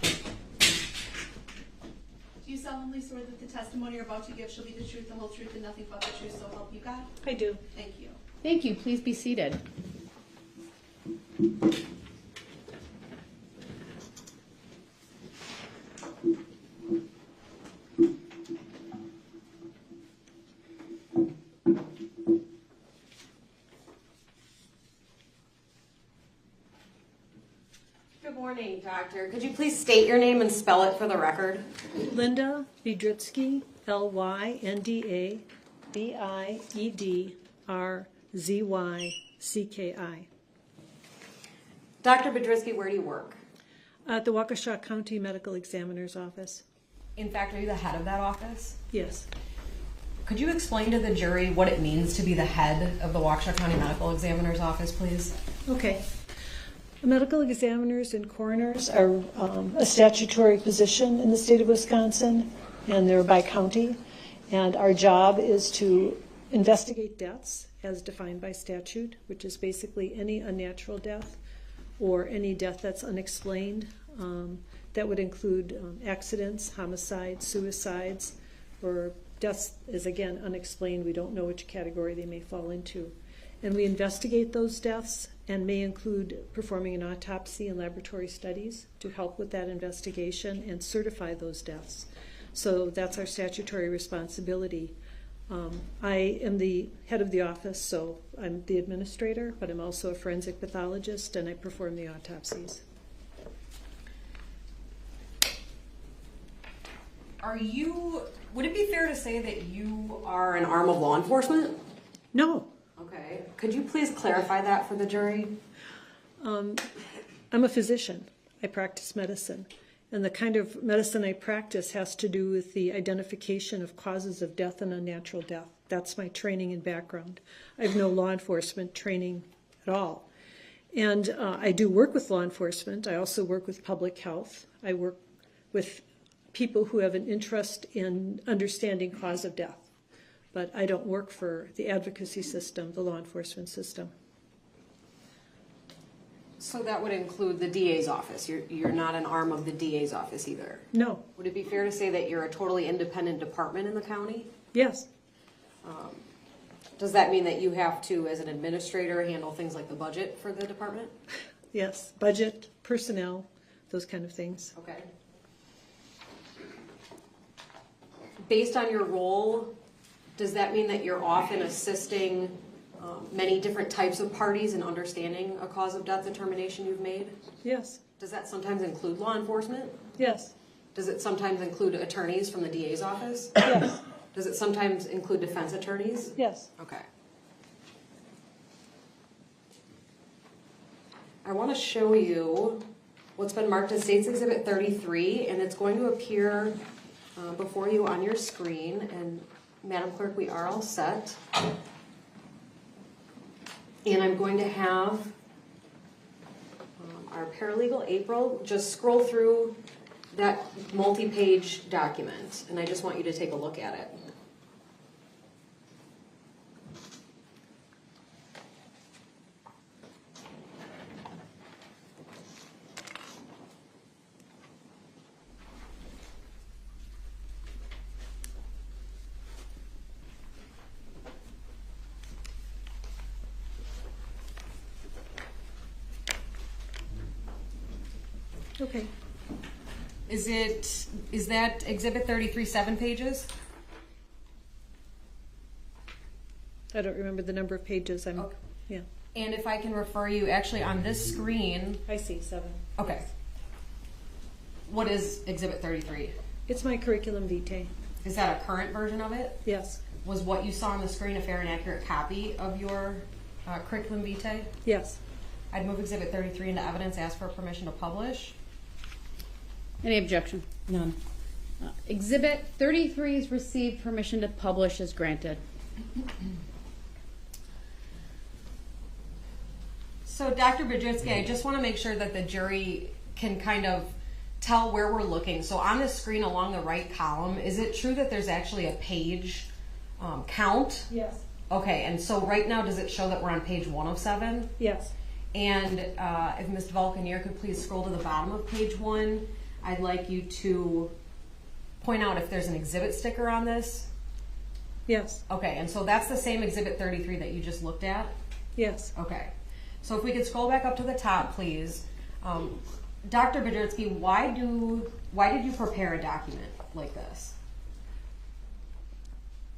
Do you solemnly swear that the testimony you're about to give shall be the truth, the whole truth, and nothing but the truth, so help you God? I do. Thank you. Thank you. Please be seated. Good morning, Doctor. Could you please state your name and spell it for the record? Lynda Biedrzycki, Lynda Biedrzycki. Dr. Biedrzycki, where do you work? At the Waukesha County Medical Examiner's Office. In fact, are you the head of that office? Yes. Could you explain to the jury what it means to be the head of the Waukesha County Medical Examiner's Office, please? Okay. Medical examiners and coroners are a statutory position in the state of Wisconsin, and they're by county. And our job is to investigate deaths as defined by statute, which is basically any unnatural death or any death that's unexplained. That would include accidents, homicides, suicides, or deaths is again unexplained. We don't know which category they may fall into. And we investigate those deaths and may include performing an autopsy and laboratory studies to help with that investigation and certify those deaths. So that's our statutory responsibility. I am the head of the office, so I'm the administrator, but I'm also a forensic pathologist, and I perform the autopsies. Would it be fair to say that you are an arm of law enforcement? No. Okay. Could you please clarify that for the jury? I'm a physician. I practice medicine. And the kind of medicine I practice has to do with the identification of causes of death and unnatural death. That's my training and background. I have no law enforcement training at all. And I do work with law enforcement. I also work with public health. I work with people who have an interest in understanding cause of death. But I don't work for the advocacy system, the law enforcement system. So that would include the DA's office. You're not an arm of the DA's office either? No. Would it be fair to say that you're a totally independent department in the county? Yes. Does that mean that you have to, as an administrator, handle things like the budget for the department? Yes. Budget, personnel, those kind of things. Okay. Based on your role, does that mean that you're often assisting many different types of parties in understanding a cause of death determination you've made? Yes. Does that sometimes include law enforcement? Yes. Does it sometimes include attorneys from the DA's office? Yes. Does it sometimes include defense attorneys? Yes. Okay. I want to show you what's been marked as State's Exhibit 33, and it's going to appear before you on your screen. And Madam Clerk, we are all set. And I'm going to have our paralegal, April, just scroll through that multi-page document, and I just want you to take a look at it. Okay. Is that Exhibit 33 7 pages? I don't remember the number of pages. Okay. Yeah. And if I can refer you, actually on this screen, I see 7. okay. What is Exhibit 33? It's my curriculum vitae. Is that a current version of it? Yes. Was what you saw on the screen a fair and accurate copy of your curriculum vitae? Yes. I'd move Exhibit 33 into evidence, ask for permission to publish. Any objection? None. Exhibit 33's received permission to publish is granted. So, Dr. Biedrzycki, I just want to make sure that the jury can kind of tell where we're looking. So on the screen along the right column, is it true that there's actually a page count? Yes. Okay, and so right now does it show that we're on page 1 of 7? Yes. And if Ms. Vulcanier could please scroll to the bottom of page 1, I'd like you to point out if there's an exhibit sticker on this. Yes. Okay, and so that's the same Exhibit 33 that you just looked at? Yes. Okay, so if we could scroll back up to the top, please. Dr. Biedrzycki, why did you prepare a document like this?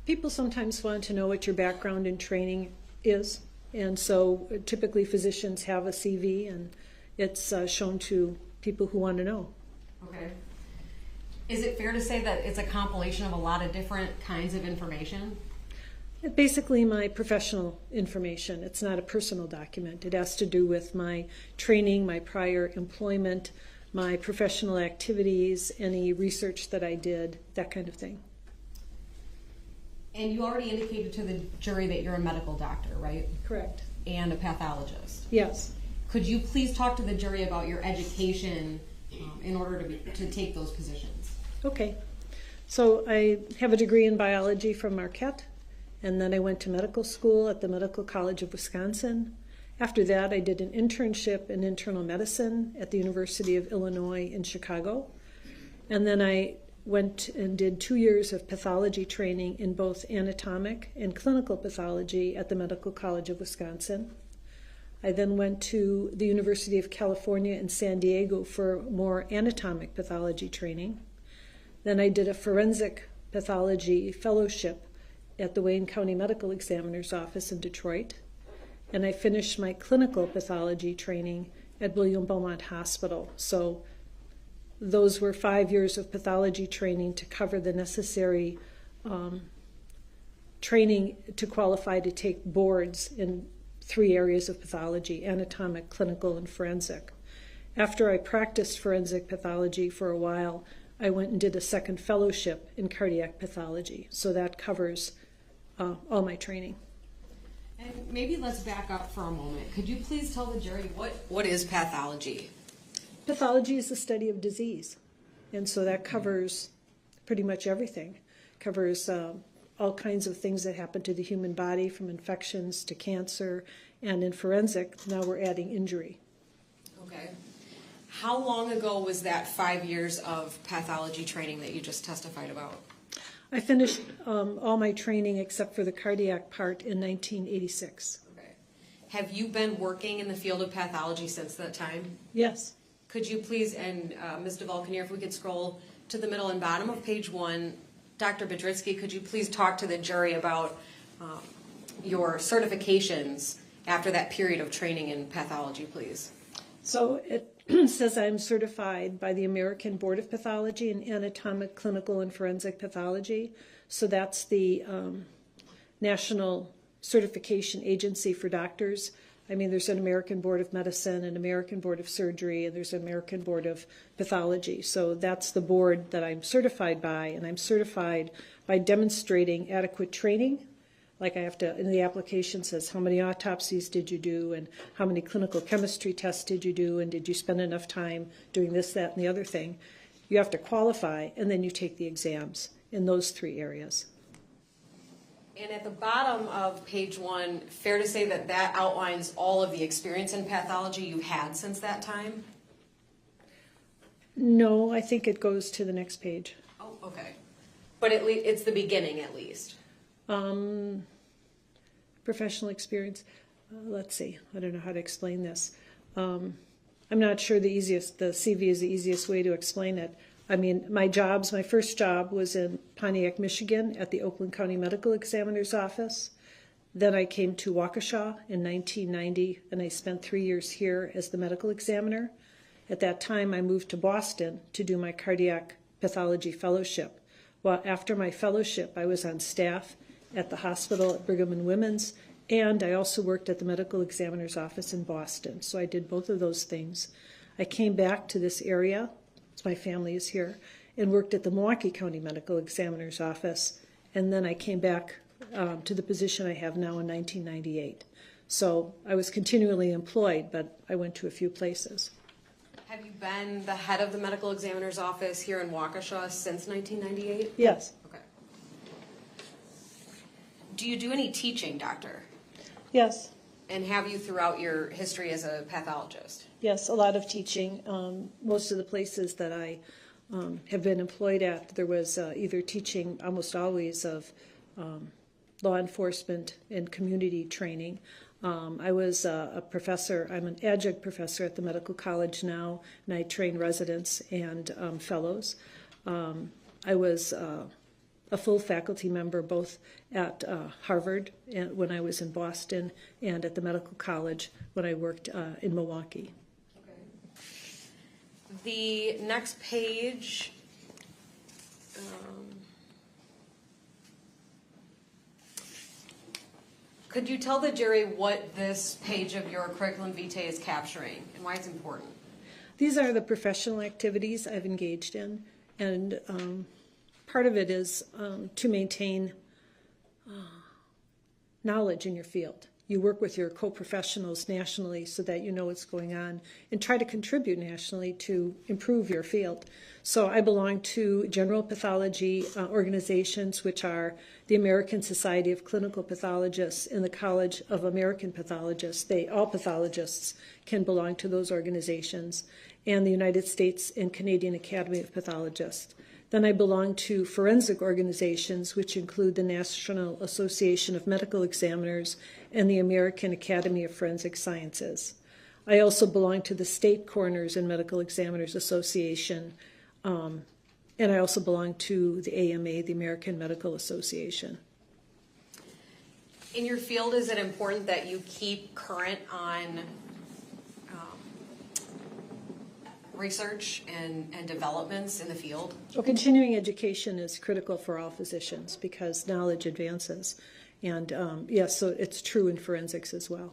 People sometimes want to know what your background and training is, and so typically physicians have a CV, and it's shown to people who want to know. Okay. Is it fair to say that it's a compilation of a lot of different kinds of information? Basically my professional information. It's not a personal document. It has to do with my training, my prior employment, my professional activities, any research that I did, that kind of thing. And you already indicated to the jury that you're a medical doctor, right? Correct. And a pathologist. Yes. Could you please talk to the jury about your education in order to take those positions? Okay. So I have a degree in biology from Marquette. And then I went to medical school at the Medical College of Wisconsin. After that, I did an internship in internal medicine at the University of Illinois in Chicago. And then I went and did 2 years of pathology training in both anatomic and clinical pathology at the Medical College of Wisconsin. I then went to the University of California in San Diego for more anatomic pathology training. Then I did a forensic pathology fellowship at the Wayne County Medical Examiner's Office in Detroit. And I finished my clinical pathology training at William Beaumont Hospital. So those were 5 years of pathology training to cover the necessary training to qualify to take boards in 3 areas of pathology: anatomic, clinical, and forensic. After I practiced forensic pathology for a while, I went and did a second fellowship in cardiac pathology. So that covers all my training. And maybe let's back up for a moment. Could you please tell the jury what is pathology? Pathology is the study of disease, and so that covers pretty much everything. Covers all kinds of things that happen to the human body, from infections to cancer, and in forensic, now we're adding injury. Okay. How long ago was that 5 years of pathology training that you just testified about? I finished all my training except for the cardiac part in 1986. Okay. Have you been working in the field of pathology since that time? Yes. Could you please, and Ms. DeValcanier, if we could scroll to the middle and bottom of page 1, Dr. Biedrzycki, could you please talk to the jury about your certifications after that period of training in pathology, please? So it says I'm certified by the American Board of Pathology in anatomic, clinical, and forensic pathology. So that's the national certification agency for doctors. I mean, there's an American Board of Medicine, an American Board of Surgery, and there's an American Board of Pathology. So that's the board that I'm certified by, and I'm certified by demonstrating adequate training. Like I have to, in the application says, how many autopsies did you do, and how many clinical chemistry tests did you do, and did you spend enough time doing this, that, and the other thing. You have to qualify, and then you take the exams in those 3 areas. And at the bottom of page 1, fair to say that that outlines all of the experience in pathology you had since that time? No, I think it goes to the next page. Oh, okay. But it's the beginning, at least. Professional experience. Let's see. I don't know how to explain this. I'm not sure the CV is the easiest way to explain it. I mean, my first job was in Pontiac, Michigan at the Oakland County Medical Examiner's Office. Then I came to Waukesha in 1990, and I spent 3 years here as the medical examiner. At that time, I moved to Boston to do my cardiac pathology fellowship. Well, after my fellowship, I was on staff at the hospital at Brigham and Women's, and I also worked at the medical examiner's office in Boston. So I did both of those things. I came back to this area, my family is here, and worked at the Milwaukee County Medical Examiner's Office, and then I came back to the position I have now in 1998. So I was continually employed, but I went to a few places. Have you been the head of the medical examiner's office here in Waukesha since 1998? Yes. Okay. Do you do any teaching, doctor? Yes. And have you throughout your history as a pathologist? Yes, a lot of teaching. Most of the places that I have been employed at, there was either teaching, almost always, of law enforcement and community training. I was a professor. I'm an adjunct professor at the medical college now, and I train residents and fellows. I was a full faculty member both at Harvard and when I was in Boston, and at the medical college when I worked in Milwaukee. Okay. The next page. Could you tell the jury what this page of your curriculum vitae is capturing and why it's important? These are the professional activities I've engaged in, and part of it is to maintain knowledge in your field. You work with your co-professionals nationally so that you know what's going on and try to contribute nationally to improve your field. So I belong to general pathology organizations, which are the American Society of Clinical Pathologists and the College of American Pathologists. All pathologists can belong to those organizations, and the United States and Canadian Academy of Pathologists. Then I belong to forensic organizations, which include the National Association of Medical Examiners and the American Academy of Forensic Sciences. I also belong to the State Coroners and Medical Examiners Association, and I also belong to the AMA, the American Medical Association. In your field, is it important that you keep current on research and developments in the field? Well, continuing education is critical for all physicians because knowledge advances. And yes, so it's true in forensics as well.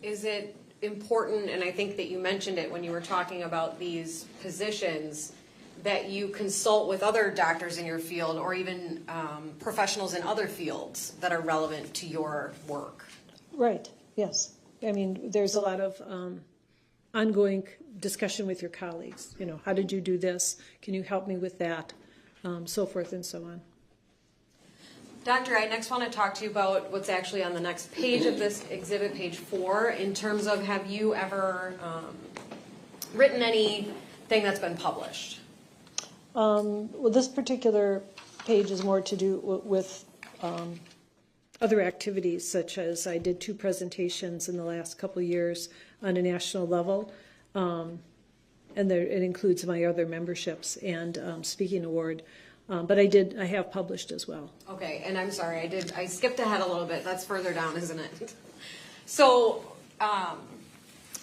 Is it important, and I think that you mentioned it when you were talking about these positions, that you consult with other doctors in your field or even professionals in other fields that are relevant to your work? Right, yes. I mean, there's a lot of ongoing discussion with your colleagues. You know, how did you do this? Can you help me with that? So forth and so on. Doctor, I next want to talk to you about what's actually on the next page of this exhibit, page 4, in terms of have you ever written anything that's been published? Well, this particular page is more to do with other activities, such as I did 2 presentations in the last couple of years on a national level, and it includes my other memberships and speaking award. But I have published as well. Okay, and I'm sorry, I skipped ahead a little bit. That's further down, isn't it? So,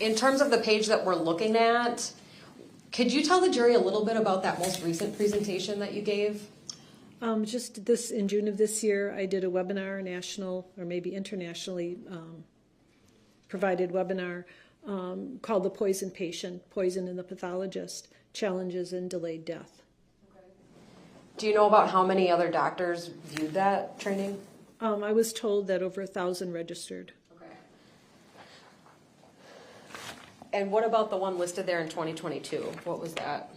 in terms of the page that we're looking at, could you tell the jury a little bit about that most recent presentation that you gave? Just this, in June of this year, I did a webinar, national or maybe internationally provided webinar called The Poison Patient, Poison in the Pathologist, Challenges in Delayed Death. Do you know about how many other doctors viewed that training? I was told that over 1,000 registered. Okay. And what about the one listed there in 2022? What was that?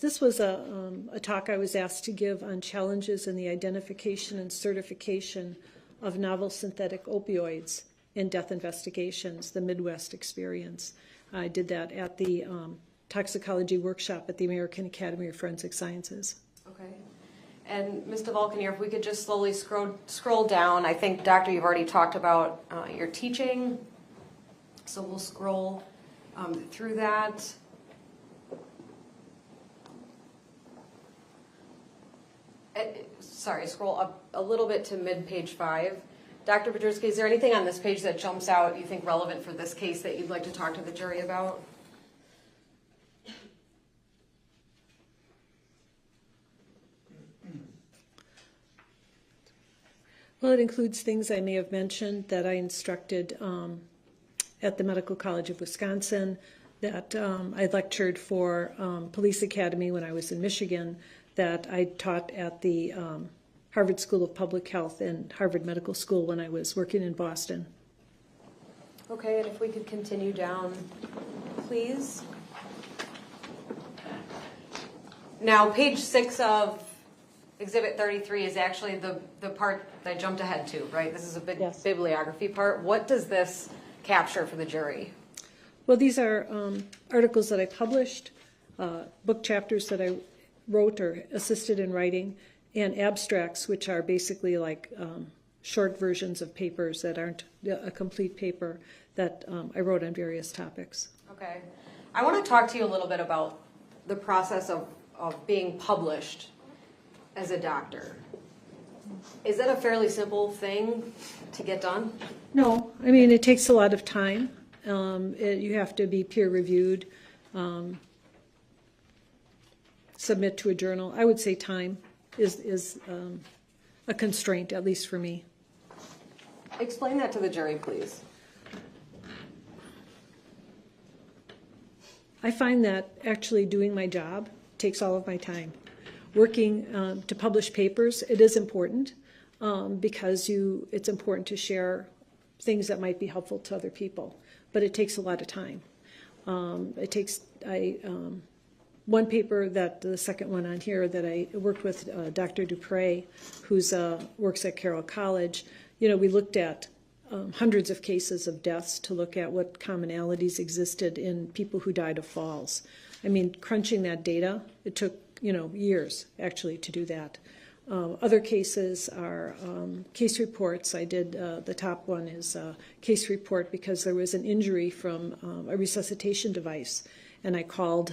This was a talk I was asked to give on challenges in the identification and certification of novel synthetic opioids in death investigations, the Midwest experience. I did that at the toxicology workshop at the American Academy of Forensic Sciences. Okay. And Ms. DeValcanier, if we could just slowly scroll down. I think, Doctor, you've already talked about your teaching. So we'll scroll Through that, sorry, scroll up a little bit to mid-page 5. Dr. Biedrzycki, is there anything on this page that jumps out you think relevant for this case that you'd like to talk to the jury about? Well, it includes things I may have mentioned that I instructed at the Medical College of Wisconsin, that I lectured for Police Academy when I was in Michigan, that I taught at the Harvard School of Public Health and Harvard Medical School when I was working in Boston. Okay, and if we could continue down, please. Now, page 6 of Exhibit 33 is actually the part that I jumped ahead to, right? This is a big bibliography part. What does this capture for the jury? Well, these are articles that I published, book chapters that I wrote or assisted in writing, and abstracts, which are basically like short versions of papers that aren't a complete paper that I wrote on various topics. Okay. I want to talk to you a little bit about the process of being published as a doctor. Is that a fairly simple thing to get done? No, I mean, it takes a lot of time. You have to be peer reviewed, submit to a journal. I would say time is a constraint, at least for me. Explain that to the jury, please. I find that actually doing my job takes all of my time. Working to publish papers, it is important because it's important to share things that might be helpful to other people, but it takes a lot of time. One paper, the second one on here, that I worked with Dr. Dupre, who works at Carroll College. We looked at hundreds of cases of deaths to look at what commonalities existed in people who died of falls. I mean, crunching that data, it took years actually to do that. Other cases are case reports. I did, the top one is a case report because there was an injury from a resuscitation device, and I called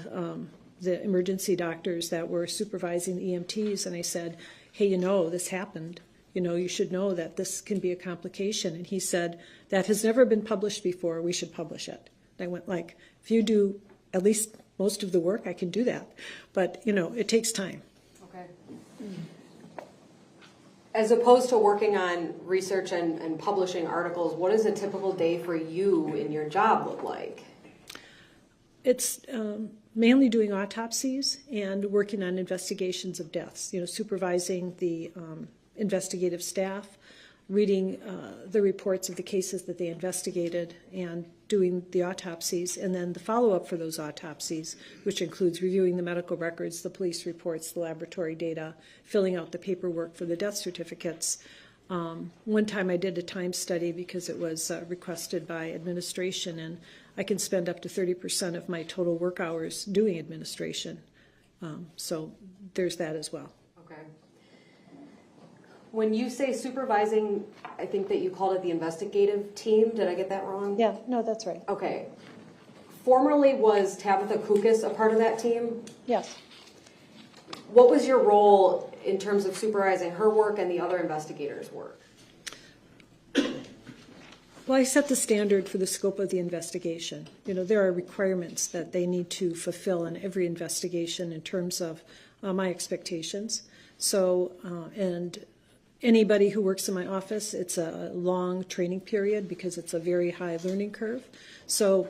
the emergency doctors that were supervising the EMTs, and I said, hey, this happened. You should know that this can be a complication. And he said, that has never been published before, we should publish it. And I went if you do at least most of the work, I can do that. But, it takes time. Okay. As opposed to working on research and publishing articles, what does a typical day for you in your job look like? It's mainly doing autopsies and working on investigations of deaths, supervising the investigative staff, reading the reports of the cases that they investigated and doing the autopsies, and then the follow-up for those autopsies, which includes reviewing the medical records, the police reports, the laboratory data, filling out the paperwork for the death certificates. One time I did a time study because it was requested by administration, and I can spend up to 30% of my total work hours doing administration. So there's that as well. Okay. When you say supervising, I think that you called it the investigative team. Did I get that wrong? Yeah, no, that's right. Okay. Formerly, was Tabitha Kukis a part of that team? Yes. What was your role in terms of supervising her work and the other investigators' work? Well, I set the standard for the scope of the investigation. There are requirements that they need to fulfill in every investigation in terms of my expectations. So, and anybody who works in my office, it's a long training period because it's a very high learning curve. So,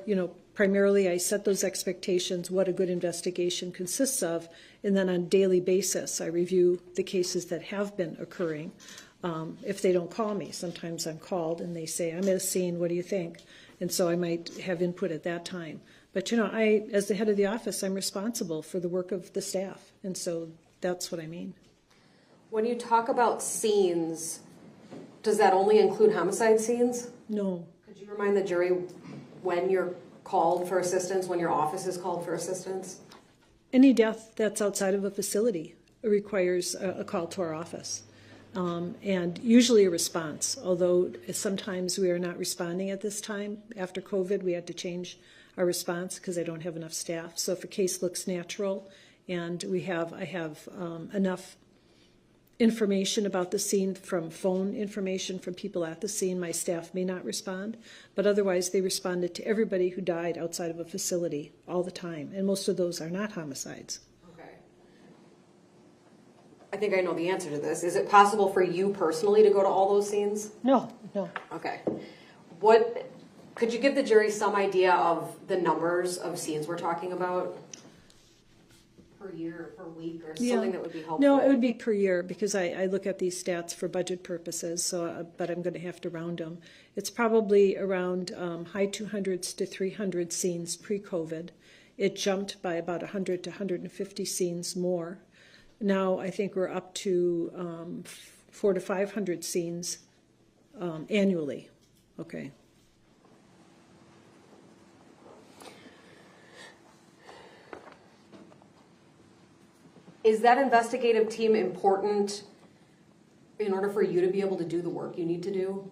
primarily I set those expectations, what a good investigation consists of, and then on a daily basis I review the cases that have been occurring. If they don't call me, sometimes I'm called and they say, I'm at a scene, what do you think? And so I might have input at that time. But, as the head of the office, I'm responsible for the work of the staff, and so that's what I mean. When you talk about scenes, does that only include homicide scenes? No. Could you remind the jury when you're called for assistance, when your office is called for assistance? Any death that's outside of a facility requires a call to our office, and usually a response, although sometimes we are not responding at this time. After COVID, we had to change our response because I don't have enough staff. So if a case looks natural and I have enough information about the scene from phone information from people at the scene, my staff may not respond, but otherwise they responded to everybody who died outside of a facility all the time, and most of those are not homicides. Okay. I think I know the answer to this. Is it possible for you personally to go to all those scenes? No. Okay. Could you give the jury some idea of the numbers of scenes we're talking about? Per year or per week or something that would be helpful? No, it would be per year because I look at these stats for budget purposes, but I'm going to have to round them. It's probably around high 200s to 300 scenes pre-COVID. It jumped by about 100 to 150 scenes more. Now I think we're up to 400 to 500 scenes annually. Okay. Is that investigative team important in order for you to be able to do the work you need to do?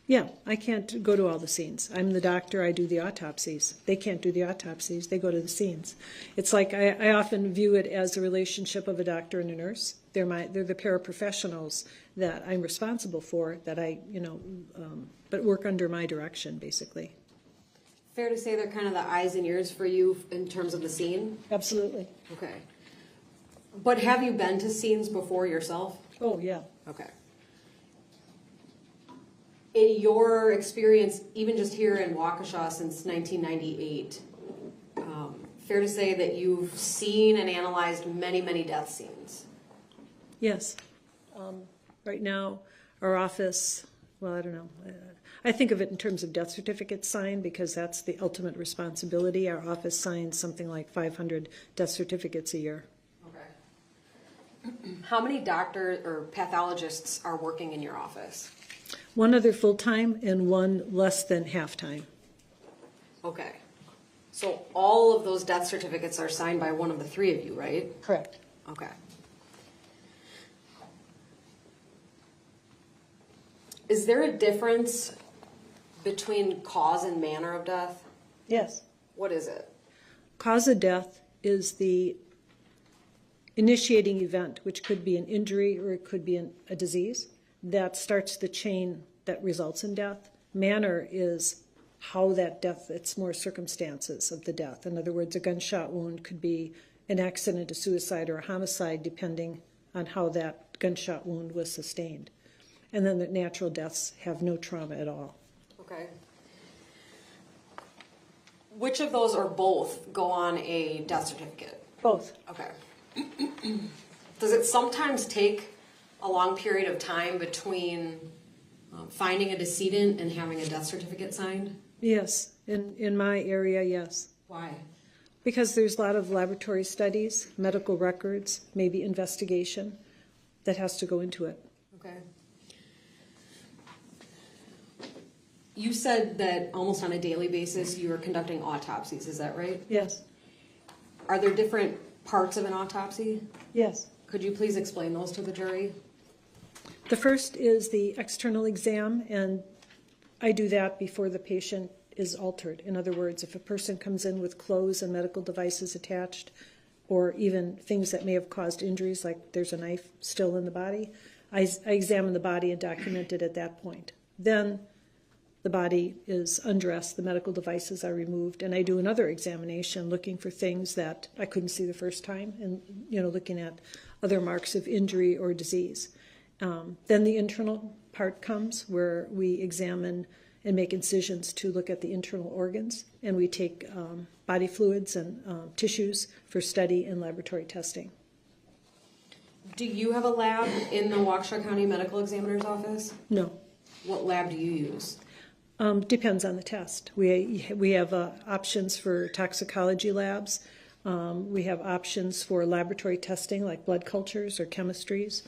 Yeah, I can't go to all the scenes. I'm the doctor, I do the autopsies. They can't do the autopsies, they go to the scenes. It's like I often view it as a relationship of a doctor and a nurse. They're the paraprofessionals that I'm responsible for, that but work under my direction, basically. Fair to say they're kind of the eyes and ears for you in terms of the scene? Absolutely. Okay. But have you been to scenes before yourself? Oh, yeah. Okay. In your experience, even just here in Waukesha since 1998, fair to say that you've seen and analyzed many, many death scenes? Yes. Right now, our office, well, I don't know. I think of it in terms of death certificates signed because that's the ultimate responsibility. Our office signs something like 500 death certificates a year. How many doctors or pathologists are working in your office? One other full-time and one less than half-time. Okay. So all of those death certificates are signed by one of the three of you, right? Correct. Okay. Is there a difference between cause and manner of death? Yes. What is it? Cause of death is the initiating event, which could be an injury or it could be a disease, that starts the chain that results in death. Manner is how that death, it's more circumstances of the death. In other words, a gunshot wound could be an accident, a suicide, or a homicide, depending on how that gunshot wound was sustained. And then the natural deaths have no trauma at all. Okay. Which of those or both go on a death certificate? Both. Okay. Does it sometimes take a long period of time between finding a decedent and having a death certificate signed? Yes. In my area, yes. Why? Because there's a lot of laboratory studies, medical records, maybe investigation that has to go into it. Okay. You said that almost on a daily basis you are conducting autopsies, is that right? Yes. Are there different parts of an autopsy? Yes. Could you please explain those to the jury? The first is the external exam, and I do that before the patient is altered. In other words, if a person comes in with clothes and medical devices attached, or even things that may have caused injuries, like there's a knife still in the body, I examine the body and document it at that point. Then the body is undressed, the medical devices are removed, and I do another examination looking for things that I couldn't see the first time, and looking at other marks of injury or disease. Then the internal part comes where we examine and make incisions to look at the internal organs, and we take body fluids and tissues for study and laboratory testing. Do you have a lab in the Waukesha County Medical Examiner's office? No. What lab do you use? Depends on the test. We have options for toxicology labs. We have options for laboratory testing like blood cultures or chemistries.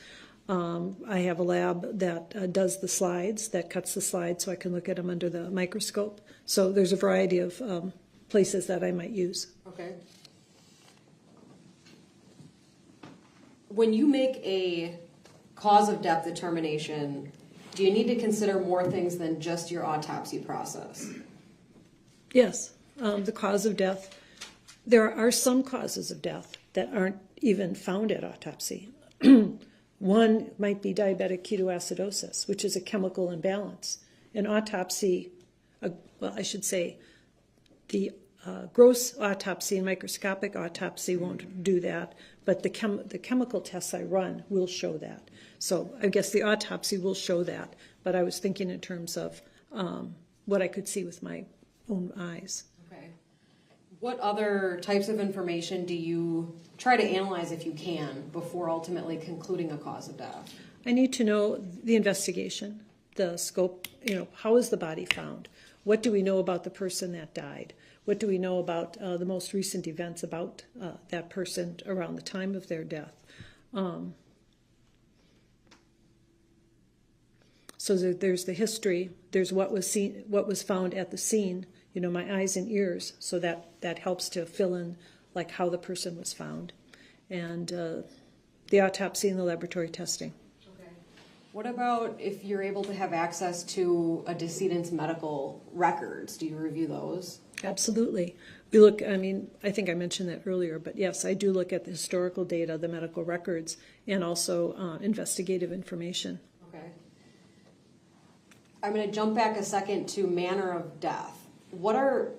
I have a lab that does the slides, that cuts the slides so I can look at them under the microscope. So there's a variety of places that I might use. Okay. When you make a cause of death determination, do you need to consider more things than just your autopsy process? Yes. the cause of death, there are some causes of death that aren't even found at autopsy. One might be diabetic ketoacidosis, which is a chemical imbalance. An autopsy, well, I should say, the gross autopsy and microscopic autopsy won't do that, but the chemical tests I run will show that. So I guess the autopsy will show that, but I was thinking in terms of what I could see with my own eyes. Okay. What other types of information do you try to analyze if you can before ultimately concluding a cause of death? I need to know the investigation, the scope, how is the body found? What do we know about the person that died? What do we know about the most recent events about that person around the time of their death? So there's the history. There's what was seen, what was found at the scene. My eyes and ears. So that helps to fill in like how the person was found, and the autopsy and the laboratory testing. Okay. What about if you're able to have access to a decedent's medical records? Do you review those? Absolutely. We look, I think I mentioned that earlier, but yes, I do look at the historical data, the medical records, and also investigative information. Okay. I'm going to jump back a second to manner of death. What are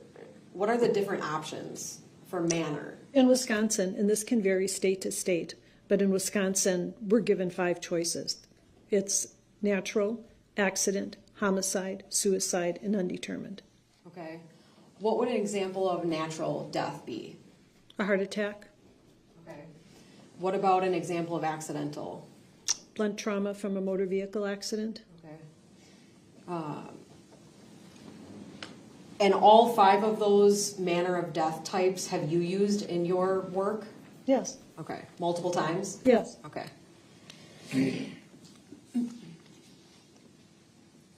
the different options for manner? In Wisconsin, and this can vary state to state, but in Wisconsin, we're given 5 choices. It's natural, accident, homicide, suicide, and undetermined. Okay. What would an example of natural death be? A heart attack. Okay. What about an example of accidental? Blunt trauma from a motor vehicle accident. Okay. And all 5 of those manner of death types have you used in your work? Yes. Okay. Multiple times? Yes. Okay.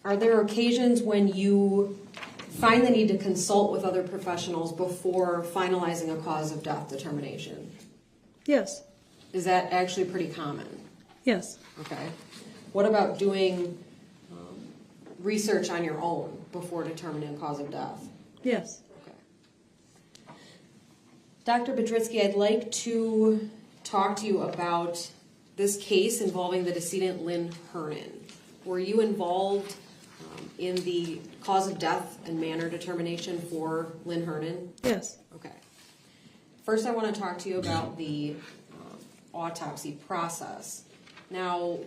Are there occasions when you find the need to consult with other professionals before finalizing a cause of death determination? Yes. Is that actually pretty common? Yes. Okay. What about doing research on your own before determining a cause of death? Yes. Okay. Dr. Biedrzycki, I'd like to talk to you about this case involving the decedent Lynn Hernan. Were you involved in the cause of death and manner determination for Lynn Hernan? Yes. Okay. First, I want to talk to you about the autopsy process. Now,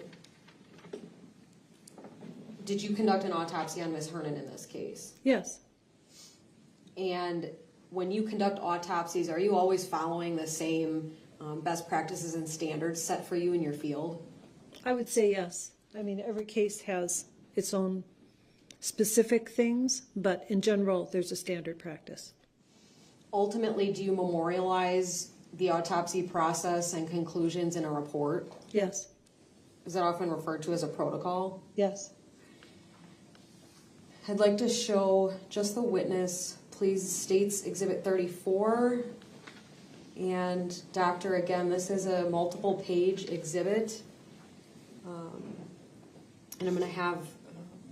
did you conduct an autopsy on Ms. Hernan in this case? Yes. And when you conduct autopsies, are you always following the same best practices and standards set for you in your field? I would say yes. Every case has its own specific things, but in general, there's a standard practice. Ultimately, do you memorialize the autopsy process and conclusions in a report? Yes. Is that often referred to as a protocol? Yes. I'd like to show just the witness, please, states Exhibit 34. And doctor, again, this is a multiple page exhibit. And I'm going to have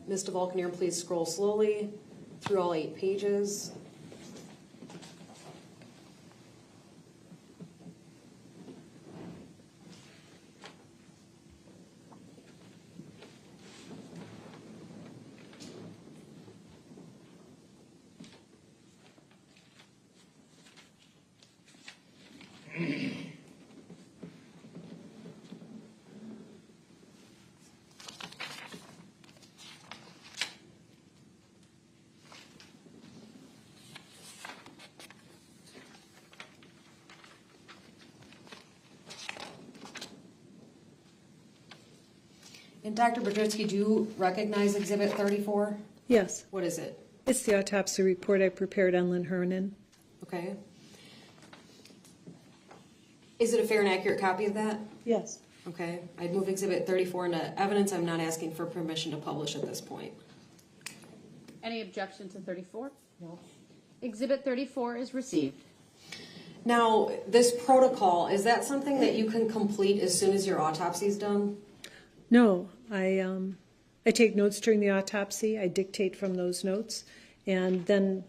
Ms. DeValcanier please scroll slowly through all 8 pages. And Dr. Biedrzycki, do you recognize Exhibit 34? Yes. What is it? It's the autopsy report I prepared on Lynn Hernan. Okay. Is it a fair and accurate copy of that? Yes. Okay. I'd move Exhibit 34 into evidence. I'm not asking for permission to publish at this point. Any objection to 34? No. Exhibit 34 is received. Now, this protocol, is that something that you can complete as soon as your autopsy is done? No, I take notes during the autopsy. I dictate from those notes, and then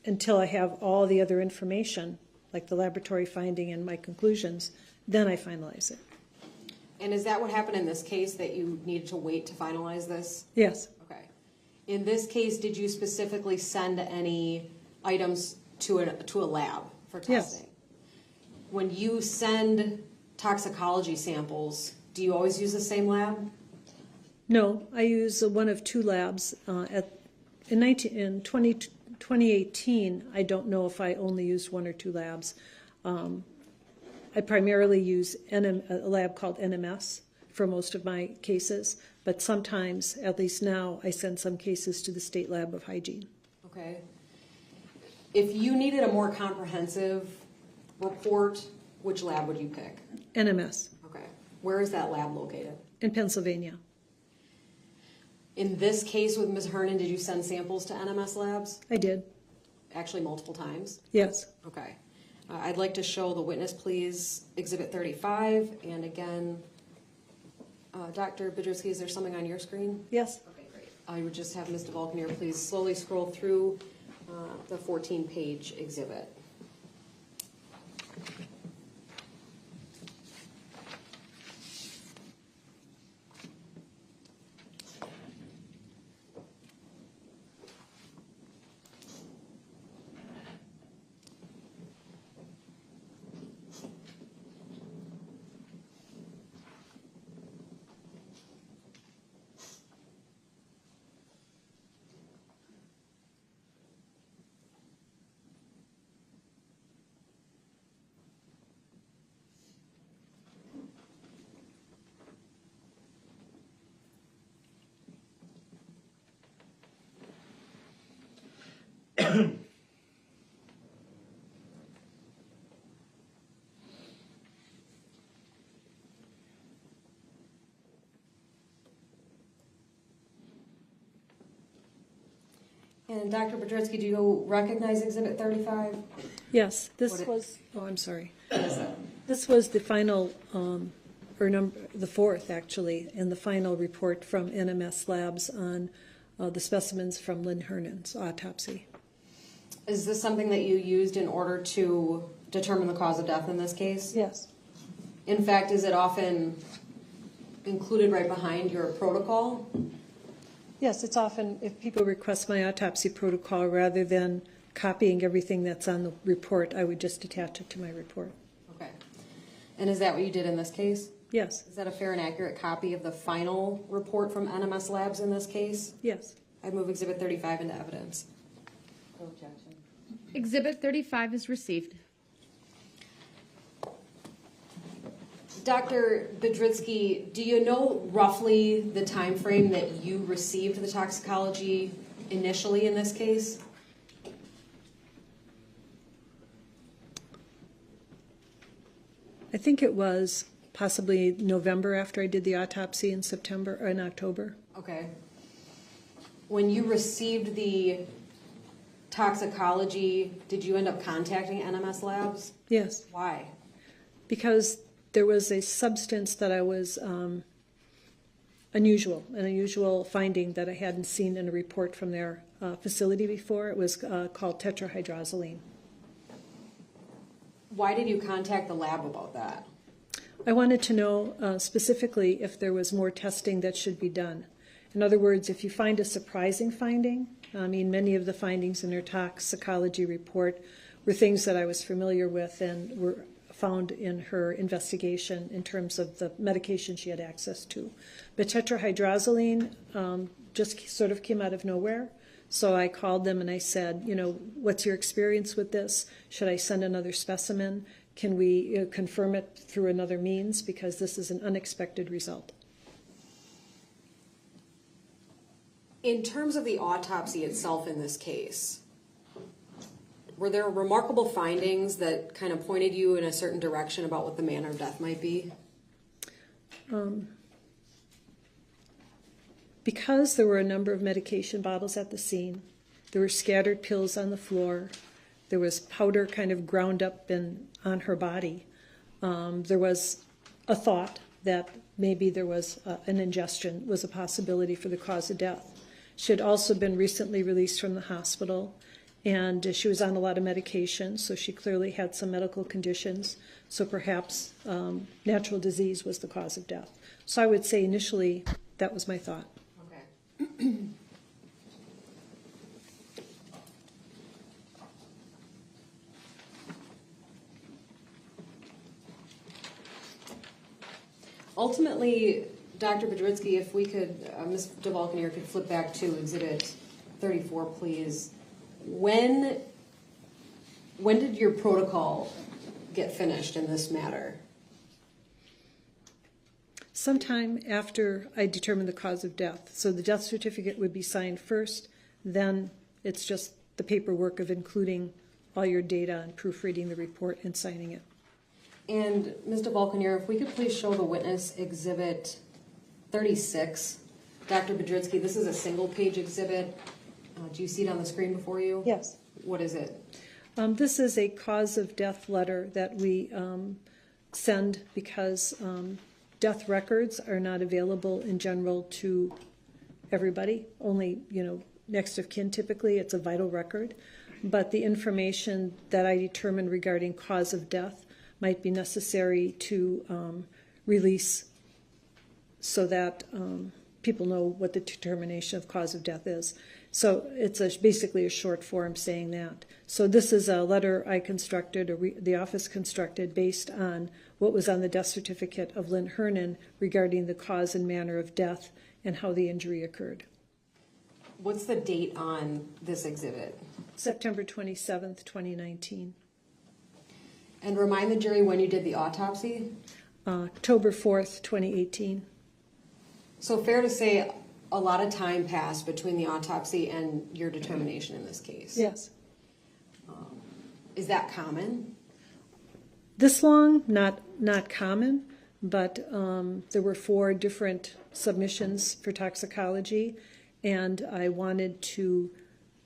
until I have all the other information, like the laboratory finding and my conclusions, then I finalize it. And is that what happened in this case, that you needed to wait to finalize this? Yes. Okay. In this case, did you specifically send any items to a lab for testing? Yes. When you send toxicology samples, do you always use the same lab? No, I use one of two labs. In 2018, I don't know if I only used one or two labs. I primarily use a lab called NMS for most of my cases, but sometimes, at least now, I send some cases to the State Lab of Hygiene. Okay. If you needed a more comprehensive report, which lab would you pick? NMS Okay. Where is that lab located? in Pennsylvania. In this case with Ms. Hernan, did you send samples to NMS labs? I did. Actually, multiple times? Yes. Okay. I'd like to show the witness, please, Exhibit 35. And again, Dr. Biedrzycki, is there something on your screen? Yes. Okay, great. I would just have Ms. DeValcanier please slowly scroll through the 14-page exhibit. And Dr. Biedrzycki, do you recognize Exhibit 35? Yes. This What it- was. Oh, I'm sorry. What is it? This was the final, the fourth actually, and the final report from NMS Labs on the specimens from Lynn Hernan's autopsy. Is this something that you used in order to determine the cause of death in this case? Yes. In fact, is it often included right behind your protocol? Yes, it's often, if people request my autopsy protocol, rather than copying everything that's on the report, I would just attach it to my report. Okay. And is that what you did in this case? Yes. Is that a fair and accurate copy of the final report from NMS Labs in this case? Yes. I'd move Exhibit 35 into evidence. Exhibit 35 is received. Dr. Biedrzycki, do you know roughly the time frame that you received the toxicology initially in this case? I think it was possibly November after I did the autopsy in September or in October. Okay. When you received the toxicology, did you end up contacting NMS Labs? Yes. Why? Because there was a substance that I was an unusual finding that I hadn't seen in a report from their facility before. It was called tetrahydrozoline. Why did you contact the lab about that? I wanted to know specifically if there was more testing that should be done. In other words, if you find a surprising finding, I mean, many of the findings in their toxicology report were things that I was familiar with and were found in her investigation in terms of the medication she had access to. But tetrahydrozoline just sort of came out of nowhere. So I called them and I said, you know, what's your experience with this? Should I send another specimen? Can we confirm it through another means? Because this is an unexpected result. In terms of the autopsy itself in this case, were there remarkable findings that kind of pointed you in a certain direction about what the manner of death might be? Because there were a number of medication bottles at the scene, there were scattered pills on the floor, there was powder kind of ground up on her body, there was a thought that maybe there was an ingestion was a possibility for the cause of death. She had also been recently released from the hospital, And she was on a lot of medication, so she clearly had some medical conditions. So perhaps natural disease was the cause of death. So I would say initially that was my thought. Okay. Ultimately, Dr. Biedrzycki, if we could, Ms. DeValcanier could flip back to Exhibit 34, please. When did your protocol get finished in this matter? Sometime after I determined the cause of death. So the death certificate would be signed first, then it's just the paperwork of including all your data and proofreading the report and signing it. And Ms. DeValcanier, if we could please show the witness Exhibit 36. Dr. Biedrzycki, this is a single-page exhibit. Do you see it on the screen before you? Yes. What is it? This is a cause of death letter that we send because death records are not available in general to everybody. Only, next of kin typically, it's a vital record. But the information that I determined regarding cause of death might be necessary to release so that people know what the determination of cause of death is. So it's basically a short form saying that. So this is a letter I constructed, or the office constructed, based on what was on the death certificate of Lynn Hernan regarding the cause and manner of death and how the injury occurred. What's the date on this exhibit? September 27th, 2019. And remind the jury when you did the autopsy? October 4th, 2018. So fair to say a lot of time passed between the autopsy and your determination in this case? Yes. Is that common? This long, not common, but there were 4 different submissions for toxicology, and I wanted to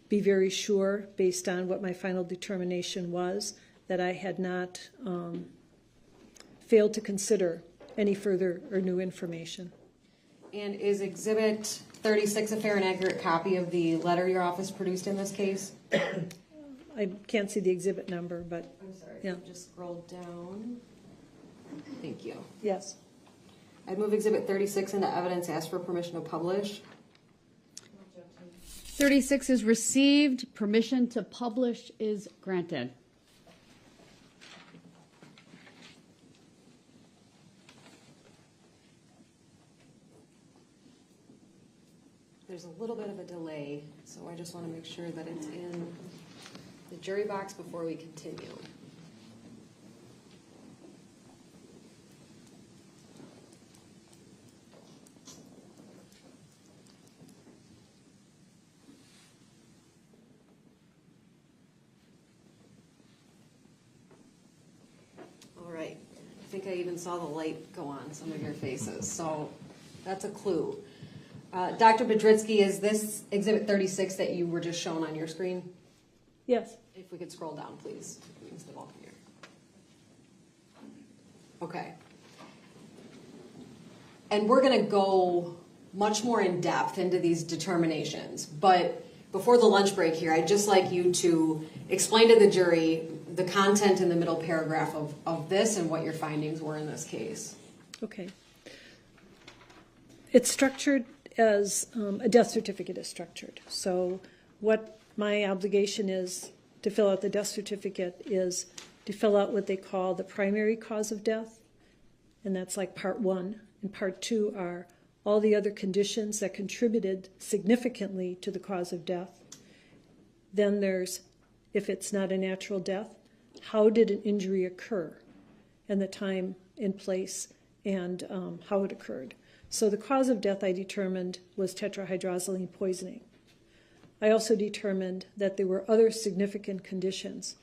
be very sure, based on what my final determination was, that I had not failed to consider any further or new information. And is Exhibit 36 a fair and accurate copy of the letter your office produced in this case? I can't see the exhibit number, but I'm sorry, yeah. Just scroll down. Thank you. Yes. I'd move Exhibit 36 into evidence, ask for permission to publish. 36 is received. Permission to publish is granted. There's a little bit of a delay, so I just want to make sure that it's in the jury box before we continue. All right. I think I even saw the light go on some of your faces, so that's a clue. Dr. Biedrzycki, is this Exhibit 36 that you were just shown on your screen? Yes. If we could scroll down, please, Ms. DeValcanier. Okay. And we're going to go much more in depth into these determinations, but before the lunch break here, I'd just like you to explain to the jury the content in the middle paragraph of this and what your findings were in this case. Okay. It's structured as a death certificate is structured. So what my obligation is to fill out the death certificate is to fill out what they call the primary cause of death, and that's like part 1. And part 2 are all the other conditions that contributed significantly to the cause of death. Then there's, if it's not a natural death, how did an injury occur, and the time and place, and how it occurred. So the cause of death I determined was tetrahydrozoline poisoning. I also determined that there were other significant conditions.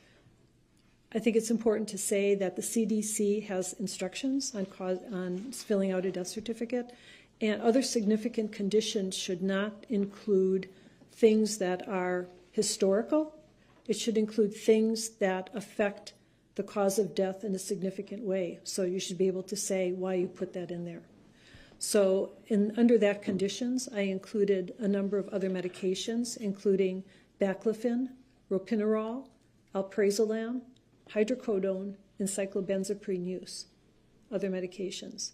I think it's important to say that the CDC has instructions on filling out a death certificate, and other significant conditions should not include things that are historical. It should include things that affect the cause of death in a significant way. So you should be able to say why you put that in there. So under that conditions, I included a number of other medications, including baclofen, ropinirole, alprazolam, hydrocodone, and cyclobenzaprine use, other medications.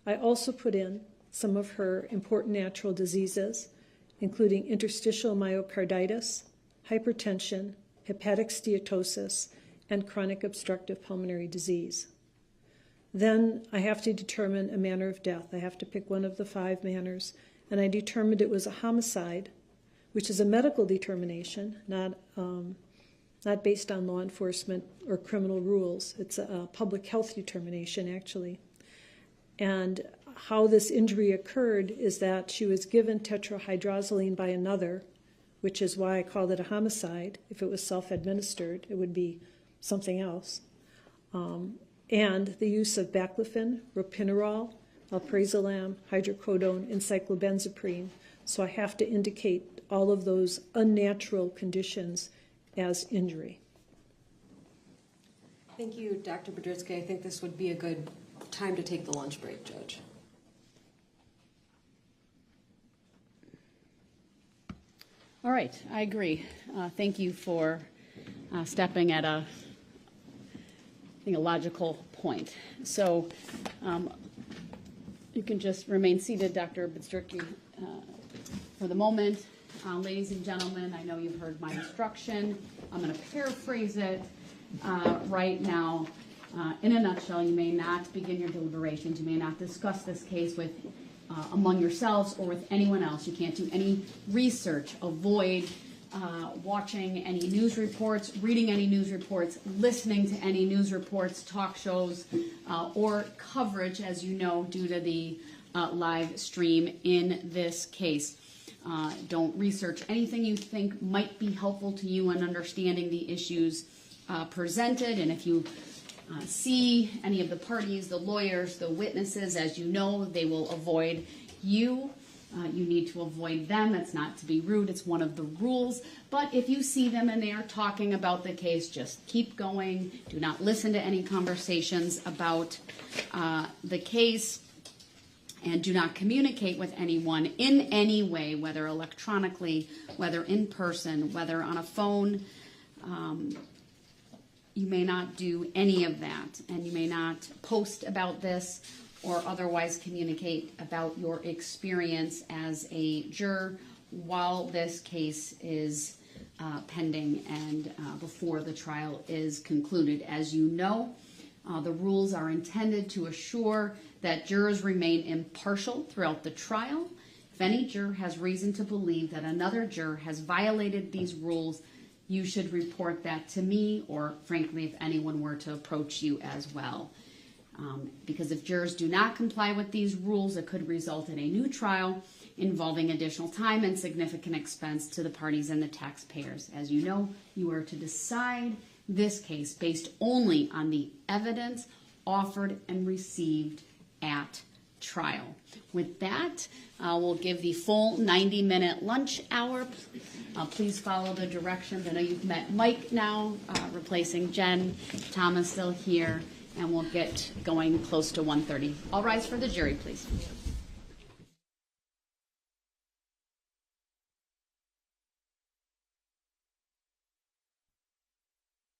I also put in some of her important natural diseases, including interstitial myocarditis, hypertension, hepatic steatosis, and chronic obstructive pulmonary disease. Then I have to determine a manner of death. I have to pick one of the 5 manners, and I determined it was a homicide, which is a medical determination, not based on law enforcement or criminal rules. It's a public health determination, actually. And how this injury occurred is that she was given tetrahydrozoline by another, which is why I called it a homicide. If it was self-administered, it would be something else. And the use of baclofen, ropinirole, alprazolam, hydrocodone, and cyclobenzaprine. So I have to indicate all of those unnatural conditions as injury. Thank you, Dr. Biedrzycki. I think this would be a good time to take the lunch break, Judge. All right, I agree. Thank you for stepping at a logical point. So you can just remain seated, Dr. Biedrzycki, for the moment. Ladies and gentlemen, I know you've heard my instruction. I'm going to paraphrase it right now. In a nutshell, you may not begin your deliberations. You may not discuss this case with among yourselves or with anyone else. You can't do any research. Avoid watching any news reports, reading any news reports, listening to any news reports, talk shows, or coverage, as you know, due to the live stream in this case. Don't research anything you think might be helpful to you in understanding the issues presented. And if you see any of the parties, the lawyers, the witnesses, as you know, they will avoid you. You need to avoid them. It's not to be rude. It's one of the rules. But if you see them and they are talking about the case, just keep going. Do not listen to any conversations about the case. And do not communicate with anyone in any way, whether electronically, whether in person, whether on a phone. You may not do any of that, and you may not post about this or otherwise communicate about your experience as a juror while this case is pending and before the trial is concluded. As you know, the rules are intended to assure that jurors remain impartial throughout the trial. If any juror has reason to believe that another juror has violated these rules, you should report that to me, or frankly, if anyone were to approach you as well. Because if jurors do not comply with these rules, it could result in a new trial involving additional time and significant expense to the parties and the taxpayers. As you know, you are to decide this case based only on the evidence offered and received at trial. With that, we'll give the full 90-minute lunch hour. Please follow the directions. I know you've met Mike now, replacing Jen. Tom is still here, and we'll get going close to 1:30. All rise for the jury, please.